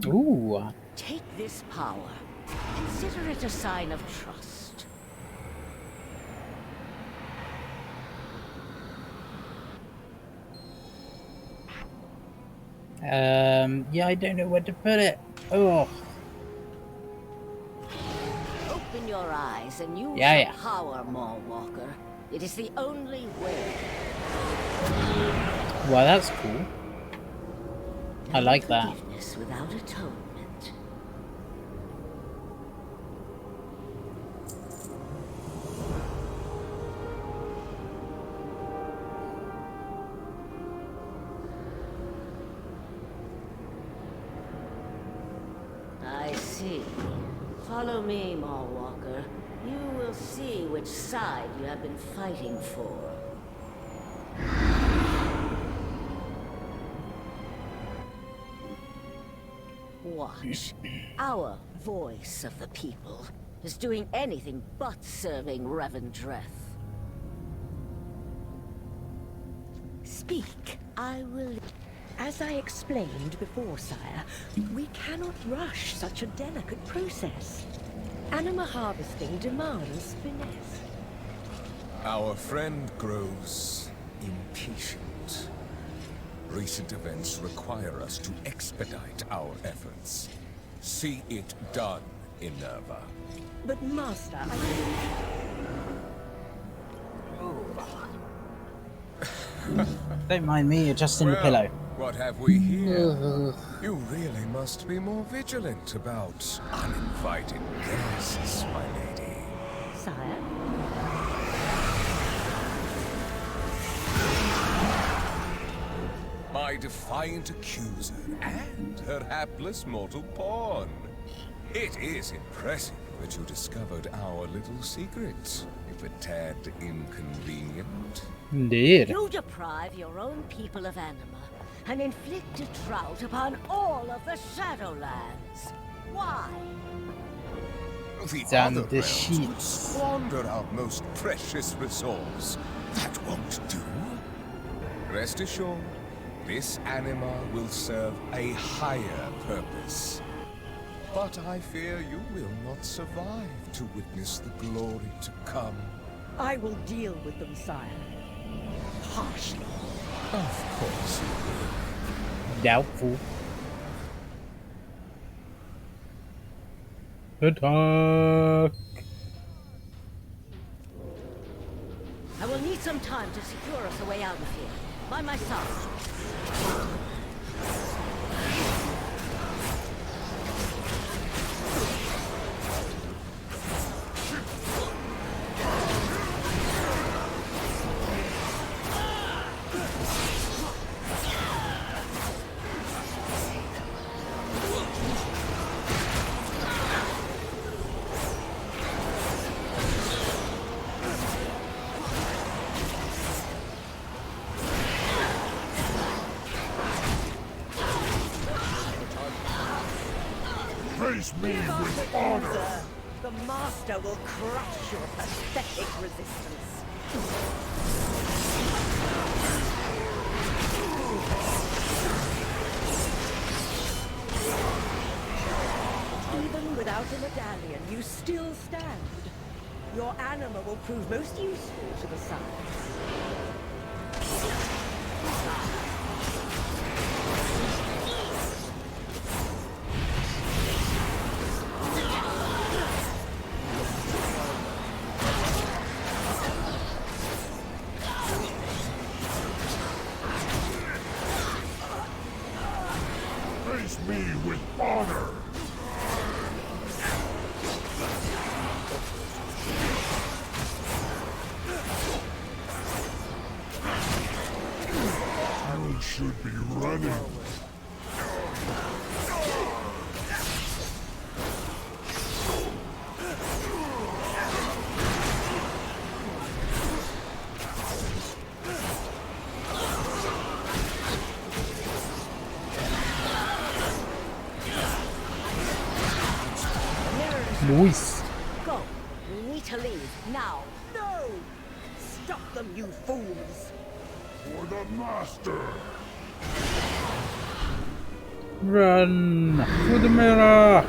Ooh. Take this power. Consider it a sign of trust. Yeah, I don't know where to put it. Oh. Open your eyes and use Yeah. the power, Marwalker. It is the only way. Well, that's cool. I like that. Forgiveness without atonement. I see. Follow me, Marwalker. You will see which side you have been fighting for. Watch. Our voice of the people is doing anything but serving Revendreth. Speak. I will... As I explained before, sire, we cannot rush such a delicate process. Anima harvesting demands finesse. Our friend grows impatient. Recent events require us to expedite our efforts. See it done, Minerva. But Master, Don't mind me adjusting the pillow. What have we here? You really must be more vigilant about uninvited guests, my lady. Sire? My defiant accuser and her hapless mortal pawn. It is impressive that you discovered our little secret, if a tad inconvenient. Indeed. You deprive your own people of anima and inflict a drought upon all of the Shadowlands. Why? The Down other the realms would sheets. squander our most precious resource. That won't do. Rest assured, this anima will serve a higher purpose. But I fear you will not survive to witness the glory to come. I will deal with them, sire. Harshly. Of course you will. Doubtful. Attack! I will need some time to secure us a way out of here. By myself. Face me with honor! The Master will crush your pathetic resistance. Even without a medallion, you still stand. Your anima will prove most useful to the science. Face me with honor! You should be running. Luis. Go. We need to leave now. No! Stop them, you fools! For the Master! Run for the mirror.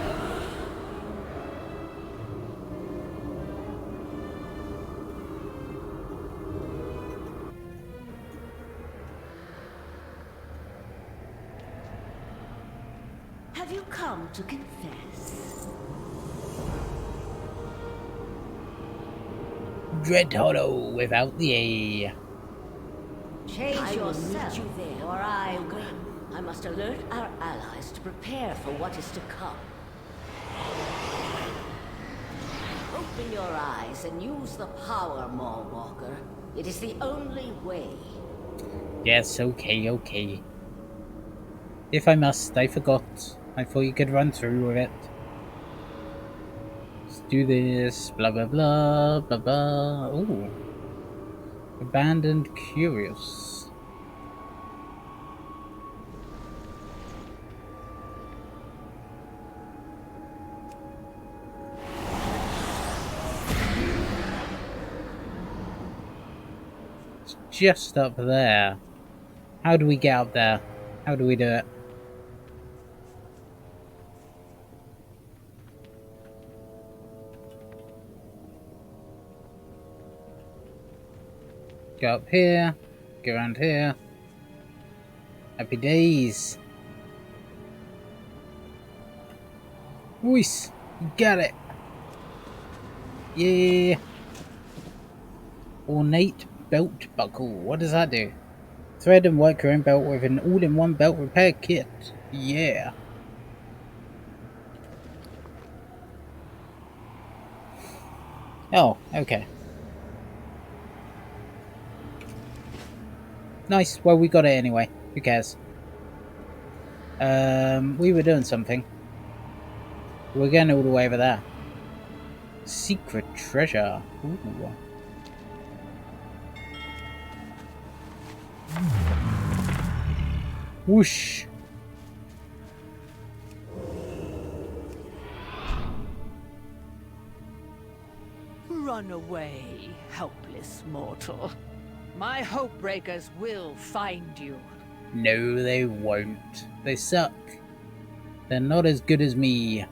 Have you come to confess? Dread Hollow without the A. Change yourself, or I will. I must alert our allies to prepare for what is to come. Open your eyes and use the power, Maulwalker. It is the only way. Yes, okay. If I must, I forgot. I thought you could run through with it. Let's do this, blah blah blah, blah blah. Ooh. Abandoned Curious. It's just up there. How do we get up there? How do we do it? Go up here, go around here. Happy days. Whis! Got it! Yeah! Ornate belt buckle. What does that do? Thread and work your own belt with an all-in-one belt repair kit. Yeah! Oh, okay. Nice. Well, we got it anyway. Who cares? We were doing something. We're going all the way over there. Secret treasure. Ooh. Whoosh. Run away, helpless mortal. My hope breakers will find you. No, they won't. They suck. They're not as good as me.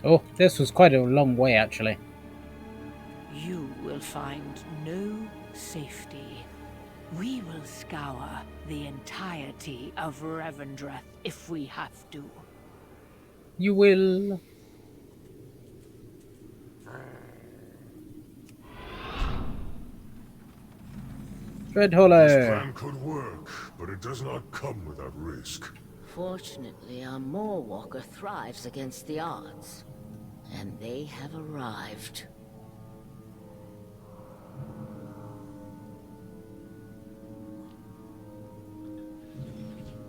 Oh, this was quite a long way, actually. You will find no safety. We will scour the entirety of Revendreth if we have to. You will. Dread Hollow. This plan could work, but it does not come without risk. Fortunately, our Moorwalker thrives against the odds. And they have arrived.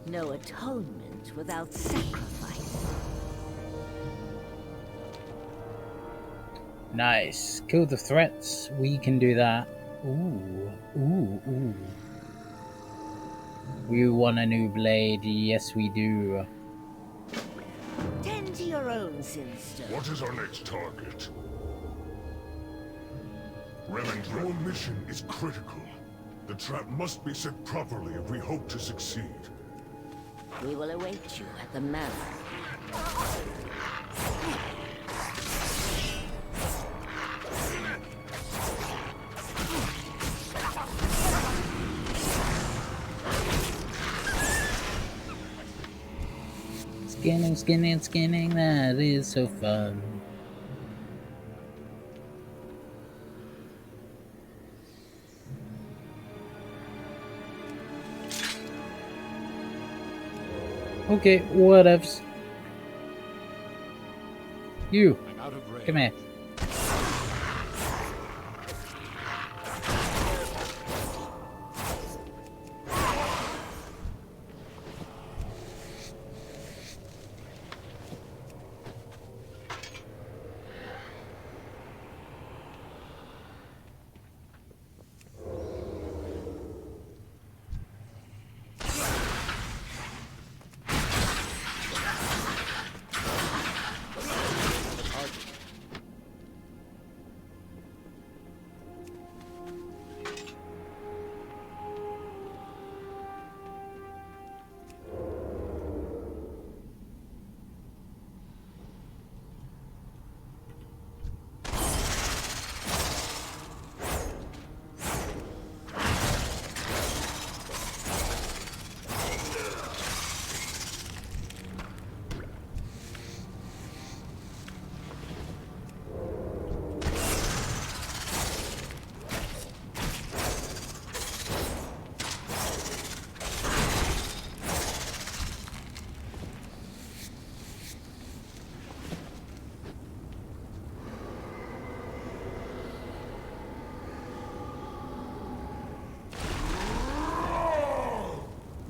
No atonement without sacrifice. Nice. Kill the threats. We can do that. Ooh. Ooh. Ooh. We want a new blade. Yes, we do. Tend to your own, Sinster. What is our next target? Revendreth. Your mission is critical. The trap must be set properly if we hope to succeed. We will await you at the manor. Skinning, skinning, skinning. That is so fun. Okay, whatevs. You, come here.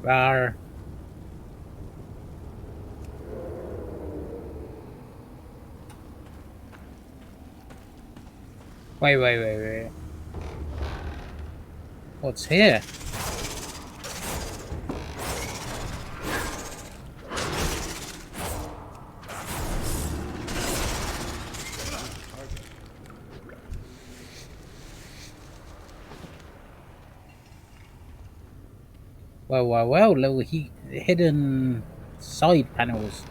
Rawr. Wait. What's here? Well, little hidden side panels.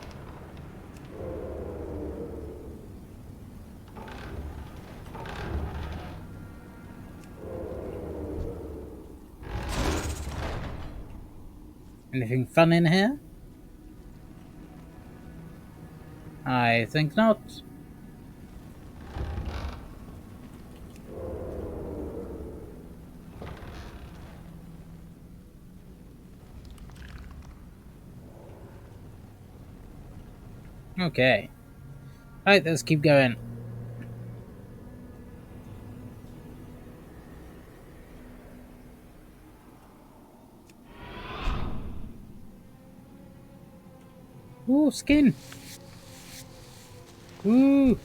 Anything fun in here? I think not. Okay. Alright, let's keep going. Ooh, skin. Ooh.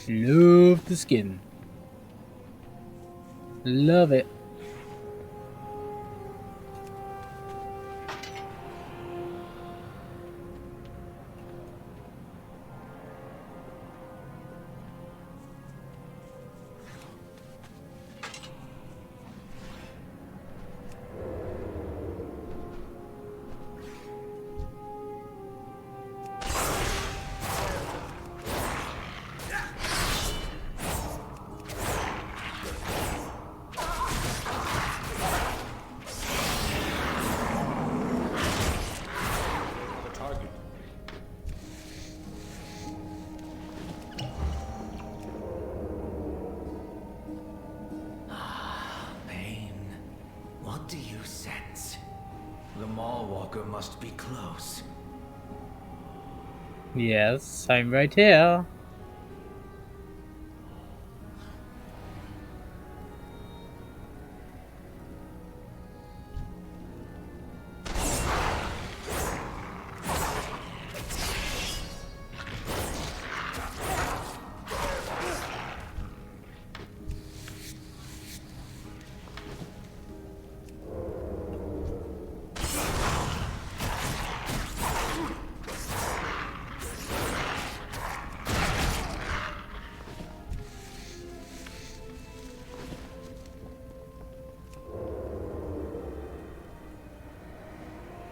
Love the skin. Love it. What do you sense? The Mallwalker must be close. Yes, I'm right here.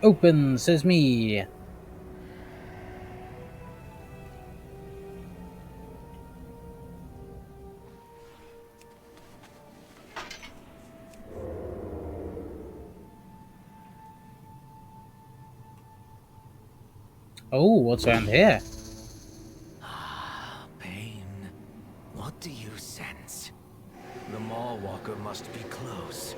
Open, says me. Oh, what's around here? Pain. What do you sense? The Mallwalker must be close.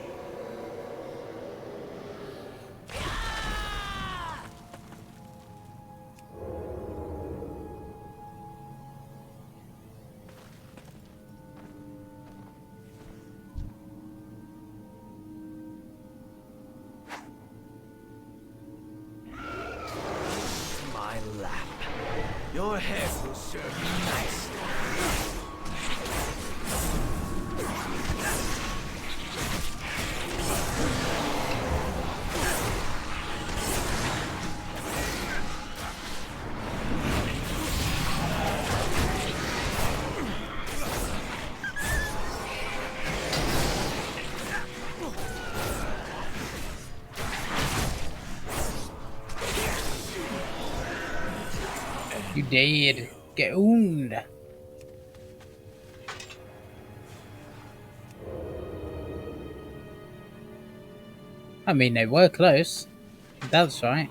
My lap. Your head will serve you nicely. You dead. Get owned. I mean, they were close. That's right.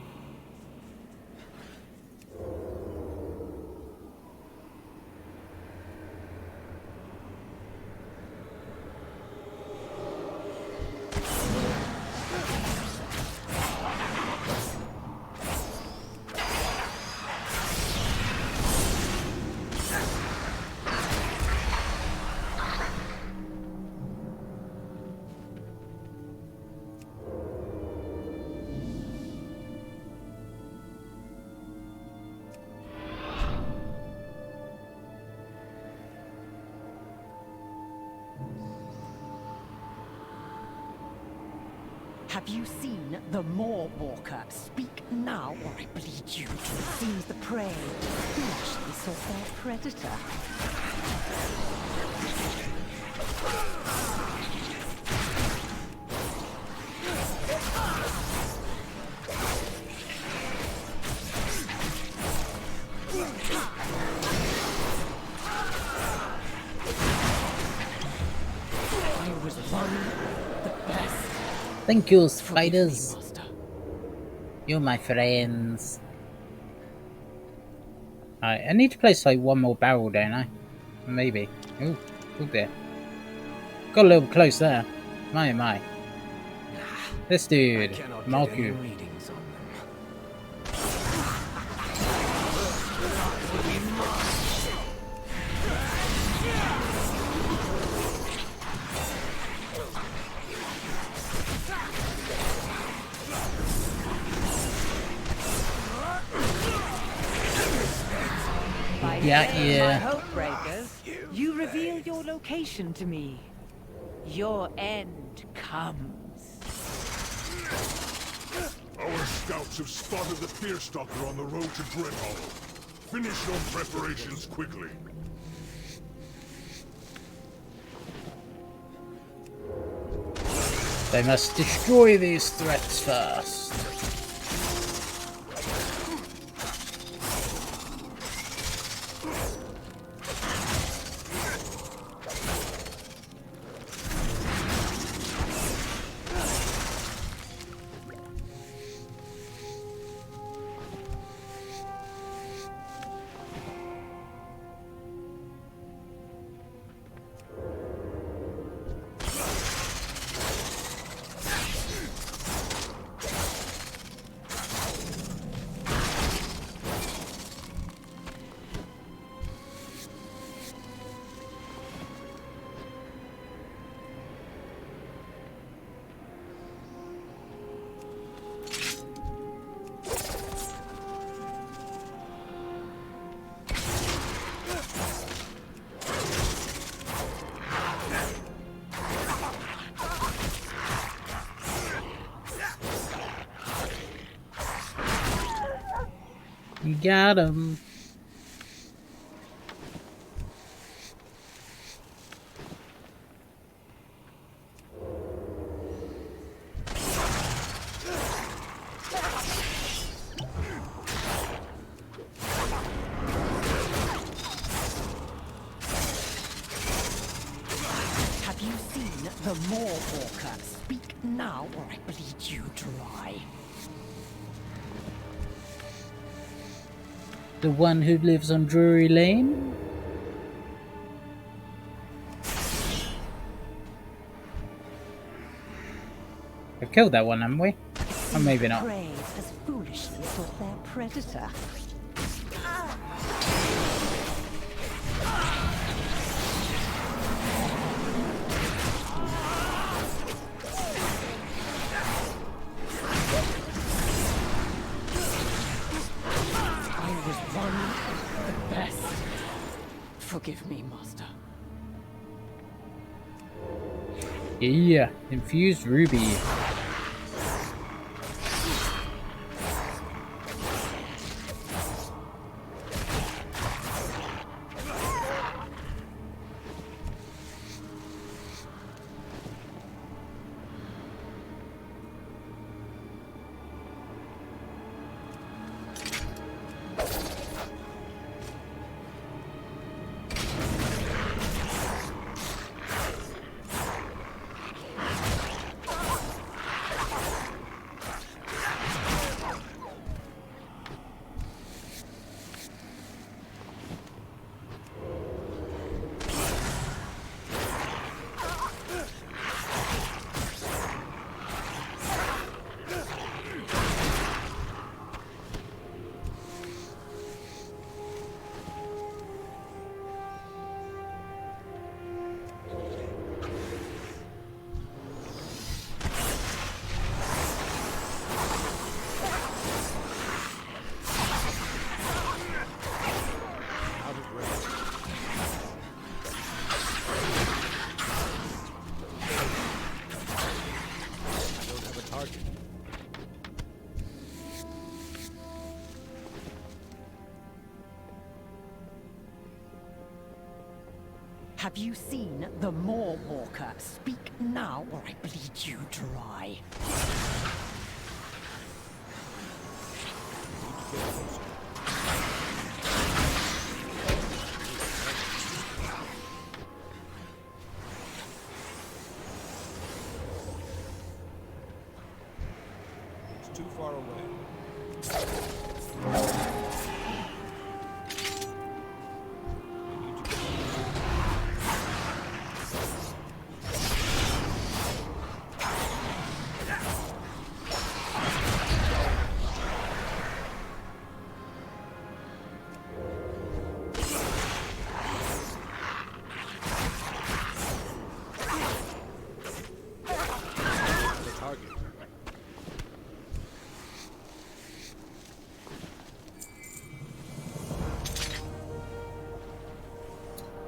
Have you seen the Mallwalker? Speak now, or I bleed you. It seems the prey foolishly sought their predator. Thank you, spiders. You're my friends. Alright, I need to place like one more barrel, don't I? Maybe. Ooh, oh dear. Got a little close there. My. This dude, Marku. Readings on them. Yeah. Hope breakers, you reveal your location to me. Your end comes. Our scouts have spotted the Fearstalker on the road to Dreadhollow. Finish your preparations quickly. They must destroy these threats first. You got him. Have you seen the Moorwalker? Speak now, or I bleed you dry. The one who lives on Drury Lane? We've killed that one, haven't we? Or maybe not. Prey has foolishly sought their predator. I was one of the best. Forgive me, Master. Yeah, infused ruby. Have you seen the Moorwalker? Speak now, or I bleed you dry. too far away.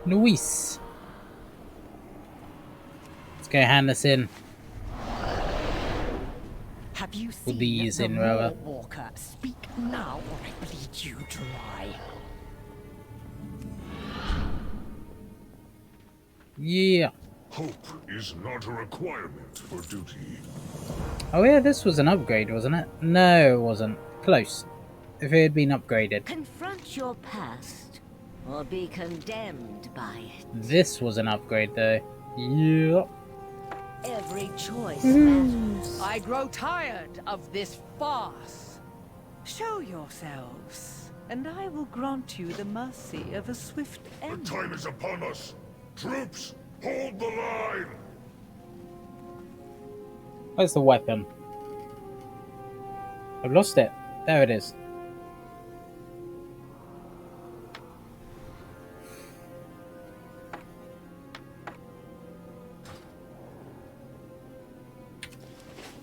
Luis. Let's go hand this in. Have you Or seen these the in, rather. Walker? Speak now, or I bleed you dry. Yeah. Hope is not a requirement for duty. Oh yeah, this was an upgrade, wasn't it? No, it wasn't. Close. If it had been upgraded. Confront your past, or be condemned by it. This was an upgrade, though. Yeah. Every choice matters. I grow tired of this farce. Show yourselves, and I will grant you the mercy of a swift end. The time is upon us. Troops, hold the line. Where's the weapon? I've lost it. There it is.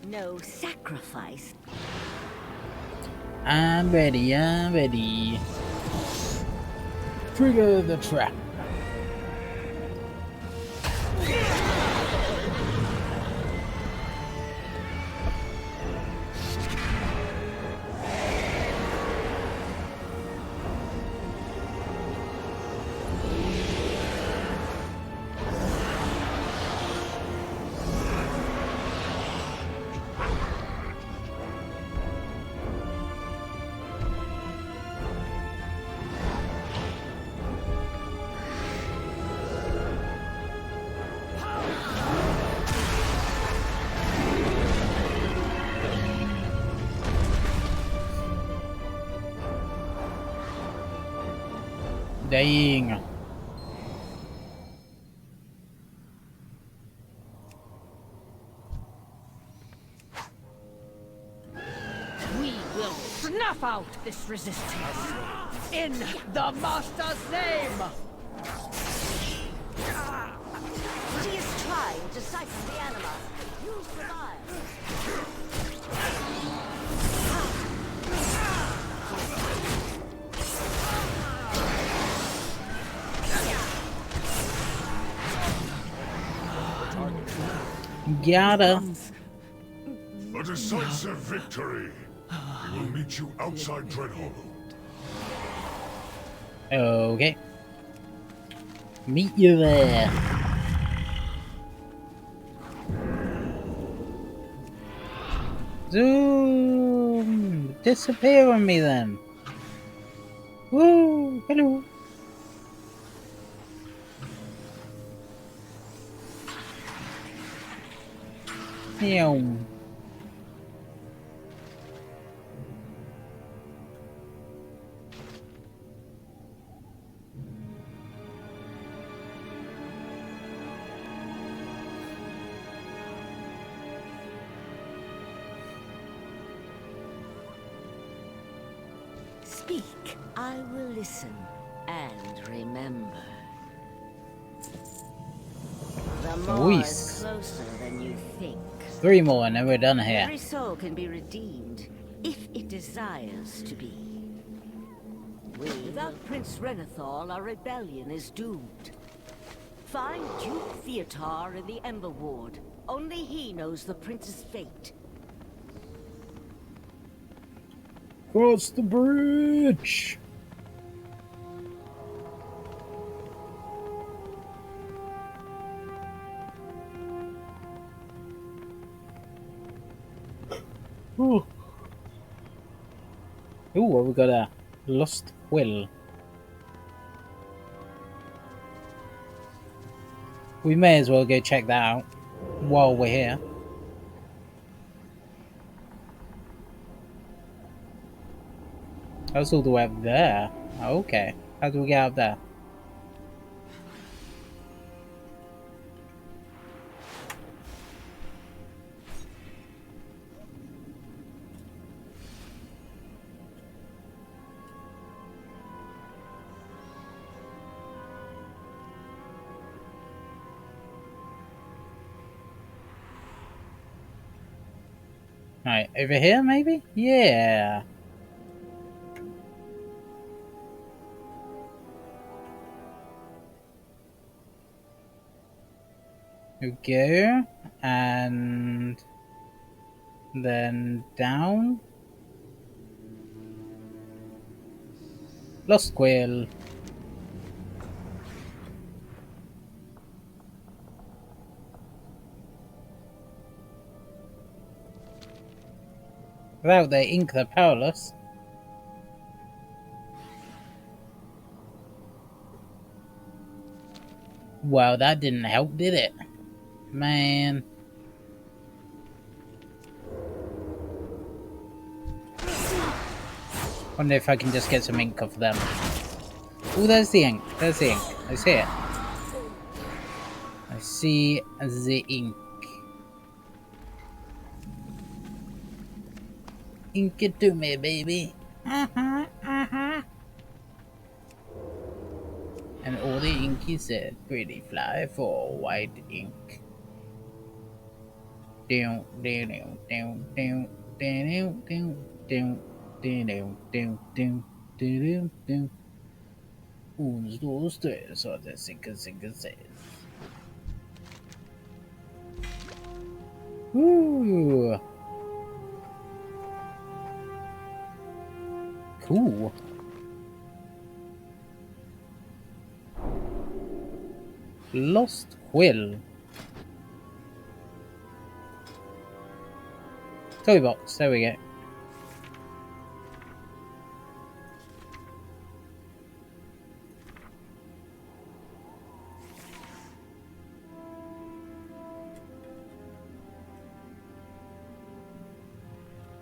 No sacrifice. I'm ready, I'm ready. Trigger the trap. Dang. We will snuff out this resistance in the Master's name. She is trying to siphon the anima. Use the vial. Gotta. A decisive victory. We will meet you outside Dreadhollow. Okay. Meet you there. Zoom! Disappear on me then. Woo! Hello. Meow. Speak, I will listen and remember. The more is closer than you think. 3 more and then we're done here. Every soul can be redeemed, if it desires to be. Without Prince Renathal, our rebellion is doomed. Find Duke Theotar in the Ember Ward. Only he knows the prince's fate. Cross the bridge! Ooh. Ooh, well, we got a lost quill. We may as well go check that out while we're here. That's all the way up there. Okay. How do we get up there? Right, over here maybe? Yeah. We go, and then down. Lost Quill. Without their ink, they're powerless. Wow, that didn't help, did it? Man. Wonder if I can just get some ink off them. Oh, there's the ink. There's the ink. I see it. I see the ink. Ink it to me, baby. And all the ink he said, pretty fly for white ink. Down, down, down, down, down, down, down, down, down, down, down, down. 1, 2, 3, så det sikkert 6. Ooh. Cool. Lost Quill. Toy box, there we go.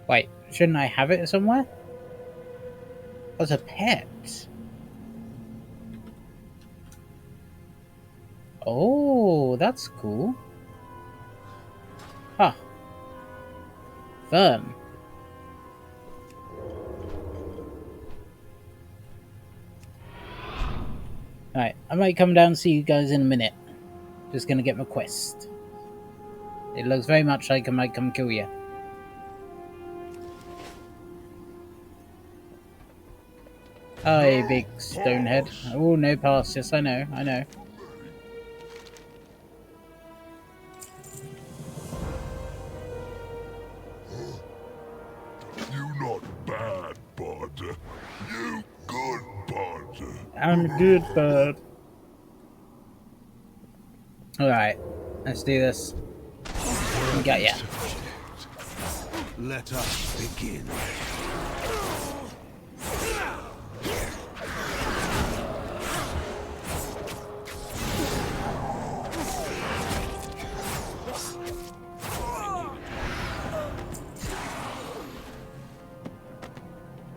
Wait, shouldn't I have it somewhere? As a pet? Oh, that's cool. Huh. Fun. Alright, I might come down and see you guys in a minute. Just gonna get my quest. It looks very much like I might come kill you. Hi, big stonehead. Oh, no pass. Yes, I know, I know. You not bad, bud. You good, bud. I'm a good bud. Alright, let's do this. We got ya. Let us begin.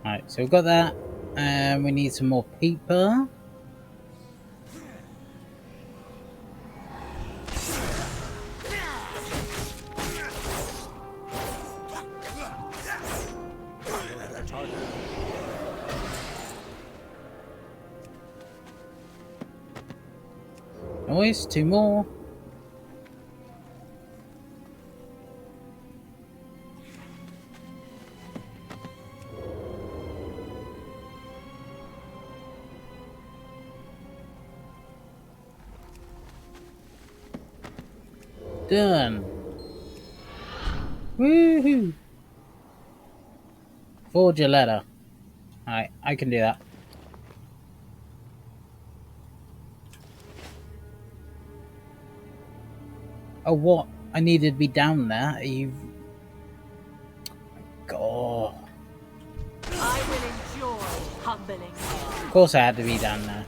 Alright, so we've got that. And we need some more paper. Noise, 2 more. Done. Woohoo! Forge a letter. Alright, I can do that. Oh, what? I needed to be down there. Are you... God. I will enjoy humbling you. Of course I had to be down there.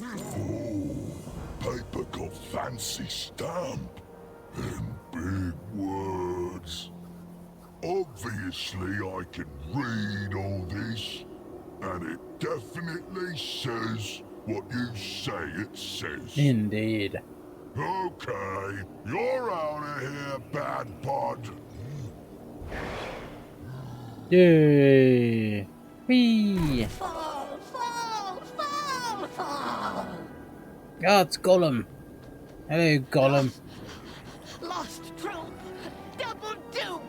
Oh, paper got fancy stamp and big words. Obviously, I can read all this, and it definitely says what you say it says. Indeed. Okay, you're out of here, bad bud. Yay! Whee! Fall, fall, fall, fall! Oh, it's Gollum. Hello, Gollum. Lost troop! Double doom!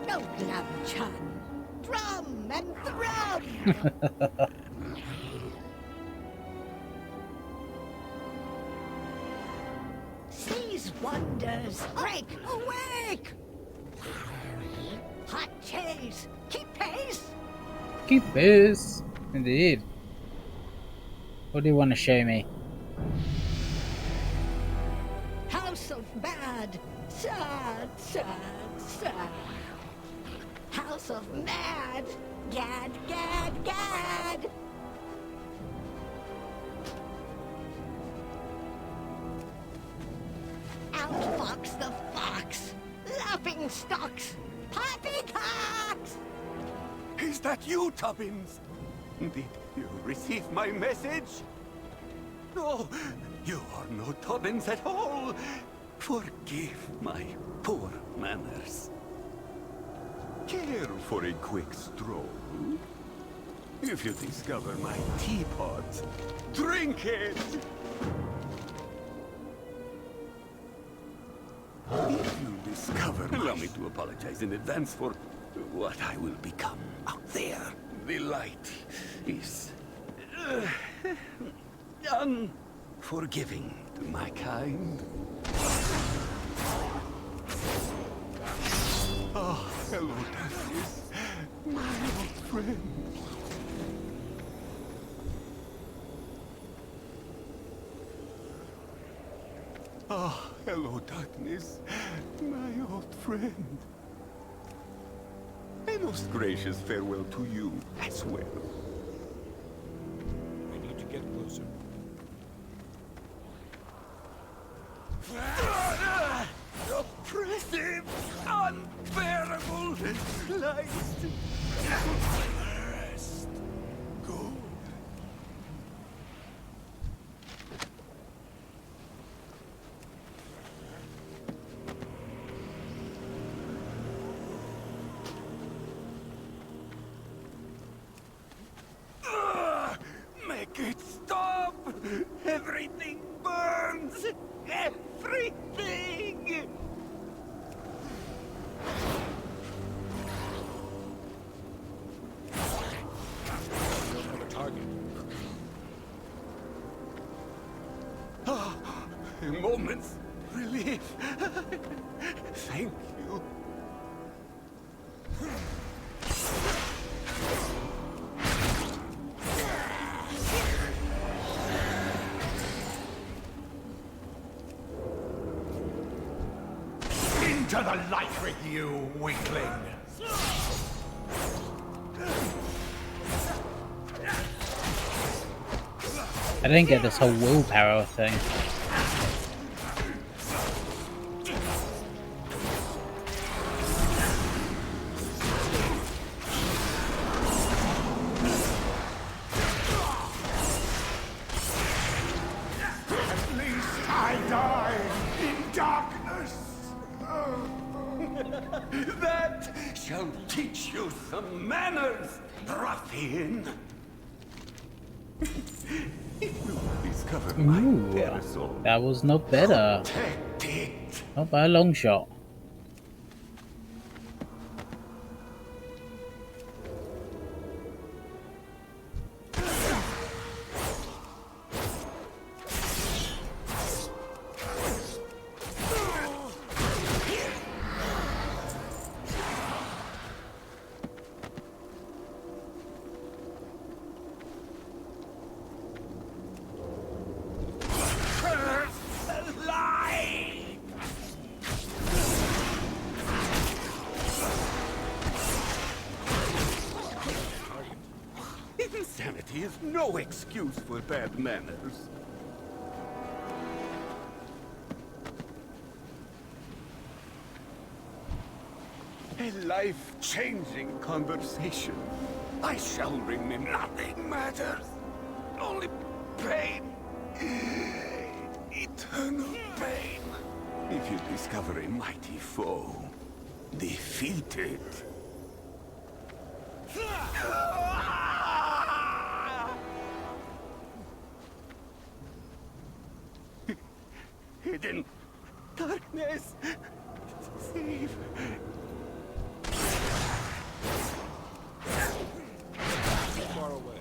No glam chan! Drum and drum! Seize wonders! Break awake! Hot chase! Keep pace! Keep this. Indeed. What do you want to show me? House of Mad! Sad, sad, sad! House of Mad! Gad, gad, gad! Outfox the fox! Laughing stocks! Poppycocks! Is that you, Tubbins? Did you receive my message? No, you are no Tubbins at all. Forgive my poor manners. Care for a quick stroll? If you discover my teapot, drink it! If you discover... Allow me to apologize in advance for what I will become out there. The light is... unforgiving to my kind. Oh, hello, Daphnis, my old friend. Oh, hello, darkness, my old friend. A most gracious farewell to you as well. I need to get closer. Oppressive, unbearable light. Rest. Go. Make it stop! Everything burns! Everything! Have a target. Ah, a moment's relief. Thank you. Into the light with you, weakling! I didn't get this whole willpower thing. At least I die in darkness! That shall teach you some manners, ruffian. If you discover my parasol, That was not better. protect it. Not by a long shot. is no excuse for bad manners. A life-changing conversation. I shall remember. Nothing matters. Only pain. Eternal pain. If you discover a mighty foe, defeat it. Hidden darkness. Save. Far away.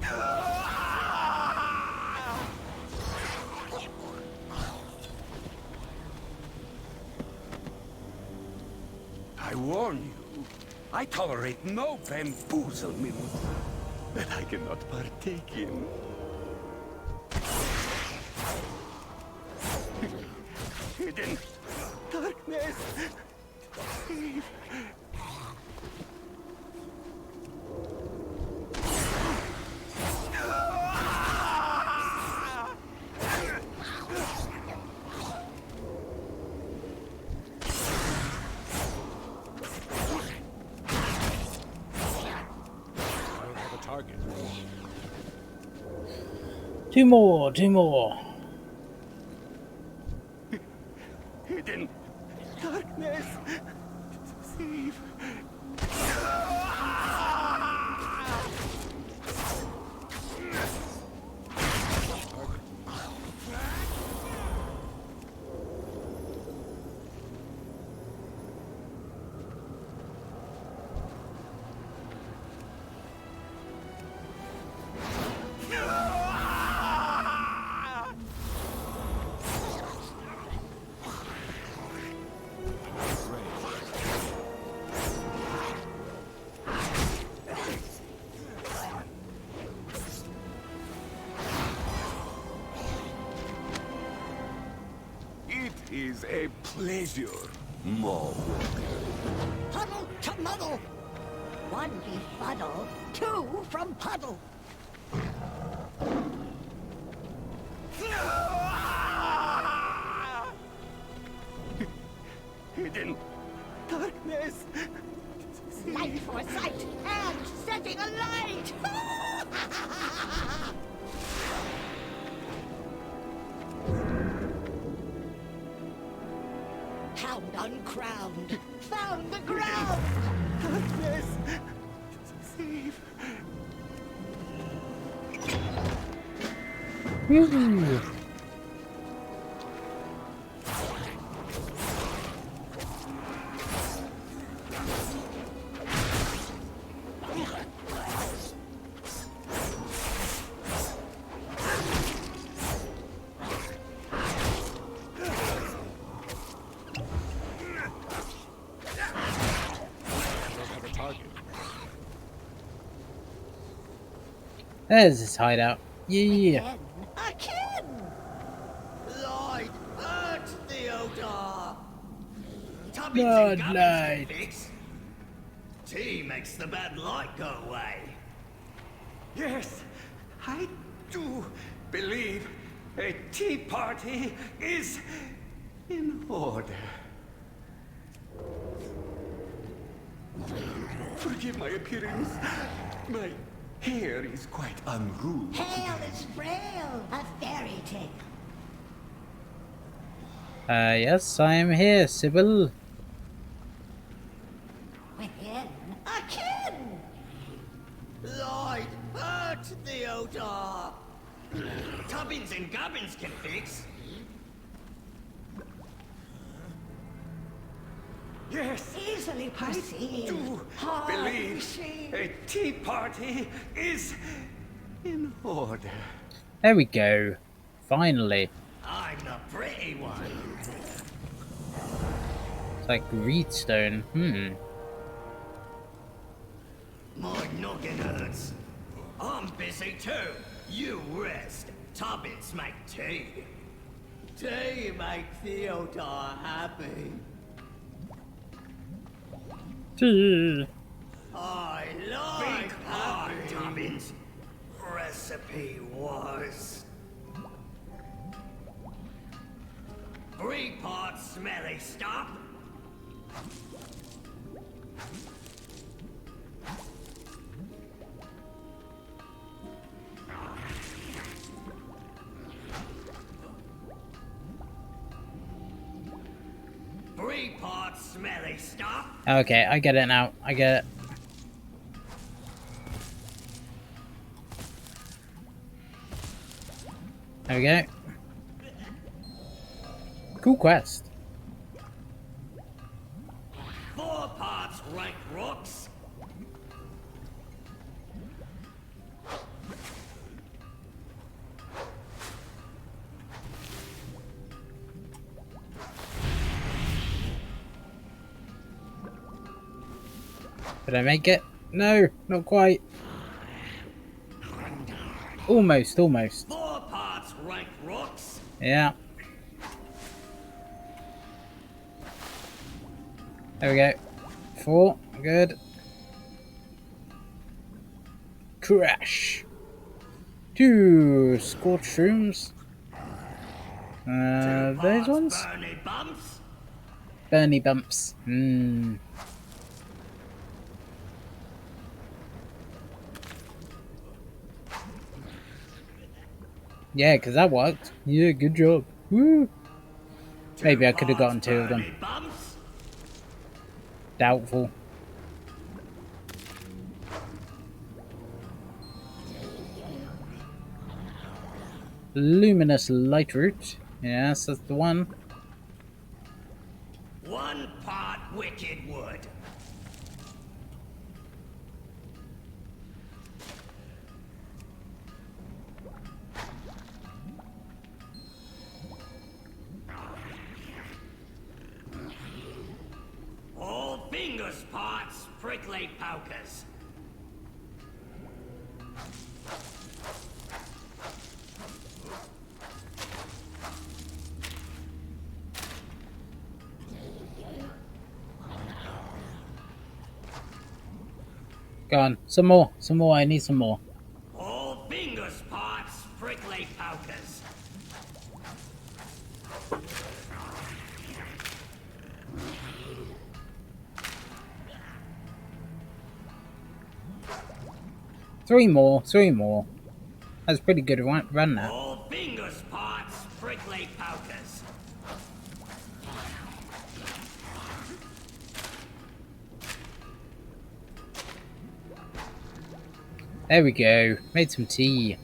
I warn you, I tolerate no bamboozlement that I cannot partake in. Hidden darkness. Save. Two more, two more. Hidden darkness. Save. It is a pleasure, Maw. Puddle to muddle. One befuddle, two from puddle. Hidden darkness. Light for sight and setting a light. Hound uncrowned, found the ground. Darkness. Save. Woo. There's his hideout. Yeah. Akin! Lloyd, hurt Theodore. Tubbins and Gubbins can fix. Tea makes the bad light go away. Yes, I do believe a tea party is in order. Forgive my appearance. My hair is quite unruly. Hail is frail, a fairy tale. Yes, I am here, Sybil. Within, Akin! Lloyd, hurt Theodore. Tubbins and Gubbins can fix. Yes, Easily I perceived. do Hard believe received. a tea party is in order. There we go. Finally. I'm the pretty one. It's like Reedstone. My noggin hurts. I'm busy too. You rest. Tubbins make tea. Tea make Theodore happy. Tea. I like happy. Tubbins. recipe was 3 parts smelly stop, 3 parts smelly stop. Okay, I get it now. I get it. There we go. Cool quest. 4 parts rank rocks. Did I make it? No, not quite. Almost, almost. 4 parts rank rocks. Yeah. There we go. 4, good. Crash. 2 scorched shrooms. Those ones? Burny bumps. Burny bumps. Hmm. Yeah, because that worked. Yeah, good job. Woo! Maybe I could have gotten 2 of them. Doubtful. Luminous light root. Yes, that's the one. 1 part wicked wood. All fingers parts prickly pokers. Go on. Some more. Some more. I need some more. All fingers parts prickly pokers. Three more. That's pretty good run now. All fingers parts prickly pokers. There we go. Made some tea.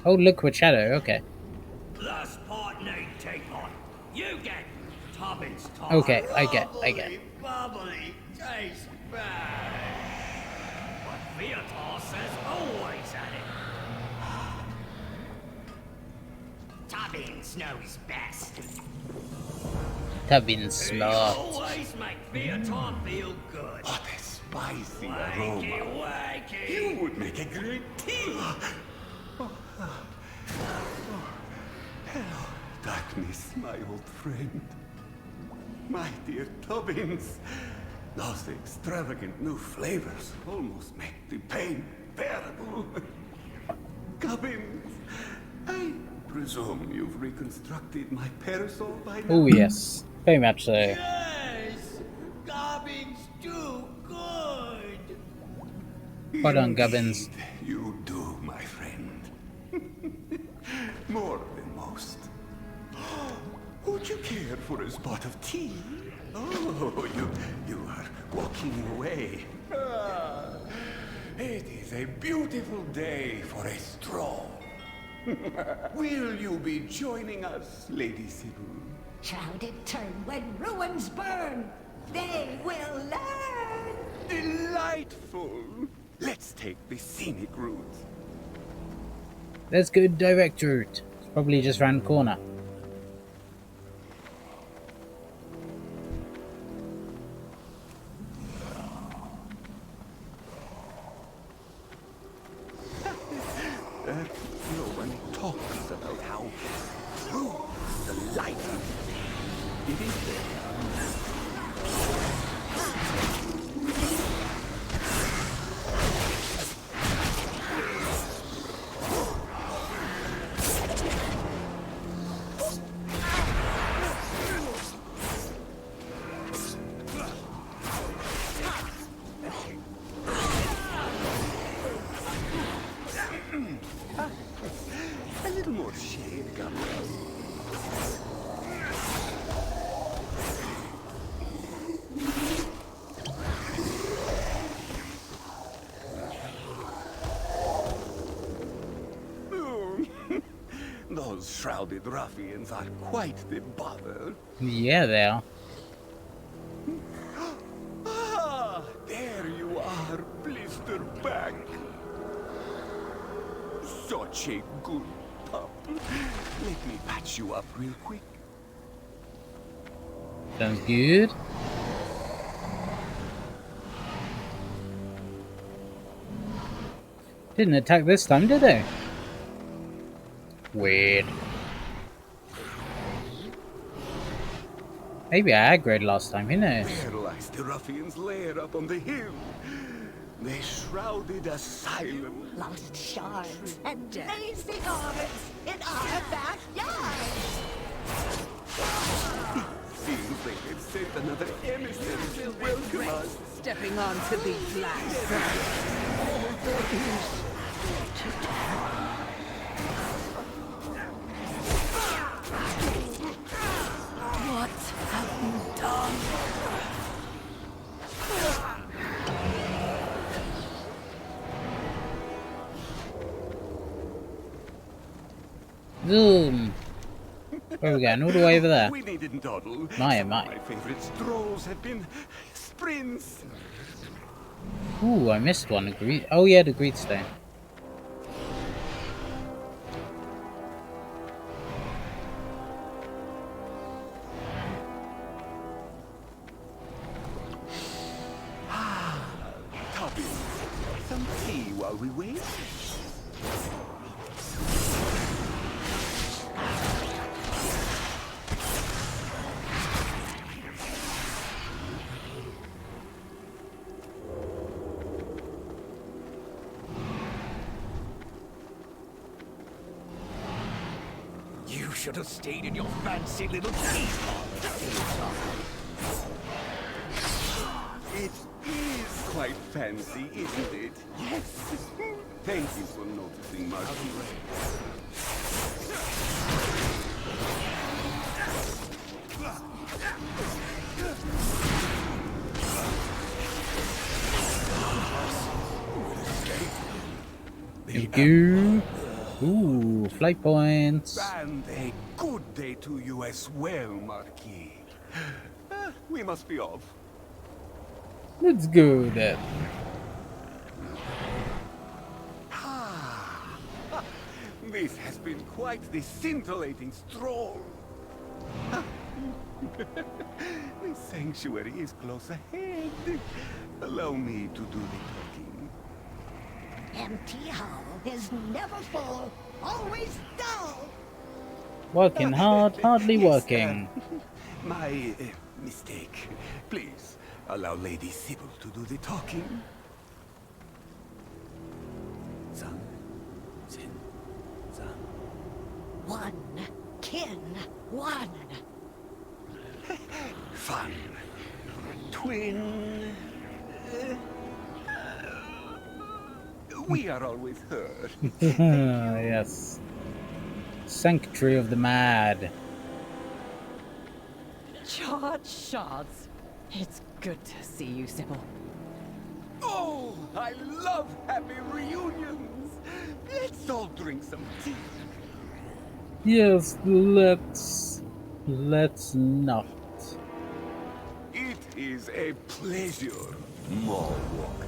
Oh, liquid shadow. Okay. Last part need take on. You get Tubbins time. Okay, I get. Bubbly, taste bad. But Viator says always at it. Tubbins knows best. Tubbins smart. Always make Viator feel good. What a spicy Wakey, aroma. wakey. You would make a great tea. Hello, darkness, my old friend. My dear Tubbins. Those extravagant new flavors almost make the pain bearable. Gubbins, I presume you've reconstructed my parasol by now? Oh yes, very much so. Yes, Gubbins do good. Well done, Gubbins. Indeed, you do, my friend. More than most. Would you care for a spot of tea? Oh, you are walking away. Ah, it is a beautiful day for a stroll. Will you be joining us, Lady Silvermoon? Shall it turn when ruins burn? They will learn! Delightful! Let's take the scenic route. Let's go direct route. It's probably just round the corner. No one talks about how true the light is. It is there. shade, Gabriel. Those shrouded ruffians are quite the bother. Yeah, they are. Ah, there you are, Blisterback. Such a good pup. Let me patch you up real quick. Sounds good. Didn't attack this time, did they? Weird. Maybe I aggroed last time, who knows? There lies the ruffian's lair up on the hill. The shrouded asylum. Lost shards and blazing orbs in our backyard. Seems they have sent another emissary to welcome us. Stepping onto the black What have you done? Zoom. Where are we going? All the way over there. We needn't dawdle. My. My favorite strolls have been sprints. Ooh, I missed one. Agreed. Oh yeah, the greed stone. Topping. Some tea while we wait. You should have stayed in your fancy little teapot. It is quite fancy, isn't it? Yes. Thank you for noticing, Marquis. Thank you. Ooh, flight points. And a good day to you as well, Marquis. We must be off. Let's go then. This has been quite the scintillating stroll. The sanctuary is close ahead. Allow me to do the talking. Empty hull is never full, always dull. Working hard, hardly Yes, working. My mistake. Please allow Lady Sybil to do the talking. Zang, Zin, Zang. One kin, one. Fun. Twin. We are always heard. Yes. Sanctuary of the Mad. Charge shards. It's good to see you, Sybil. Oh, I love happy reunions. Let's all drink some tea. Yes, let's not. It is a pleasure, Maw Walker.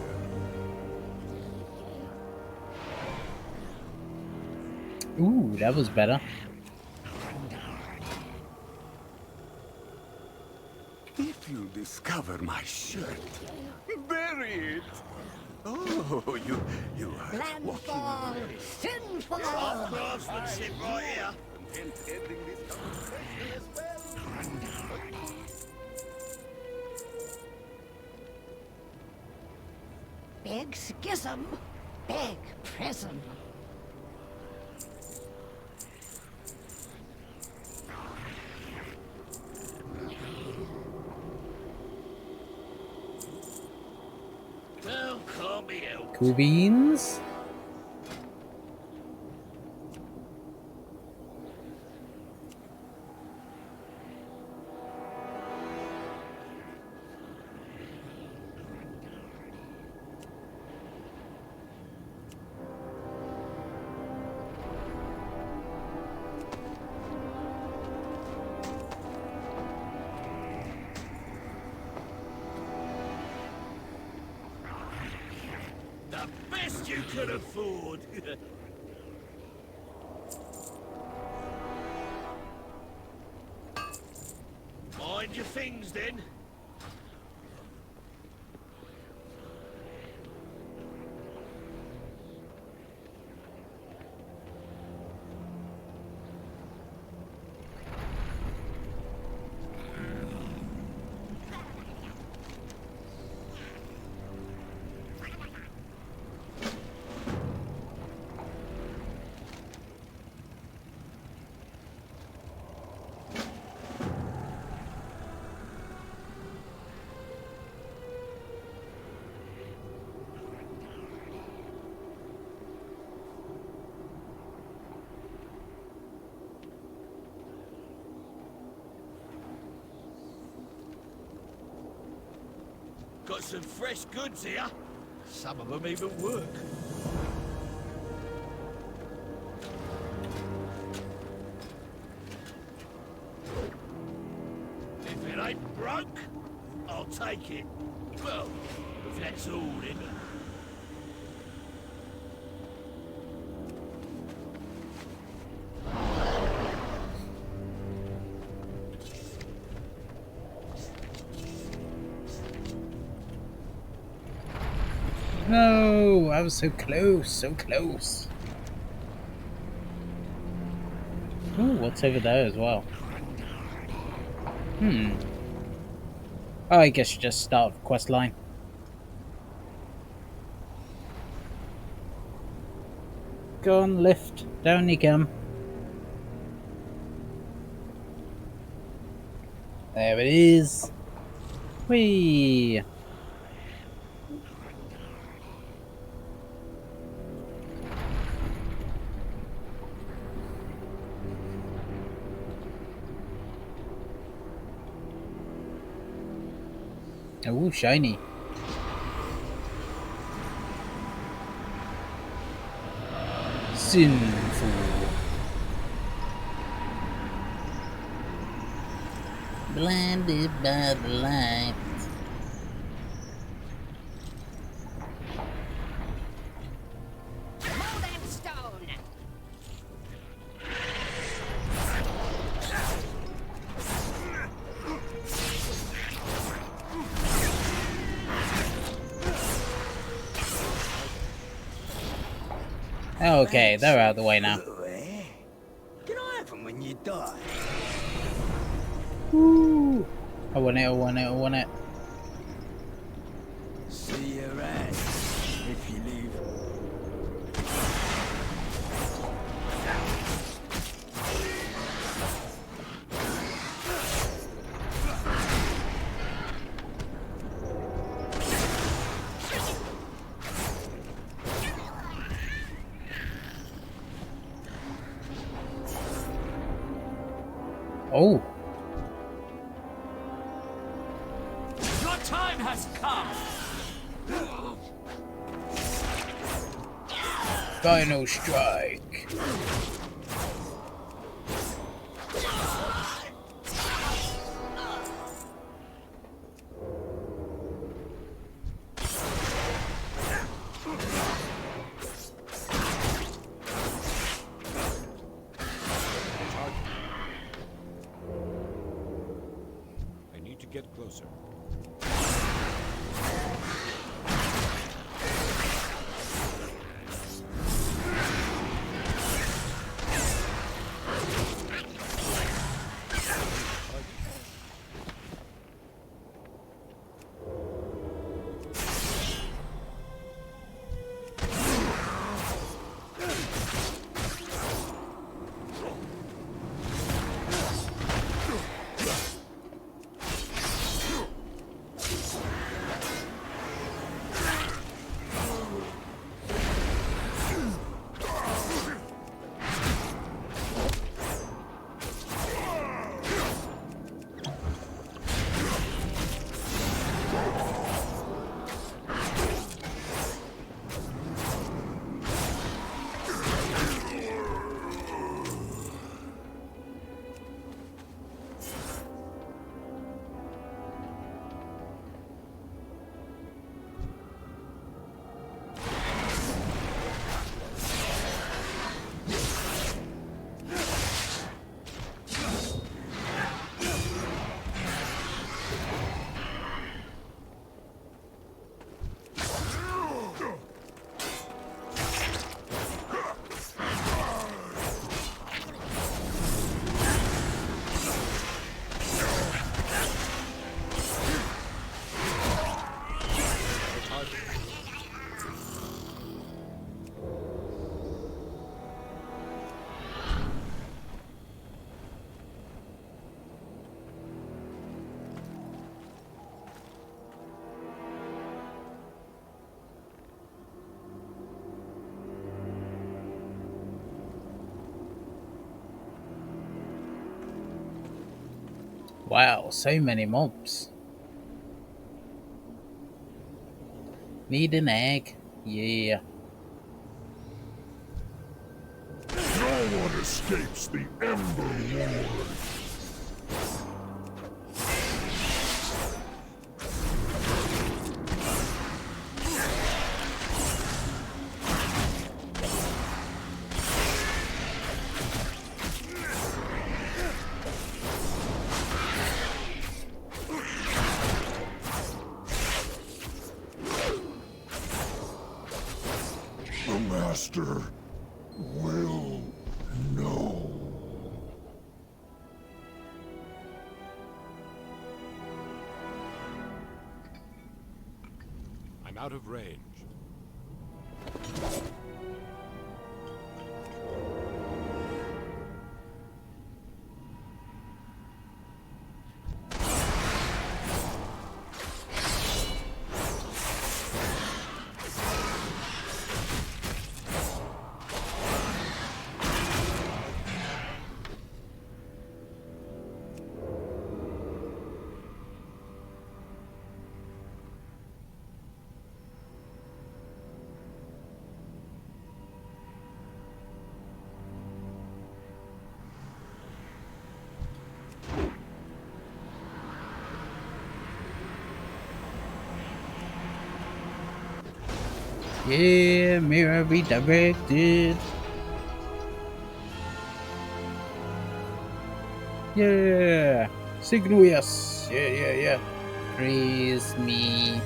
Ooh, that was better. If you discover my shirt, bury it. Oh, you are Landfall, sinful. craftsmanship right here. And ending this conversation as well. Big schism, big prism. Cool beans. best you could afford. Mind your things, then. Got some fresh goods here. Some of them even work. If it ain't broke, I'll take it. Well, if that's all, then. No, I was so close, so close. Ooh, what's over there as well? Oh, I guess you just start the quest line. Go on, lift. Down you come. There it is. Whee! Oh, shiny. Sinful. Blinded by the light. Mold and stone. Okay, they're out of the way now. Can I have them when you die? Woo! I want it, I want it, I want it. See you around if you leave. Oh. Your time has come! Final strike. I need to get closer. Wow, so many mobs. Need an egg. Yeah. No one escapes the Ember Ward. The Master will know. I'm out of range. Yeah, mirror redirected. Yeah, signal yes. Yeah. Praise me.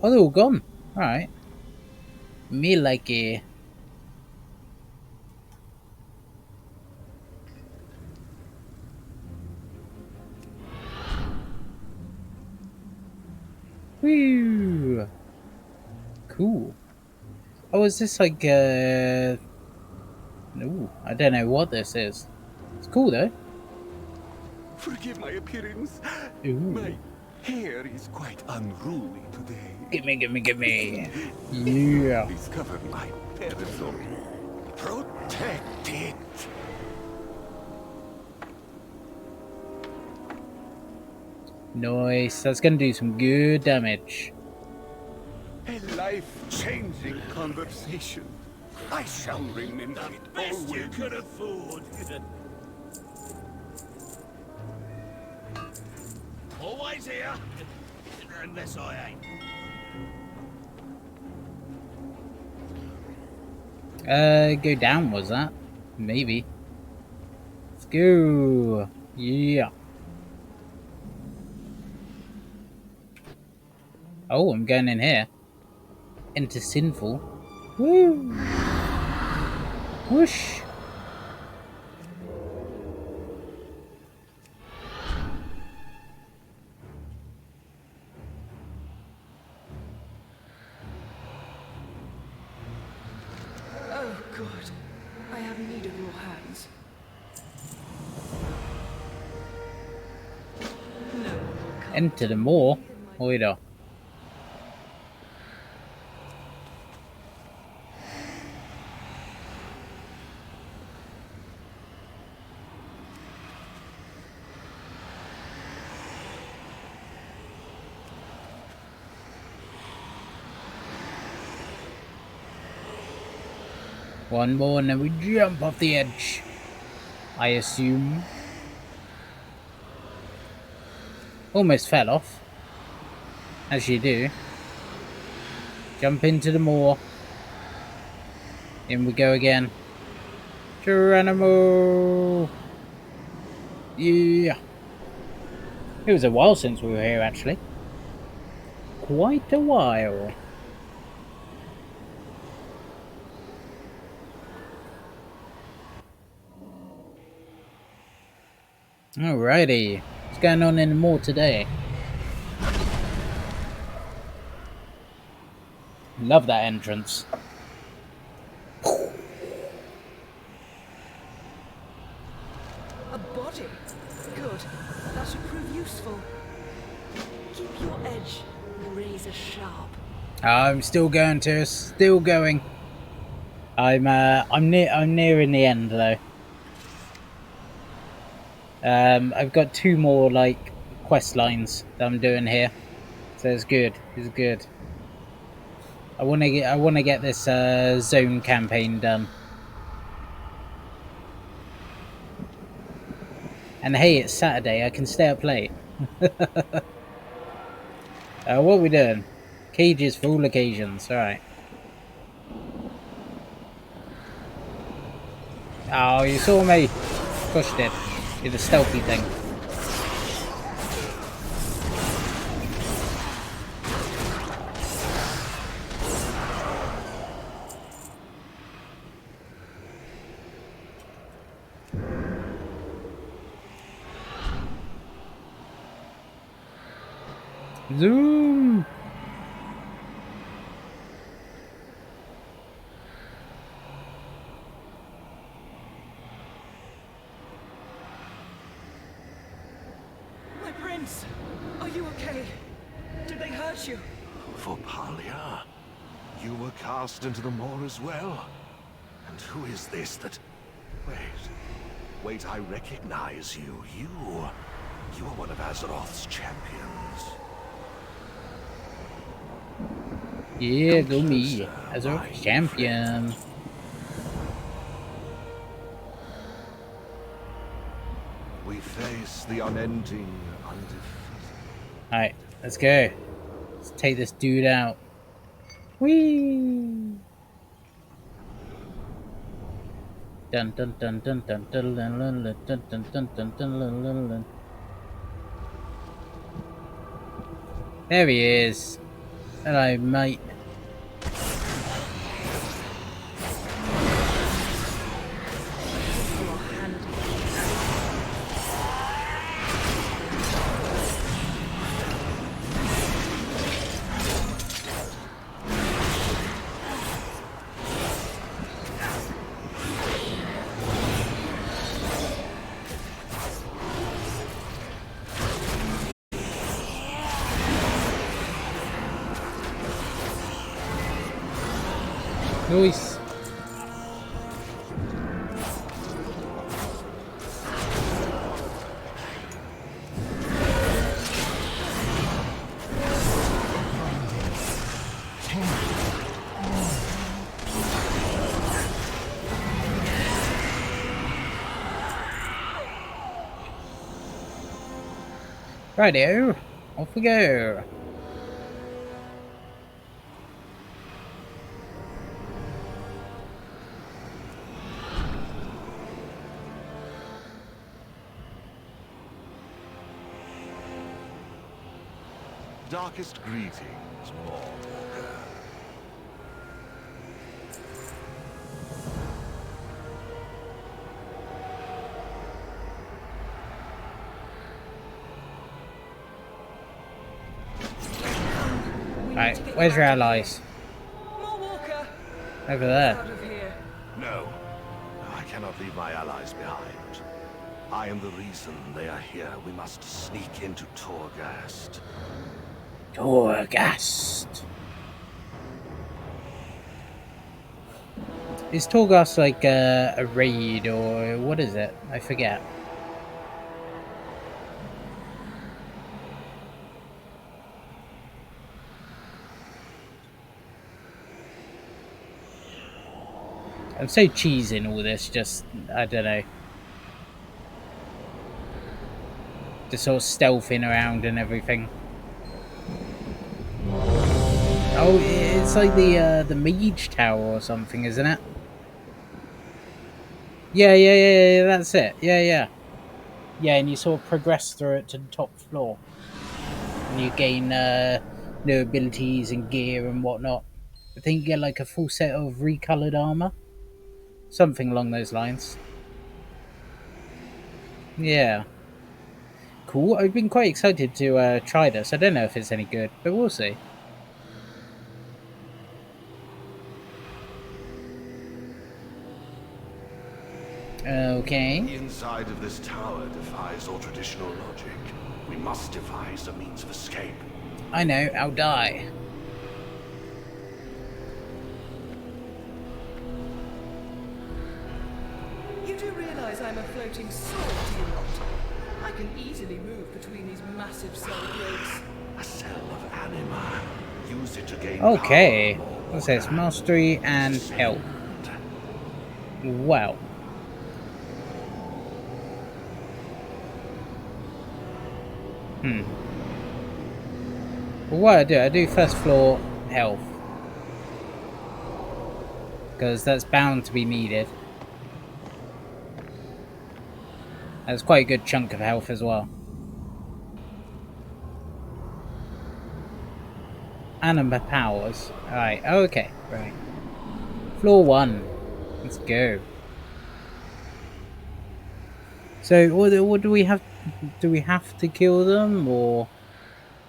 Oh, they're all gone. Alright. Me like it. Woo! Cool. Oh, is this like Ooh, I don't know what this is. It's cool though. Forgive my appearance. Ooh. My hair is quite unruly today. Gimme. Yeah. Discover my territory. Protect it. Nice. That's gonna do some good damage. A life-changing conversation. I shall remember it Best you always. could afford. Always here. Unless I ain't. Go down was that? Maybe. Let's go. Yeah. Oh, I'm going in here. Enter Sinful. Woo! Whoosh! Oh, God. I have need of your hands. Enter the moor. Wait up. One more and then we jump off the edge. I assume. Almost fell off. As you do. Jump into the moor. In we go again. Geronimo! Yeah. It was a while since we were here actually. Quite a while. Alrighty, what's going on in the mall today? Love that entrance. A body? Good. That should prove useful. Keep your edge razor sharp. I'm still going to, still going. I'm nearing the end though. I've got 2 more like quest lines that I'm doing here, so it's good. It's good. I want to get this zone campaign done. And hey, it's Saturday. I can stay up late. What are we doing? Cages for all occasions. All right. Oh, you saw me. Pushed it. Did a stealthy thing. Zoom. My prince, are you okay? Did they hurt you? Vopalia, you were cast into the maw as well? And who is this that... Wait, I recognize you. You are one of Azeroth's champions. Yeah, go me. Azeroth champion. We face the unending, undefeated. Alright, let's go. Let's take this dude out. Whee! Dun dun dun dun dun dun dun dun dun dun dun dun dun dun. There he is. Hello, mate. Nice. Rightio, off we go. Darkest greetings, Mawwalker. Right, where's your allies? Mawwalker! Over there. Out of here. No, I cannot leave my allies behind. I am the reason they are here. We must sneak into Torghast. Torghast. Is Torghast like a raid or what is it? I forget. I'm so cheesy in all this, just, I don't know. Just sort of stealthing around and everything. Oh, it's like the Mage Tower or something, isn't it? Yeah, that's it. Yeah, and you sort of progress through it to the top floor. And you gain new abilities and gear and whatnot. I think you get like a full set of recolored armor. Something along those lines. Yeah. Cool. I've been quite excited to try this. I don't know if it's any good, but we'll see. Okay. The inside of this tower defies all traditional logic. We must devise a means of escape. I know, I'll die. realize I'm a floating sword to you lot. I can easily move between these massive cell grates. A cell of anima. Use it to gain Okay. power. What's this? Mastery and health. Wow. Well, what I do first floor health. Because that's bound to be needed. That's quite a good chunk of health as well. Anima powers. Alright, okay, right. Floor 1. Let's go. So, what do we have? Do we have to kill them, or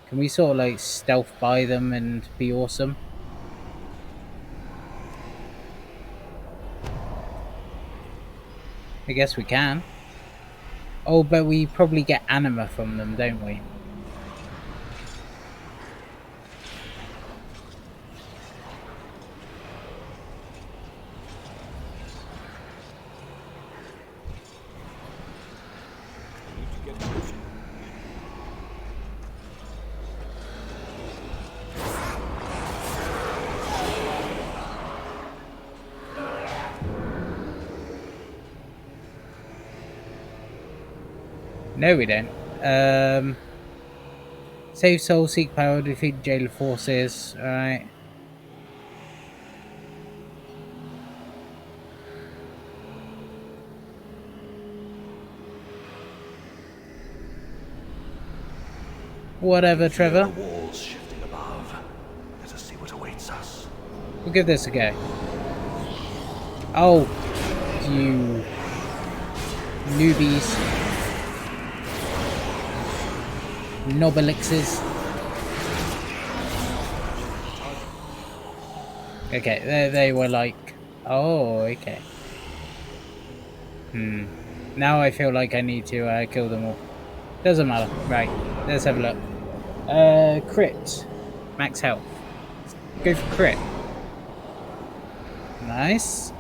can we sort of like stealth by them and be awesome? I guess we can. Oh, but we probably get anima from them, don't we? No, we don't. Save soul, seek power, defeat jailer forces. Alright. Whatever, Trevor. The walls shifting above. Let us see what awaits us. We'll give this a go. Oh, you newbies. Nobelixes. Okay, they were like, oh, okay. Now I feel like I need to kill them all. Doesn't matter. Right, let's have a look. Crit. Max health. Go for crit. Nice.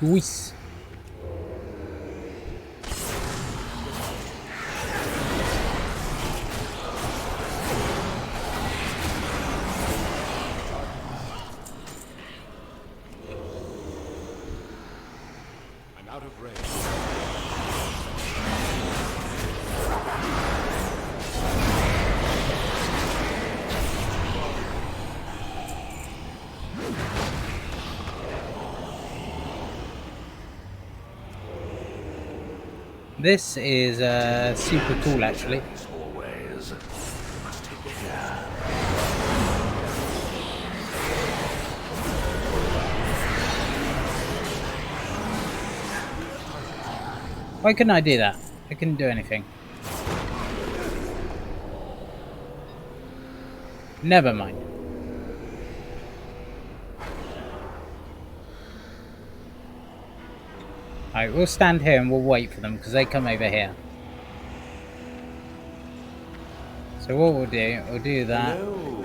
Whis. I'm out of range. This is super cool, actually. Always. Must take care. Why couldn't I do that? I couldn't do anything. Never mind. Alright, we'll stand here and we'll wait for them because they come over here. So what we'll do that. Hello,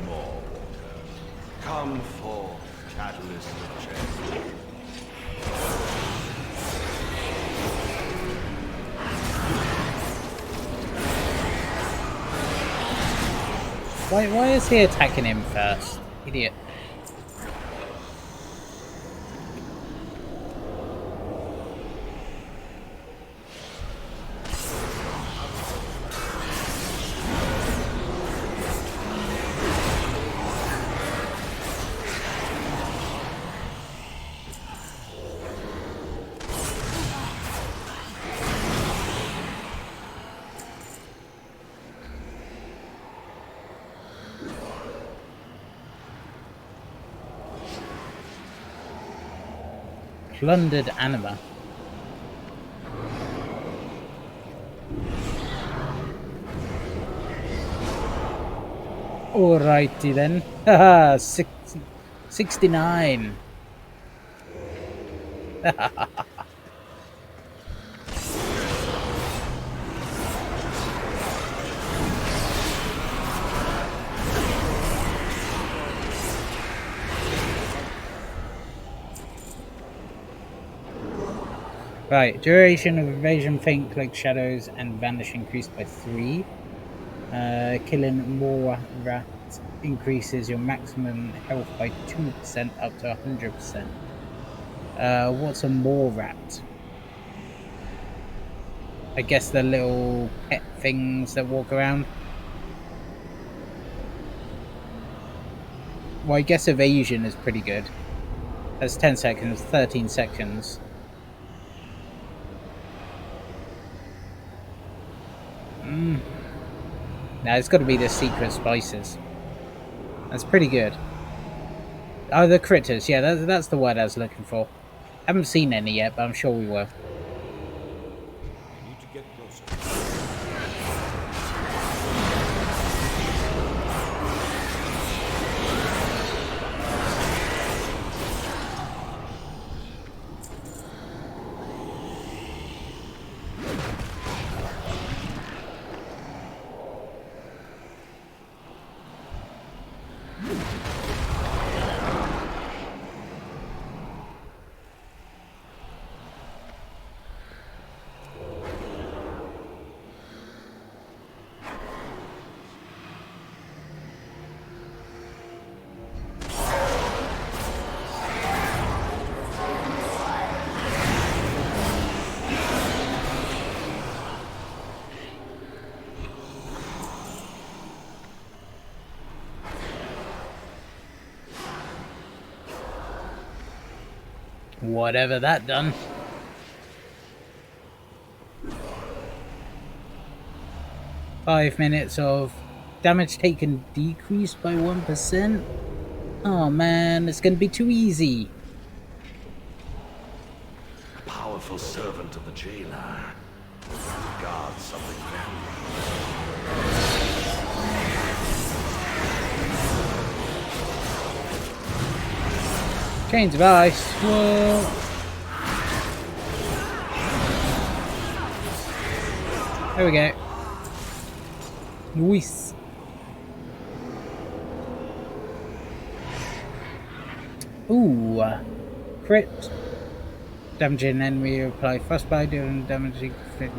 Maw. Come forth, catalyst of change. Why is he attacking him first? Idiot. Plundered anima. Alrighty then. Haha, 69. Right, duration of evasion, faint cloak, shadows, and vanish increased by 3. Killing more rats increases your maximum health by 2% up to 100%. What's a more rat? I guess the little pet things that walk around. Well, I guess evasion is pretty good. That's 10 seconds, 13 seconds. Now it's got to be the secret spices. That's pretty good. Oh, the critters. Yeah, that's the word I was looking for. Haven't seen any yet, but I'm sure we will. Need to get closer. Whatever that done. Five minutes of damage taken decreased by 1%. Oh man, it's gonna be too easy. A powerful servant of the jailer. Guard something valuable. Chains of ice. Whoa. There we go. Nice. Ooh. Crit. Damaging enemy, apply frostbite, doing damaging. Crit.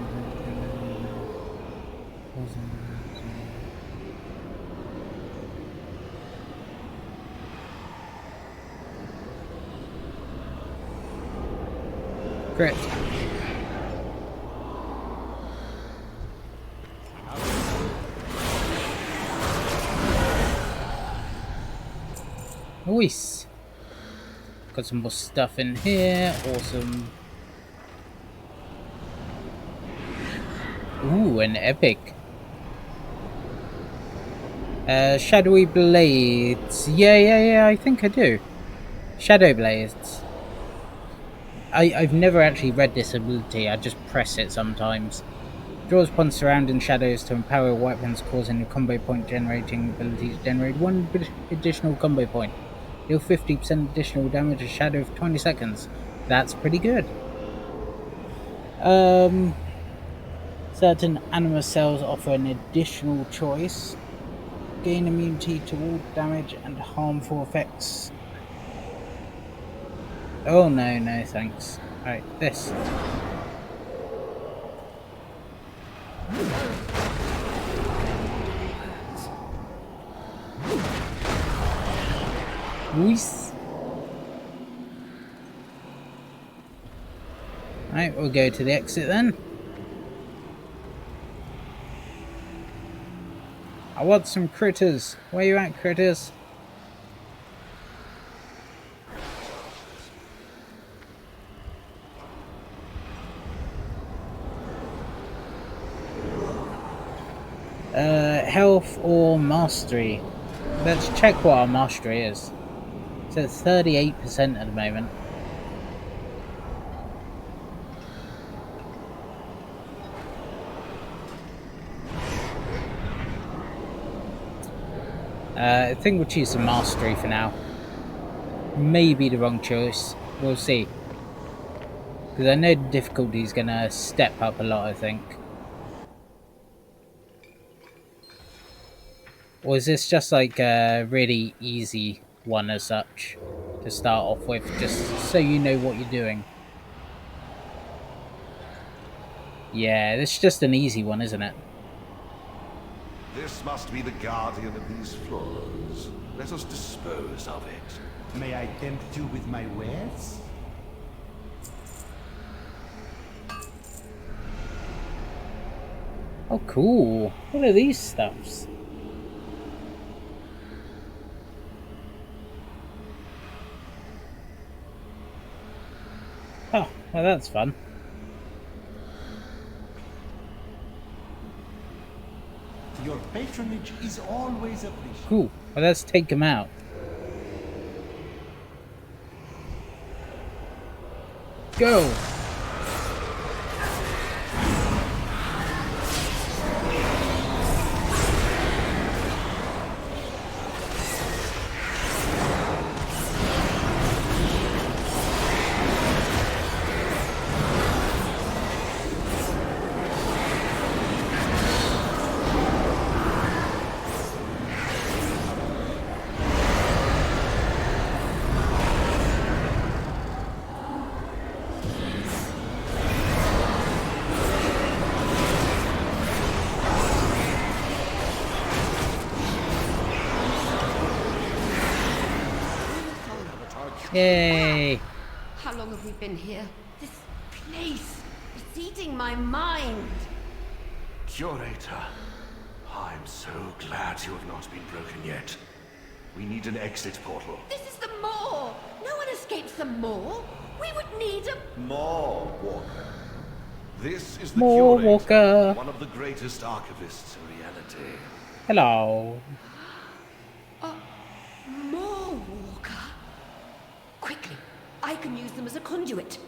Nice. Got some more stuff in here. Awesome. Ooh, an epic. Shadowy blades. Yeah, I think I do. Shadow blades. I've never actually read this ability, I just press it sometimes. Draws upon surrounding shadows to empower weapons, causing a combo point generating ability to generate 1 additional combo point. Deal 50% additional damage to shadow for 20 seconds. That's pretty good. Certain anima cells offer an additional choice. Gain immunity to all damage and harmful effects. Oh no thanks. Alright, this. Nice. Alright, we'll go to the exit then. I want some critters. Where you at, critters? Health or mastery? Let's check what our mastery is. So it's 38% at the moment. I think we'll choose some mastery for now. Maybe the wrong choice. We'll see. Because I know the difficulty is going to step up a lot, I think. Or is this just like a really easy one as such to start off with, just so you know what you're doing? Yeah, this is just an easy one, isn't it? This must be the guardian of these floors. Let us dispose of it. May I tempt you with my wares? Oh, cool. What are these stuffs? Oh, well, that's fun. Your patronage is always appreciated. Cool. Well, let's take them out. Go! Yay! How long have we been here? This place is eating my mind. Curator, I'm so glad you have not been broken yet. We need an exit portal. This is the Maw. No one escapes the Maw. We would need a... Maw Walker. This is the Maw Curator, Walker. one of the greatest archivists in reality. Hello. Maw Walker? Quickly, I can use them as a conduit.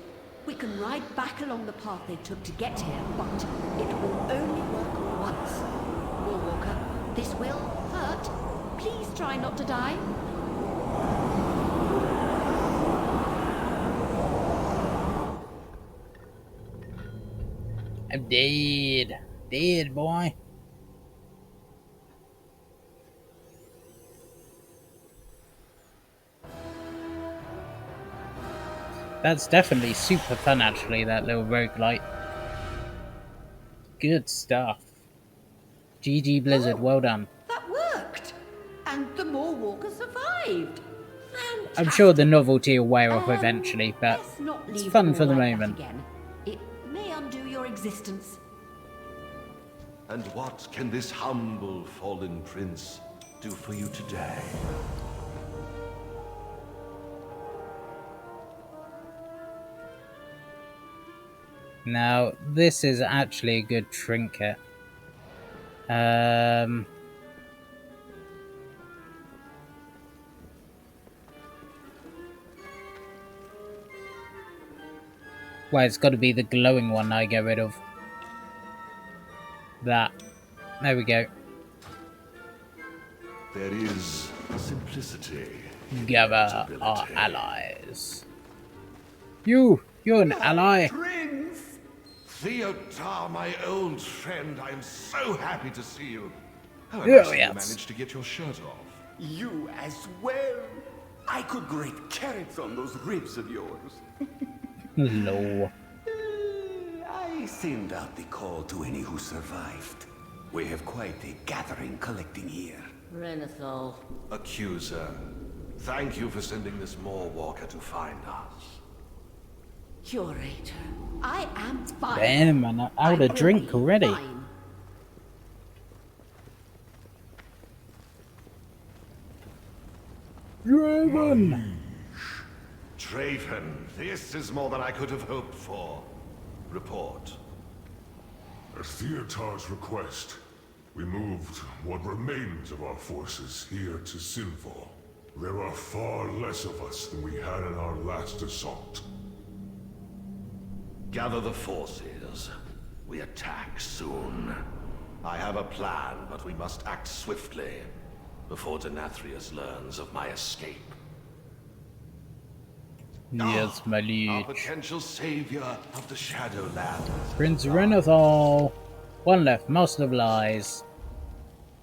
We can ride back along the path they took to get here, but it will only work once. Maw Walker, this will hurt. Please try not to die. I'm dead. Dead, boy. That's definitely super fun, actually, that little roguelite. Good stuff. GG Blizzard, well done. That worked! And the Maw Walker survived! I'm sure the novelty will wear off eventually, but Let's not it's leave fun all for the like that moment. again. It may undo your existence. And what can this humble fallen prince do for you today? Now, this is actually a good trinket. Well, it's got to be the glowing one I get rid of. That. There we go. There is simplicity. Gather our allies. You're an ally. Prince! Theodar, my old friend, I am so happy to see you. How Oh, you yes. managed to get your shirt off. You as well. I could grate carrots on those ribs of yours. Lol. I send out the call to any who survived. We have quite a gathering collecting here. Renathal. Accuser, thank you for sending this Maw Walker to find us. Curator, I am fine. Damn, man, I'm out of drink already. Fine. Draven! Draven, this is more than I could have hoped for. Report. At Theotar's request, we moved what remains of our forces here to Sinful. There are far less of us than we had in our last assault. Gather the forces. We attack soon. I have a plan, but we must act swiftly. before Denathrius learns of my escape. Yes, my Our liege. potential savior of the Shadowlands. Prince Renathal. One left, Master of Lies.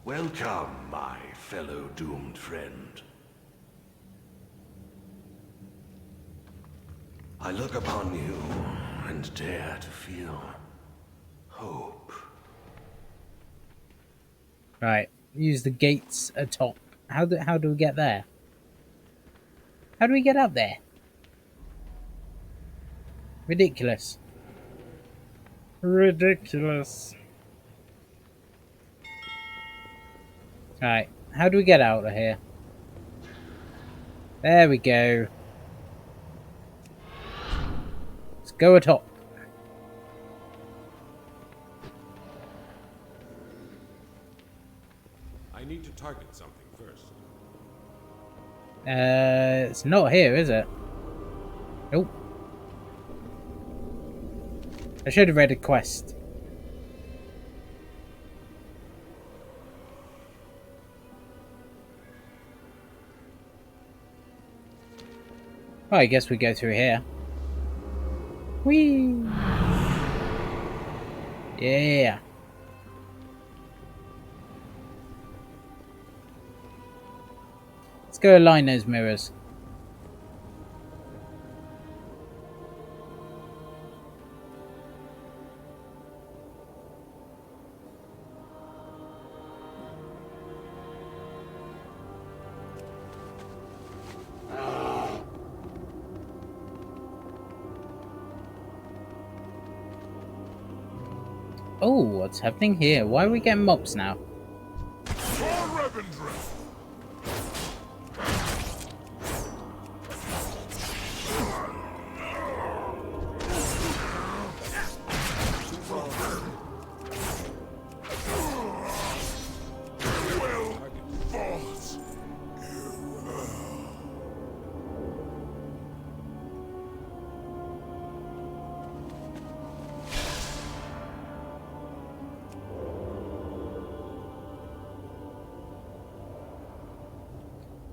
Welcome, my fellow doomed friend. I look upon you and dare to feel hope. Right, use the gates atop. How do we get there? How do we get up there? Ridiculous. Ridiculous. Right, how do we get out of here? There we go. Let's go atop. I need to target something first. It's not here, is it? Nope. I should have read a quest. Well, I guess we go through here. Whee! Yeah. Let's go align those mirrors. Oh, what's happening here? Why are we getting mobs now?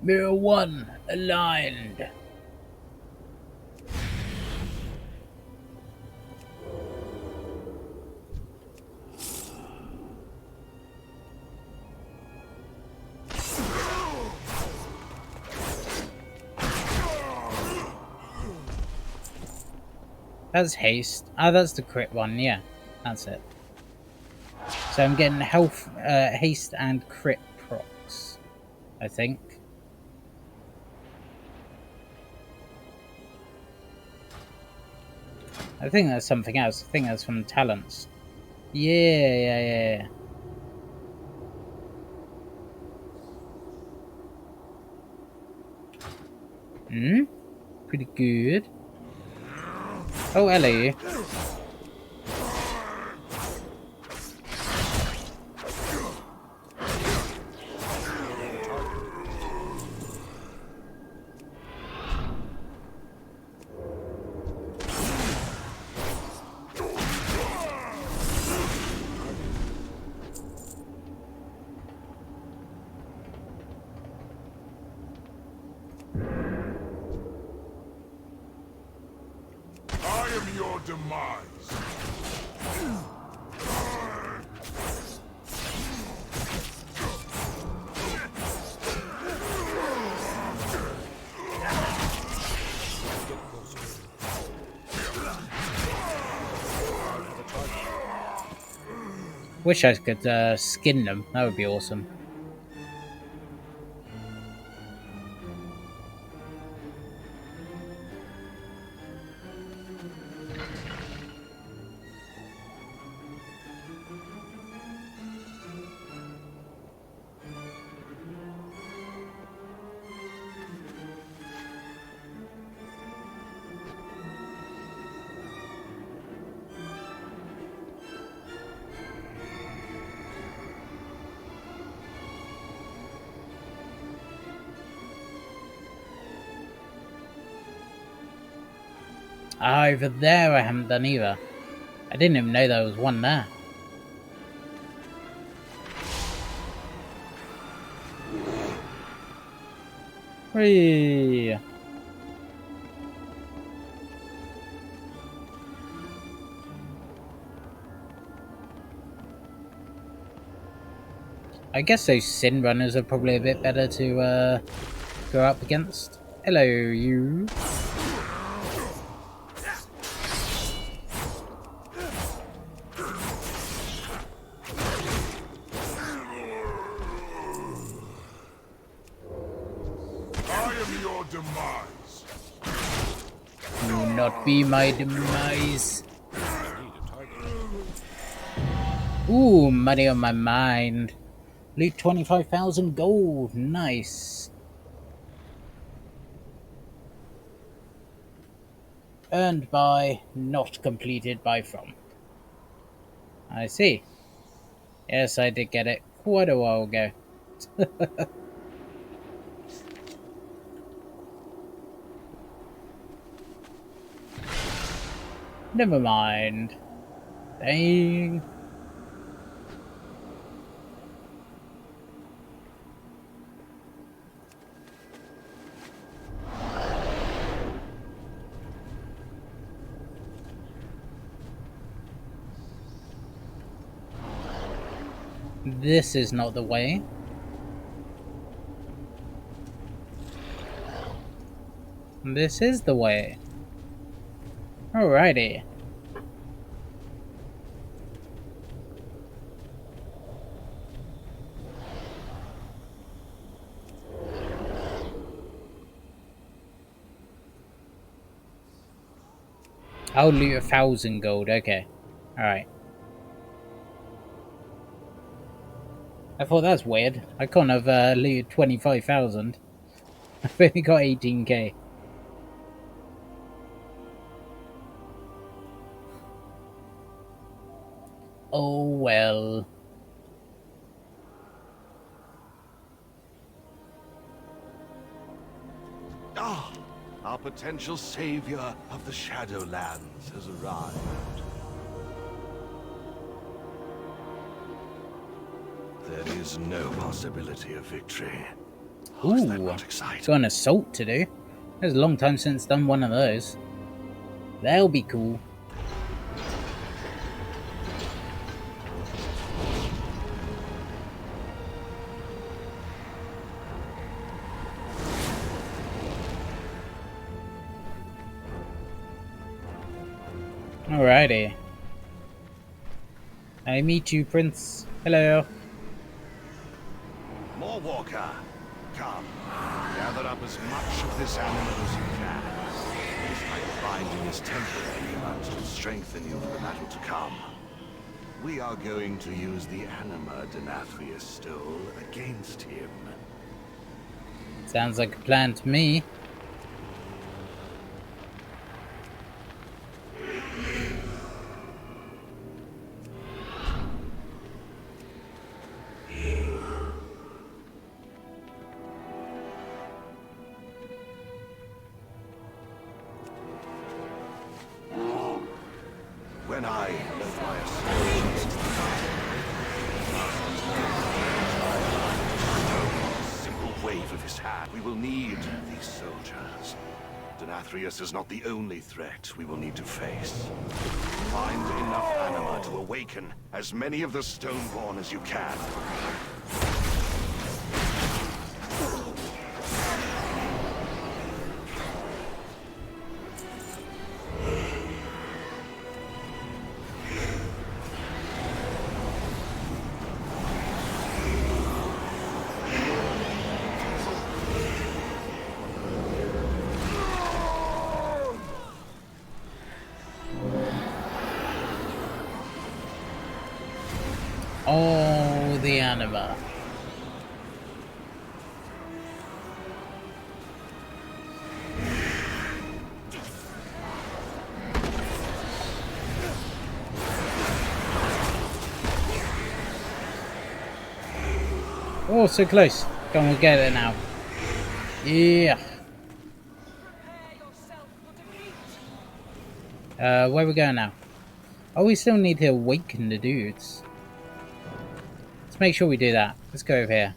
Mirror 1 aligned. That's haste. Ah, that's the crit one, yeah. That's it. So I'm getting health, haste and crit procs, I think. I think that's something else. I think that's from talents. Yeah. Pretty good. Oh, hello. Demise. Wish I could skin them. That would be awesome. Ah, over there I haven't done either. I didn't even know there was one there. Whee! I guess those Sin Runners are probably a bit better to go up against. Hello, you. I am your demise. Do not be my demise. Ooh, money on my mind. Loot 25,000 gold. Nice. Earned by, not completed by from. I see. Yes, I did get it quite a while ago. Never mind. Dang. This is not the way. This is the way. Alrighty. I'll loot 1,000 gold, okay. Alright. I thought that's weird. I can't have looted 25,000. I've only got 18k. Oh well. Ah, our potential savior of the Shadowlands has arrived. There is no possibility of victory. Ooh, got an assault to do. It's a long time since done one of those. That'll be cool. Alrighty. I meet you, Prince. Hello. More Walker, come. Gather up as much of this animal as you can. This type of binding is temporary, but will strengthen you for the battle to come. We are going to use the anima Denathrius stole against him. Sounds like a plan to me. When I led my assault, a simple wave of his hand. We will need these soldiers. Denathrius is not the only threat we will need to face. Find enough anima to awaken as many of the Stoneborn as you can. Oh, the anima. Oh, so close. Come on, get it now. Yeah. Where are we going now? Oh, we still need to awaken the dudes. Let's make sure we do that. Let's go over here.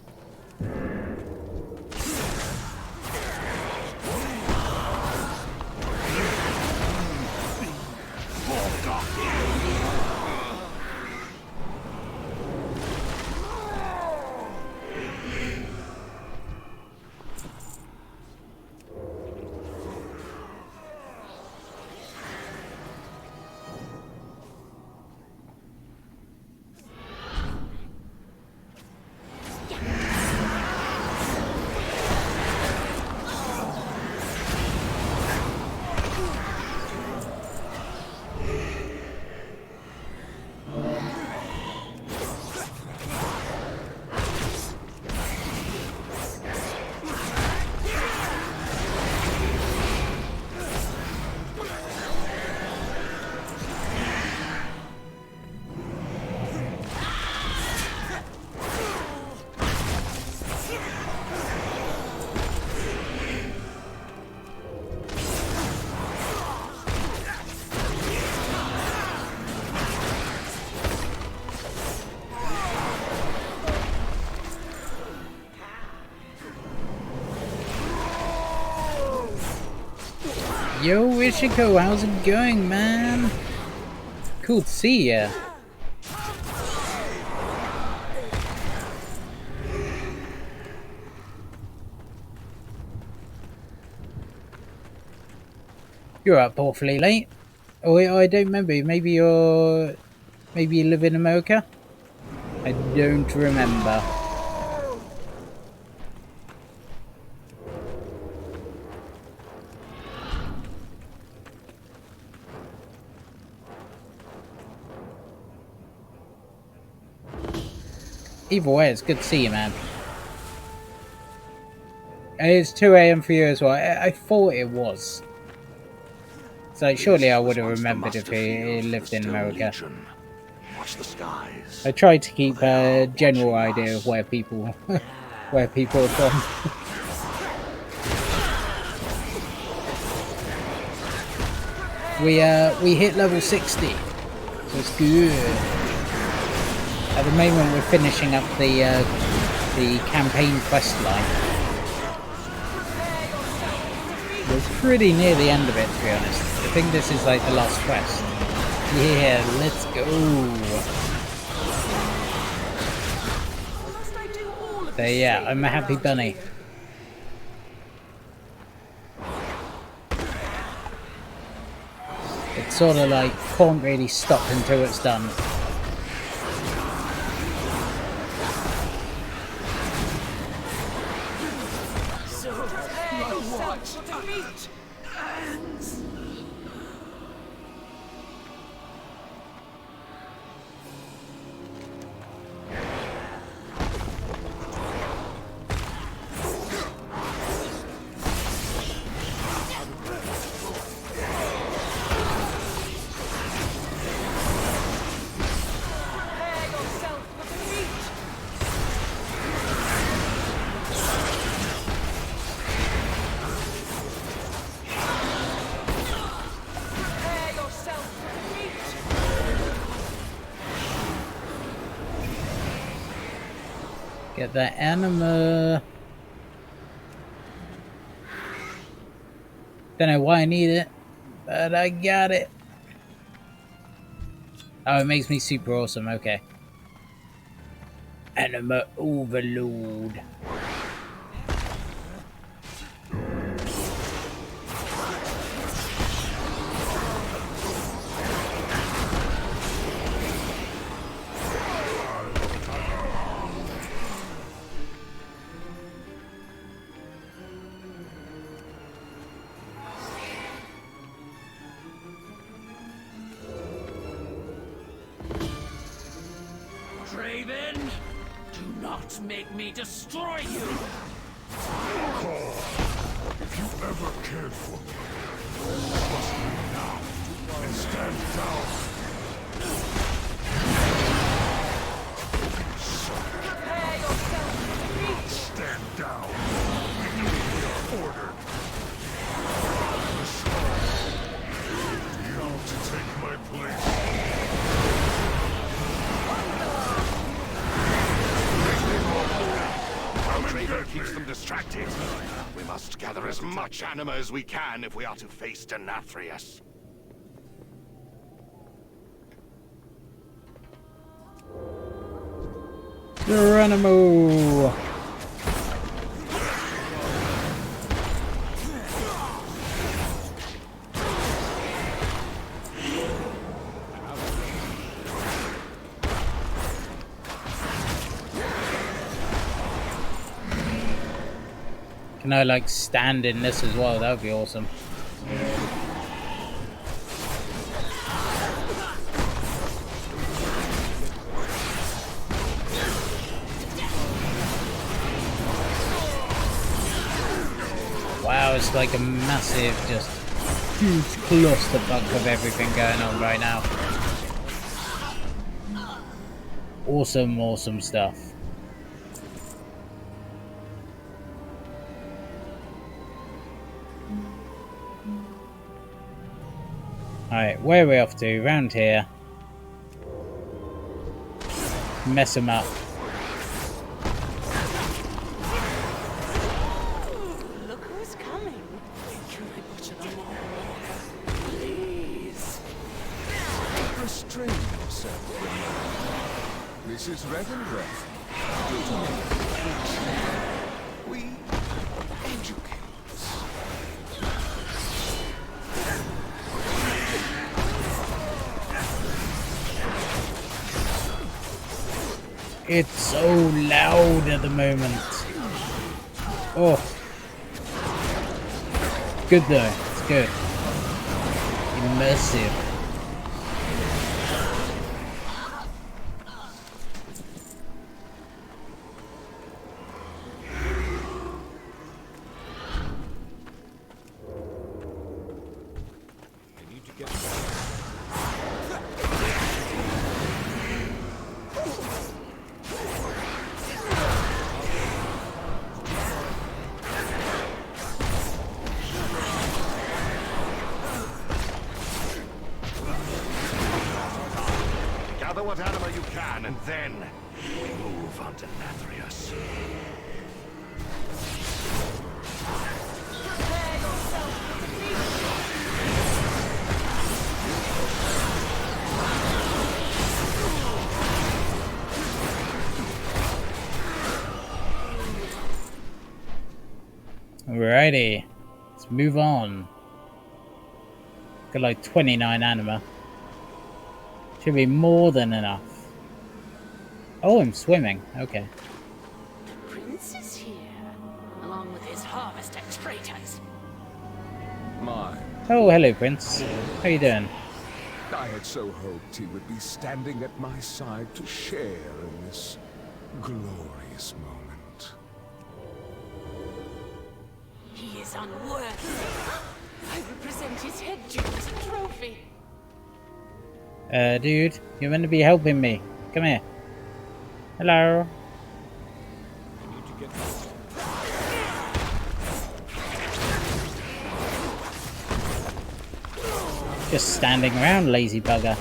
Yo, Ishiko, how's it going, man? Cool to see ya. You're up awfully late. Oh, I don't remember. Maybe you live in America? I don't remember. Either way, it's good to see you, man. It's 2 AM for you as well. I thought it was. So surely I would have remembered if he lived in America. Watch the skies. I tried to keep a general idea of where people are from. We hit level 60. So it's good. At the moment we're finishing up the campaign quest line. We're pretty near the end of it, to be honest. I think this is like the last quest. Yeah, let's go. So yeah, I'm a happy bunny. It's sort of like, can't really stop until it's done. Get that anima. Don't know why I need it, but I got it. Oh, it makes me super awesome. Okay. Anima overload. Draven, do not make me destroy you! If you ever cared for me, trust me now and stand down. Prepare yourself to meet! Stand down. We are ordered. You to take my place. Draven keeps them distracted. We must gather as much anima as we can if we are to face Denathrius. Geronimo! Can I like stand in this as well? That would be awesome. Wow, it's like a massive, just huge clusterfuck of everything going on right now. Awesome, awesome stuff. Alright, where are we off to? Round here. Mess them up. Look who's coming. Can I butcher them all? train yourself, remember. This is Revendreth. We educate. It's so loud at the moment. Oh. Good though. It's good. Immersive. Gather what anima you can, and then we move on to Nathrius. Alrighty. Let's move on. Got like 29 anima. Should be more than enough. Oh, I'm swimming. Okay. The prince is here, along with his harvest extrators. My. Oh, hello, Prince. How you doing? I had so hoped he would be standing at my side to share in this glorious moment. He is unworthy. I will present his head to you as a trophy. Dude, you're meant to be helping me. Come here. Hello. Just standing around, lazy bugger.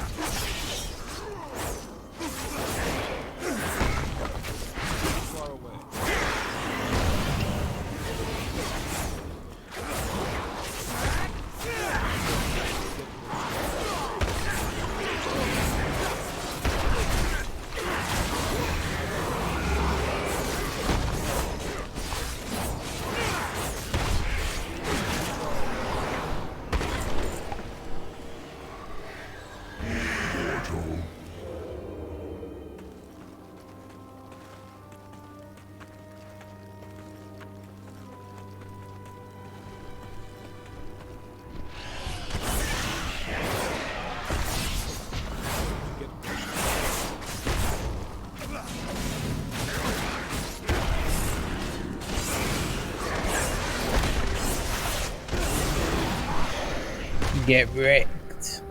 Get wrecked.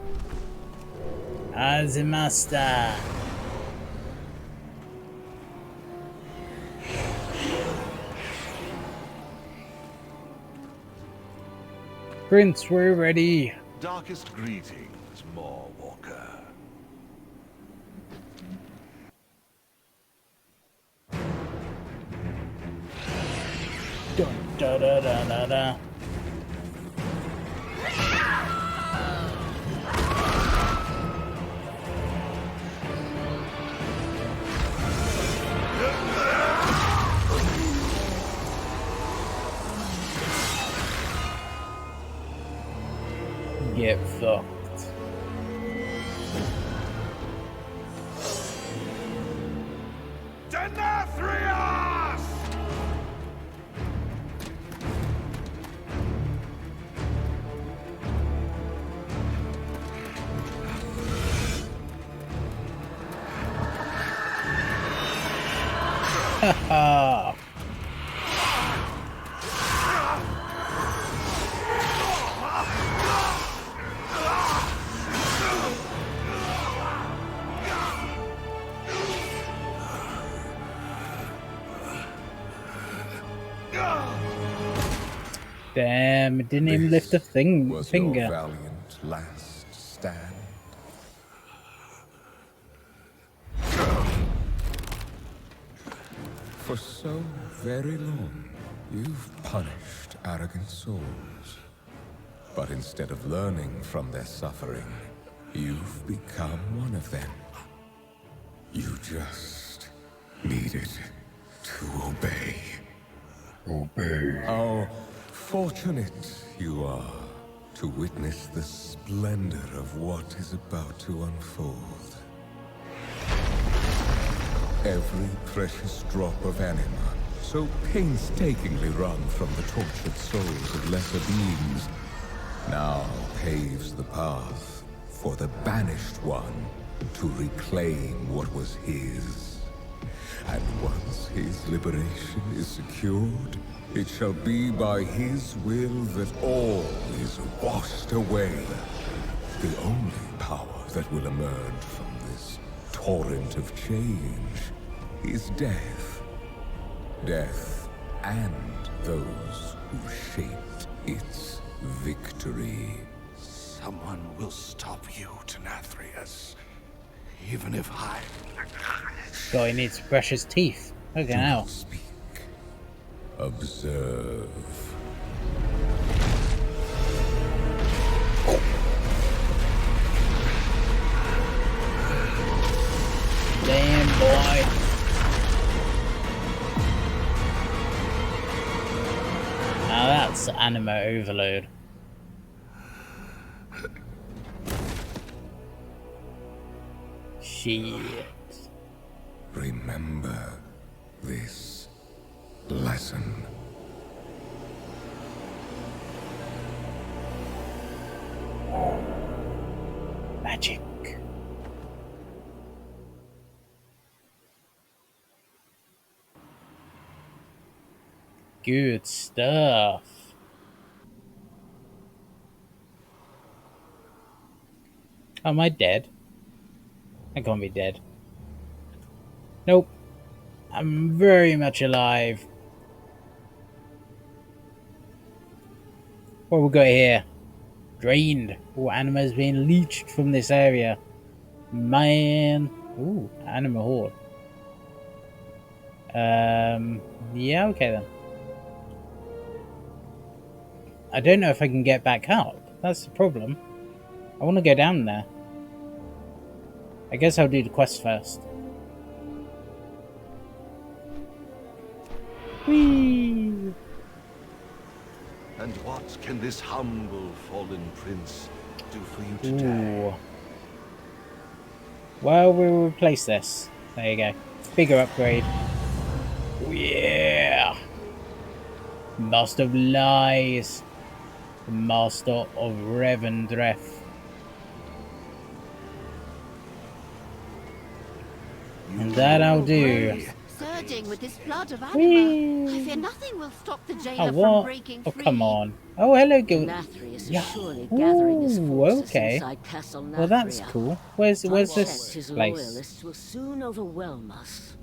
As a master. Prince, we're ready. Darkest greetings, Walker. Dun, da, da, da, da, da. Get fucked. Denathrius! Haha. Damn, it didn't even lift a finger. Your valiant last stand. For so very long, you've punished arrogant souls. But instead of learning from their suffering, You've become one of them. You just needed to obey. Obey. How fortunate you are to witness the splendor of what is about to unfold. Every precious drop of anima, so painstakingly wrung from the tortured souls of lesser beings, now paves the path for the banished one to reclaim what was his. And once his liberation is secured, it shall be by his will that all is washed away. The only power that will emerge from this torrent of change is death. Death and those who shaped its victory. Someone will stop you, Denathrius. Even if I... God, he needs precious teeth. Okay, now. Observe. Damn, boy. Now that's anima overload. Shit. Remember this lesson. Magic. Good stuff. Am I dead? I can't be dead. Nope. I'm very much alive. What we got here? Drained. All anima has been leached from this area. Man. Ooh, anima horde. Yeah, okay then. I don't know if I can get back up. That's the problem. I want to go down there. I guess I'll do the quest first. Whee! And what can this humble fallen prince do for you today? Ooh. Well, we'll replace this. There you go. Bigger upgrade. Oh, yeah! Master of Lies. The Master of Revendreth. And that I'll do. Surging with this flood of anima, I fear nothing will stop the jailer Oh, what? from breaking free. Oh, come on. Oh, hello, Gil. Nathrius Yeah. is surely gathering his Ooh, forces okay. inside Castle Well, that's Nathria. cool. Where's I this suspect his place? loyalists will soon overwhelm us.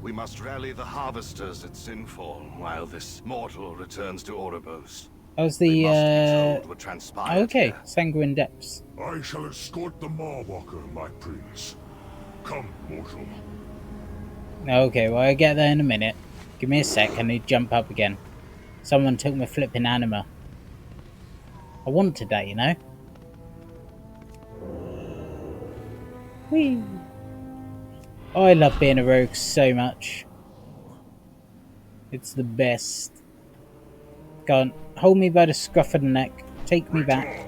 We must rally the harvesters at Sinfall while this mortal returns to Oribos. How's They the, must be told what transpired okay, here. Sanguine Depths. I shall escort the Marwalker, my prince. Come, mortal. Okay, well, I'll get there in a minute. Give me a sec, I need to jump up again. Someone took my flipping anima. I want today, you know? Whee! Oh, I love being a rogue so much. It's the best. Go on, hold me by the scruff of the neck. Take me back.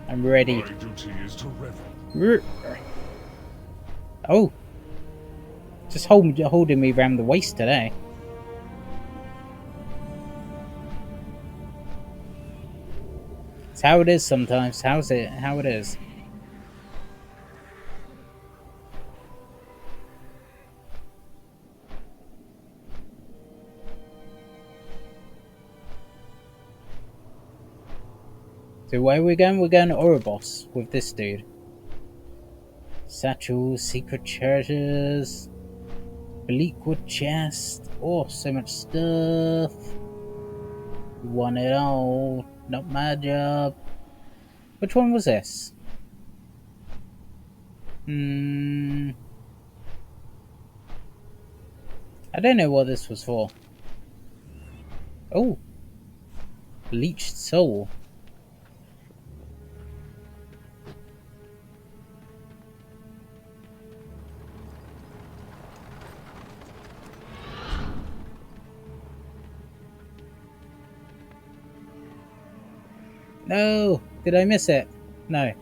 I'm ready. My duty is to revel. Oh. Just holding me around the waist today. It's how it is sometimes. How it is. So where are we going? We're going to Oribos with this dude. Satchels, secret treasures, Bleakwood chest. Oh, so much stuff. Want it all. Not my job. Which one was this? I don't know what this was for. Oh. Leeched soul. No! Did I miss it? No.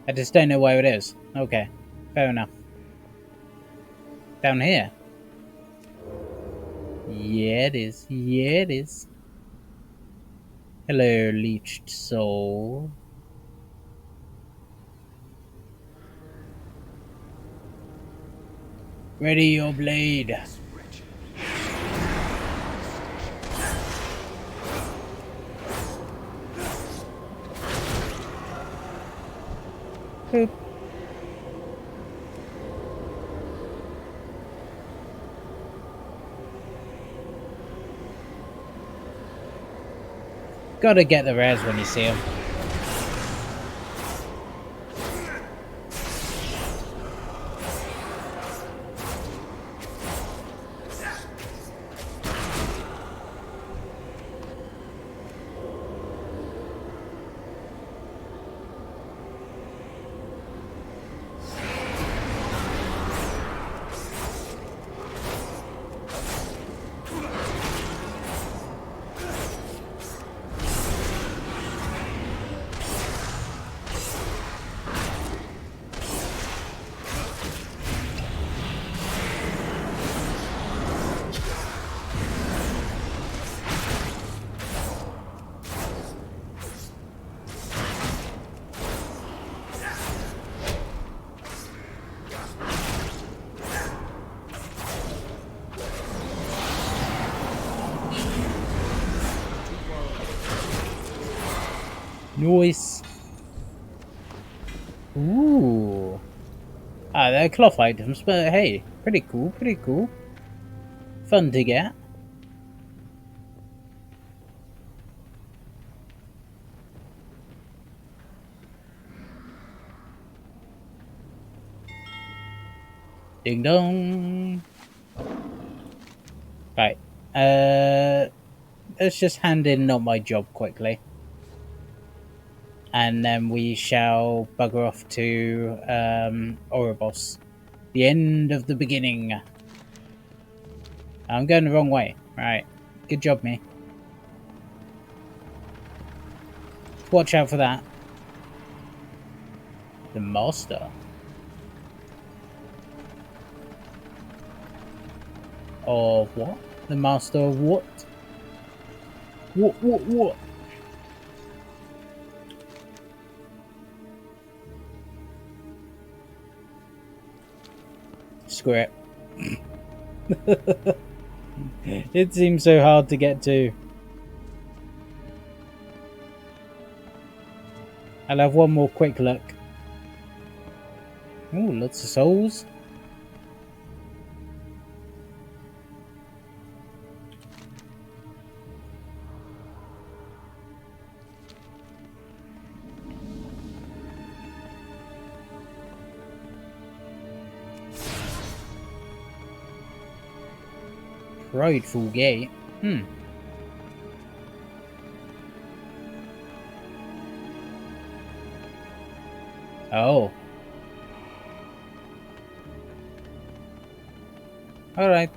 I just don't know where it is. Okay. Fair enough. Down here? Yeah, it is. Yeah, it is. Hello, leeched soul. Ready your blade. Boop. Gotta get the rares when you see them. Nice. Ooh. Ah, they're cloth items, but hey, pretty cool, pretty cool. Fun to get. Ding dong. Right. Let's just hand in not my job quickly. And then we shall bugger off to Ouroboros. The end of the beginning. I'm going the wrong way. Right. Good job, me. Watch out for that. The master. Of what? The master of what? What? Screw it. It seems so hard to get to. I'll have one more quick look. Ooh, lots of souls. Prideful gate. Oh. Alright.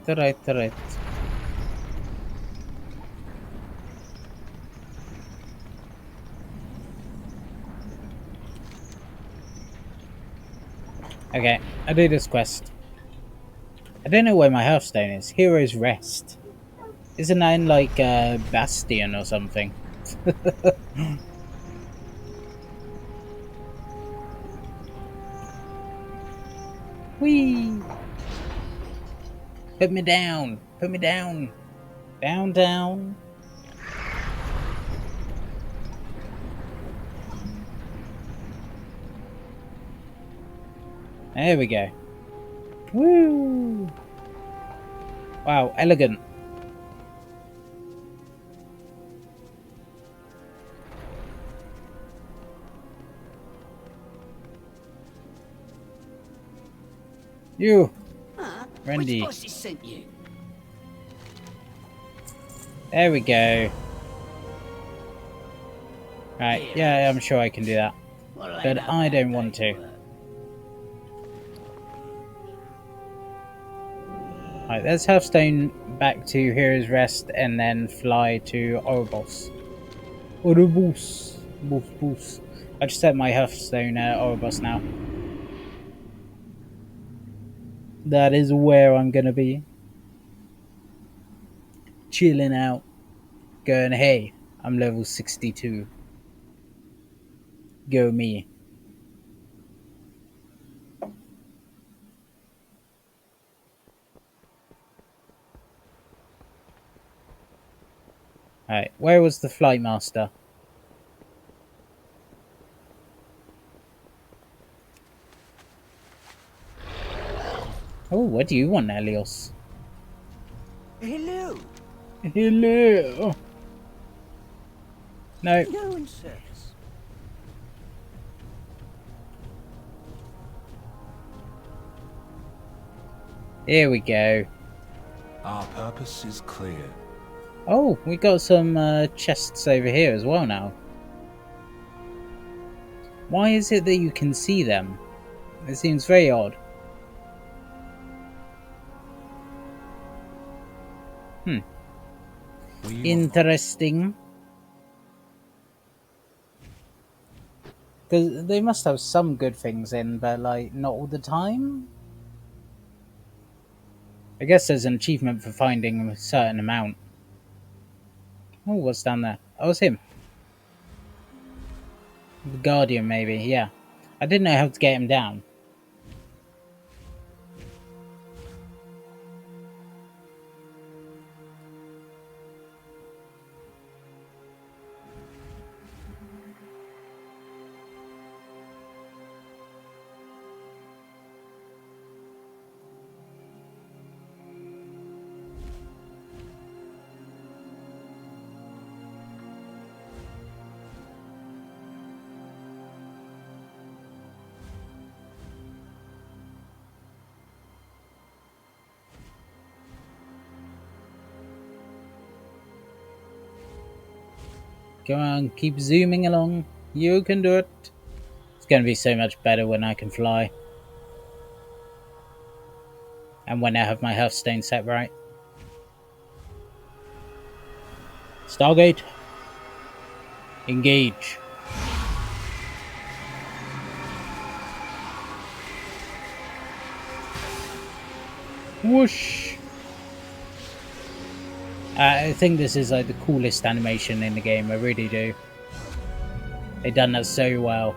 Okay, I do this quest. I don't know where my hearthstone is. Hero's Rest. Isn't that in like Bastion or something? Whee! Put me down! Put me down! Down! There we go. Woo! Wow, elegant. You, Randy. Which bosses sent you? There we go. Right, yeah, I'm sure I can do that. But I don't want to. Right, let's Hearthstone back to Hero's Rest and then fly to Ouroboros. Oribus. Bus. I just set my Hearthstone Oribus now. That is where I'm gonna be. Chilling out. Going, hey, I'm level 62. Go me. Alright, where was the Flight Master? Oh, what do you want, Elios? Hello. Hello. No. No one says. Here we go. Our purpose is clear. Oh, we got some chests over here as well now. Why is it that you can see them? It seems very odd. Interesting. Because they must have some good things in, but like not all the time. I guess there's an achievement for finding a certain amount. Oh, what's down there? Oh, it's him. The Guardian, maybe, yeah. I didn't know how to get him down. Come on, keep zooming along. You can do it. It's going to be so much better when I can fly. And when I have my Hearthstone set right. Stargate. Engage. Whoosh. I think this is like the coolest animation in the game, I really do. They've done that so well.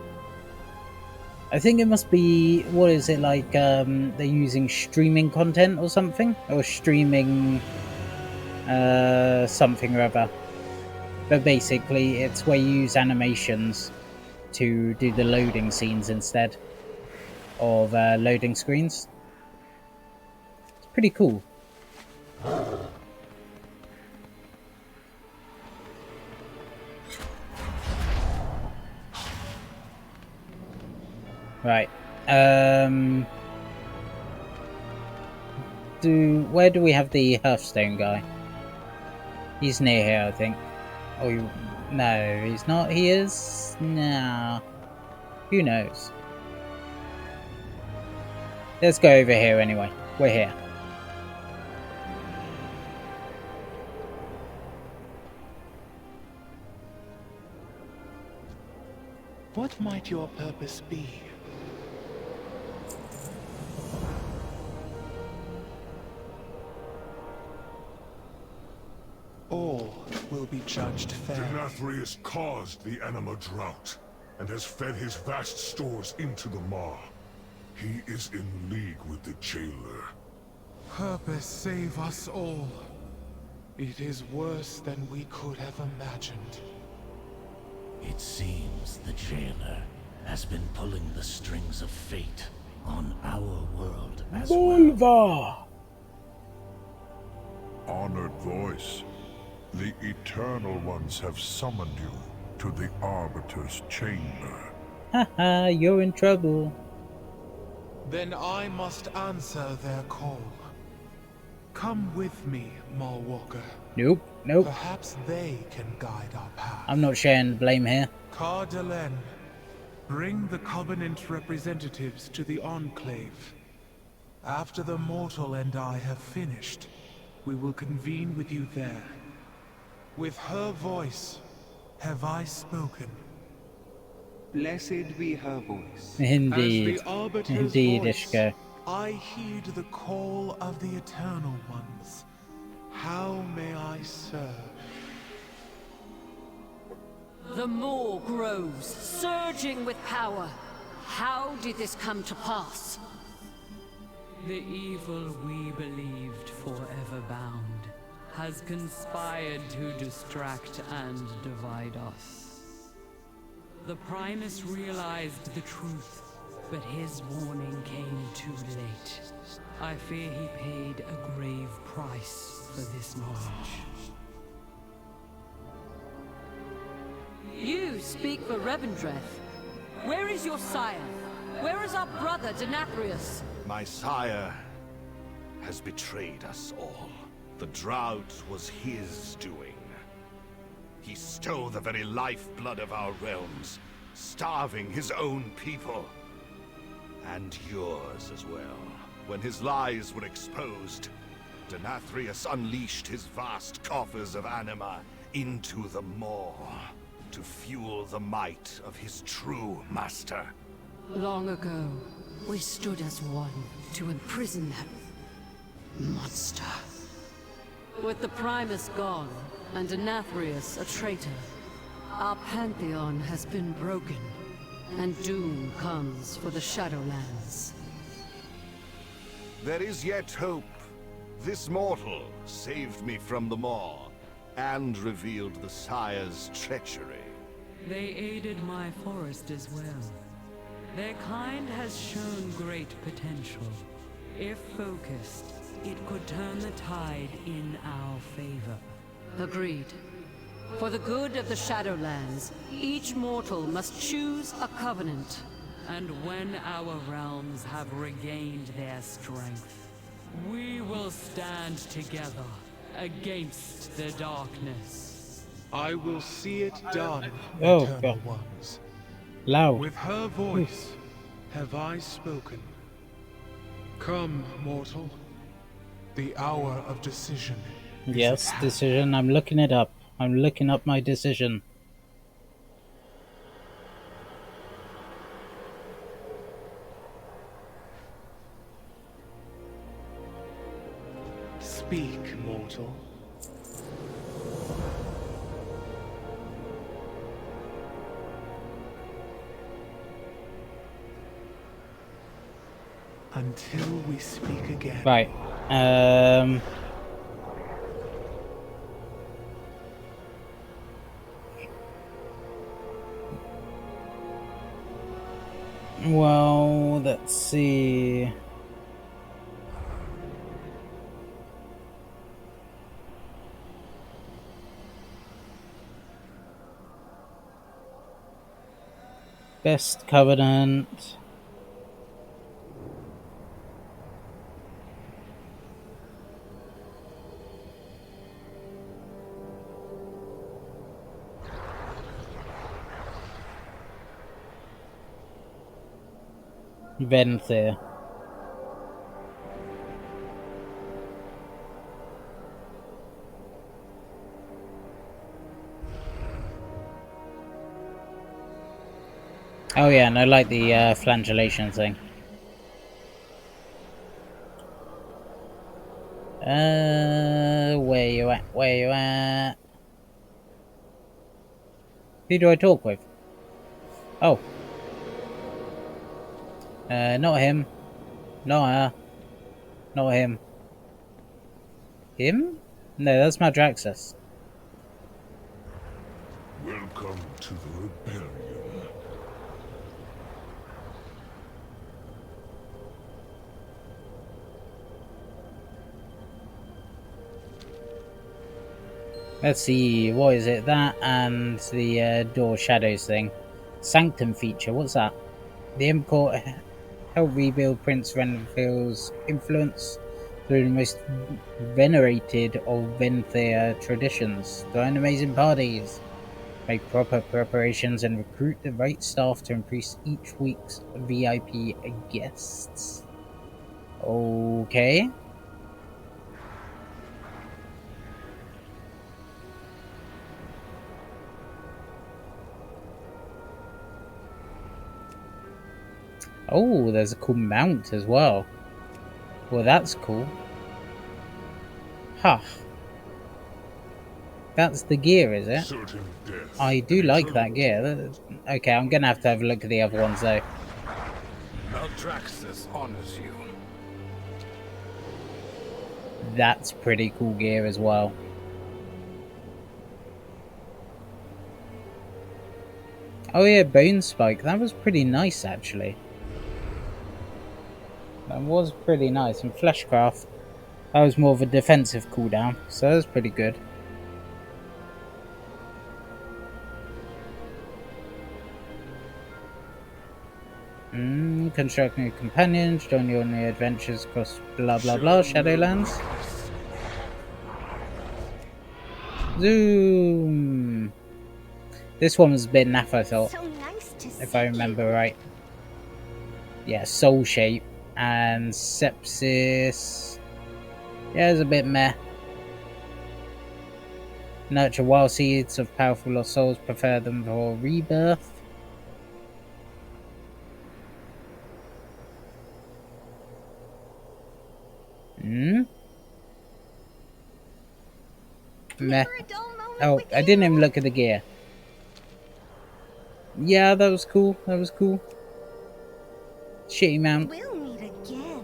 I think it must be, what is it, like they're using streaming content or something? Or streaming something or other. But basically it's where you use animations to do the loading scenes instead of loading screens. It's pretty cool. Right. Where do we have the Hearthstone guy? He's near here, I think. Oh, no, he's not. He is? Nah. Who knows? Let's go over here anyway. We're here. What might your purpose be? All will be judged fair. Denathrius caused the anima drought, and has fed his vast stores into the maw. He is in league with the jailer. Purpose save us all. It is worse than we could have imagined. It seems the jailer has been pulling the strings of fate on our world as well. Honored voice, the Eternal Ones have summoned you to the Arbiter's chamber. Haha, you're in trouble. Then I must answer their call. Come with me, Malwalker. Nope, nope. Perhaps they can guide our path. I'm not sharing the blame here. Cardelen, bring the Covenant representatives to the Enclave. After the Mortal and I have finished, we will convene with you there. With her voice, have I spoken. Blessed be her voice. Indeed. As the Arbiter's Indeed, voice, Ishka. I heed the call of the Eternal Ones. How may I serve? The Maw grows, surging with power. How did this come to pass? The evil we believed forever bound has conspired to distract and divide us. The Primus realized the truth, but his warning came too late. I fear he paid a grave price for this knowledge. You speak for Revendreth. Where is your sire? Where is our brother, Denathrius? My sire has betrayed us all. The drought was his doing. He stole the very lifeblood of our realms, starving his own people. And yours as well. When his lies were exposed, Denathrius unleashed his vast coffers of anima into the Maw to fuel the might of his true master. Long ago, we stood as one to imprison them. Monster. With the Primus gone, and Denathrius a traitor, our pantheon has been broken, and doom comes for the Shadowlands. There is yet hope. This mortal saved me from the Maw, and revealed the Sire's treachery. They aided my forest as well. Their kind has shown great potential. If focused, it could turn the tide in our favor. Agreed. For the good of the Shadowlands, each mortal must choose a covenant. And when our realms have regained their strength, we will stand together against the darkness. I will see it done, Oh, Eternal God. Ones. Loud. With her voice have I spoken. Come, mortal. The hour of decision. Yes, decision. I'm looking it up. I'm looking up my decision. Speak, mortal. Until we speak again. Right. Well, let's see. Best covenant. Venthyr. Oh yeah, and I like the flagellation thing. Where you at? Where you at? Who do I talk with? Oh. Not him. Not her. Not him. Him? No, that's Madraxus. Welcome to the rebellion. Let's see, what is it? That and the Door Shadows thing. Sanctum feature, what's that? The Import helped rebuild Prince Renfield's influence through the most venerated of Venthyr traditions. Join amazing parties, make proper preparations, and recruit the right staff to increase each week's VIP guests. Okay. Oh, there's a cool mount as well. Well, that's cool. Huh. That's the gear, is it? I do like that gear. Okay, I'm gonna have to have a look at the other ones though. Maldraxxus honors you. That's pretty cool gear as well. Oh yeah, Bone Spike. That was pretty nice actually. That was pretty nice. And Fleshcraft, that was more of a defensive cooldown, so that was pretty good. Construct new companions, join you on the adventures across blah blah blah Shadowlands. Zoom! This one was a bit naff, I thought. So nice to if I remember right. Yeah, Soul Shape and Sepsis. Yeah, it's a bit meh. Nurture wild seeds of powerful lost souls, prepare them for rebirth. Meh. Oh, I didn't even look at the gear. Yeah, that was cool. That was cool. Shitty mount. We'll meet again.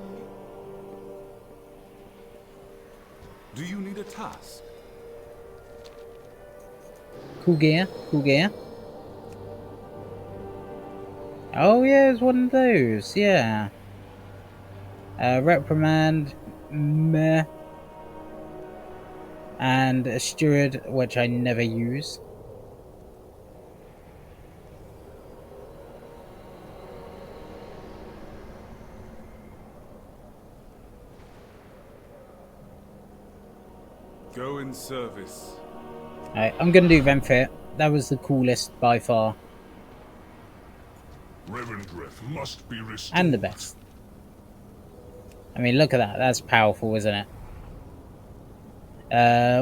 Do you need a task? Cool gear. Cool gear. Oh yeah, it was one of those. Yeah. Reprimand. Meh. And a steward, which I never use. Go in service. Alright, I'm gonna do Venfit. That was the coolest by far. Revendreth must be restored. And the best. I mean, look at that. That's powerful, isn't it?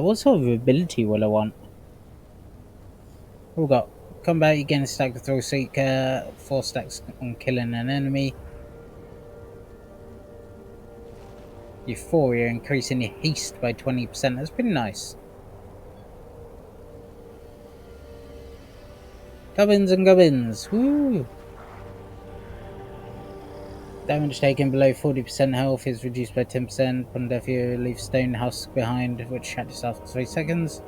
What sort of ability will I want? We've got combat, you gain a stack of Thrill Seeker, 4 stacks on killing an enemy. Euphoria, increasing your haste by 20%. That's pretty nice. Gubbins and gubbins. Woo! Damage taken below 40% health is reduced by 10%. Upon death, you leave stone husk behind, which shatters after 3 seconds.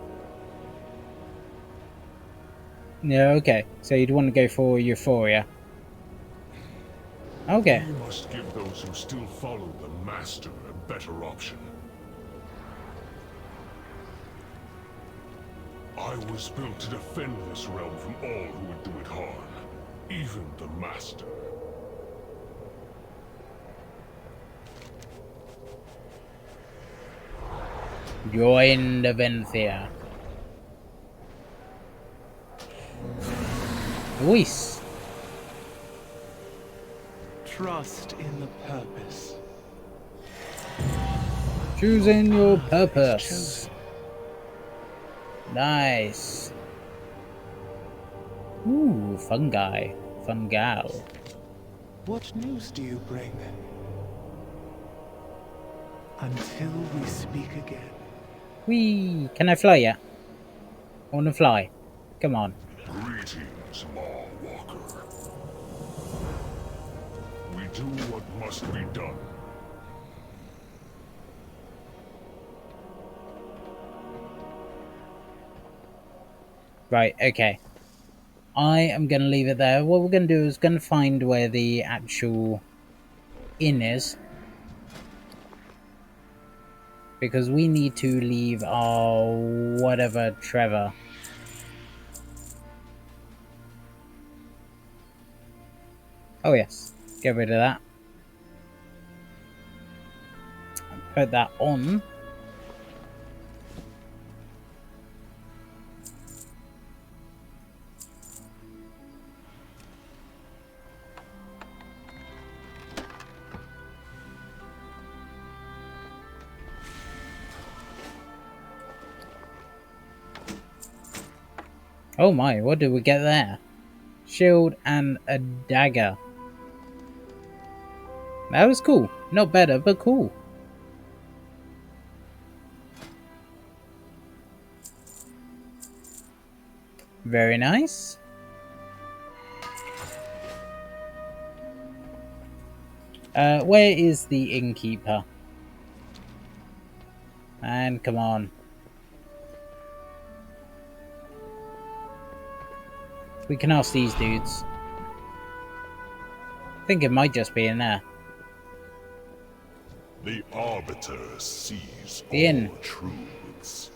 Yeah, okay. So you'd want to go for Euphoria. Okay. We must give those who still follow the Master a better option. I was built to defend this realm from all who would do it harm, even the Master. Join the Venthia. Voice. Trust in the purpose. Choosing your purpose. Nice. Ooh, fungi. Fungal. What news do you bring? Until we speak again. Whee! Can I fly yet? I want to fly. Come on. Greetings, Walker. We do what must be done. Right, okay. I am going to leave it there. What we're going to do is going to find where the actual inn is. Because we need to leave our whatever Trevor. Oh yes, get rid of that. Put that on. Oh my, what did we get there? Shield and a dagger. That was cool. Not better, but cool. Very nice. Where is the innkeeper? And come on. We can ask these dudes. I think it might just be in there. The Arbiter sees The inn. all truths.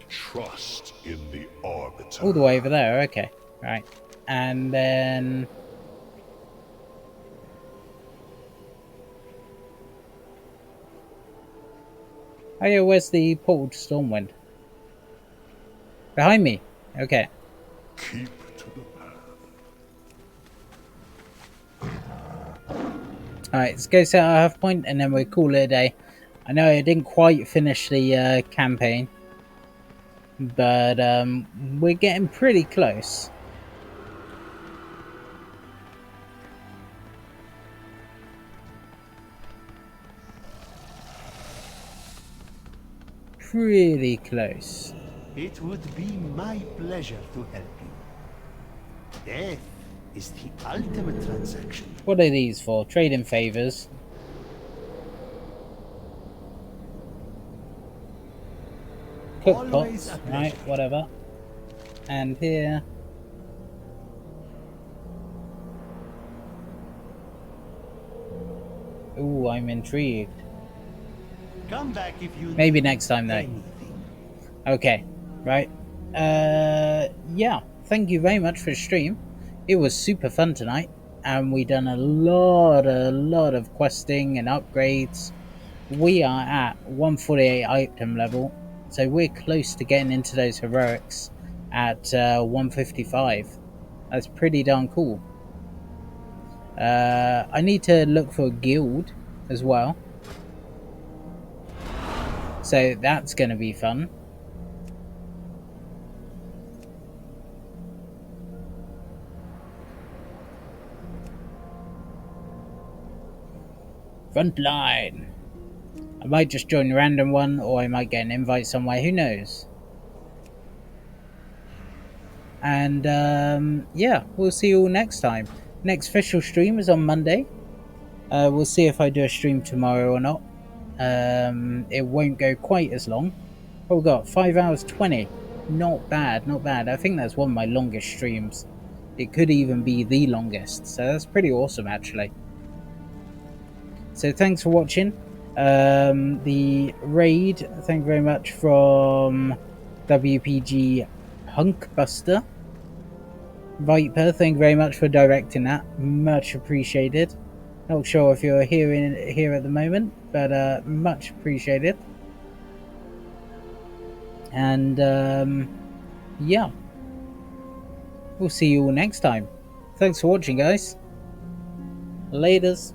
Trust in the Arbiter. All the way over there, okay. Right. And then... oh yeah, where's the portal to Stormwind? Behind me. Okay. Keep to the path. Alright, let's go set our half point and then we'll call it a day. I know I didn't quite finish the campaign, but we're getting pretty close. Pretty close. It would be my pleasure to help you. Death is the ultimate transaction. What are these for? Trading favors. Cook pots, right, whatever. And here. Ooh, I'm intrigued. Come back if you maybe next time though. Okay, right. Yeah, thank you very much for the stream. It was super fun tonight, and we done a lot of questing and upgrades. We are at 148 item level, so we're close to getting into those heroics at 155. That's pretty darn cool. I need to look for a guild as well, so that's going to be fun. Frontline. I might just join a random one, or I might get an invite somewhere, who knows. And yeah, we'll see you all next time. Next official stream is on Monday. We'll see if I do a stream tomorrow or not. It won't go quite as long. Oh, we've got 5 hours 20. Not bad, not bad. I think that's one of my longest streams. It could even be the longest, so that's pretty awesome actually. So thanks for watching. The raid, thank you very much from WPG Hunkbuster. Viper, thank you very much for directing that. Much appreciated. Not sure if you're here at the moment, but much appreciated. And yeah, we'll see you all next time. Thanks for watching, guys. Laters.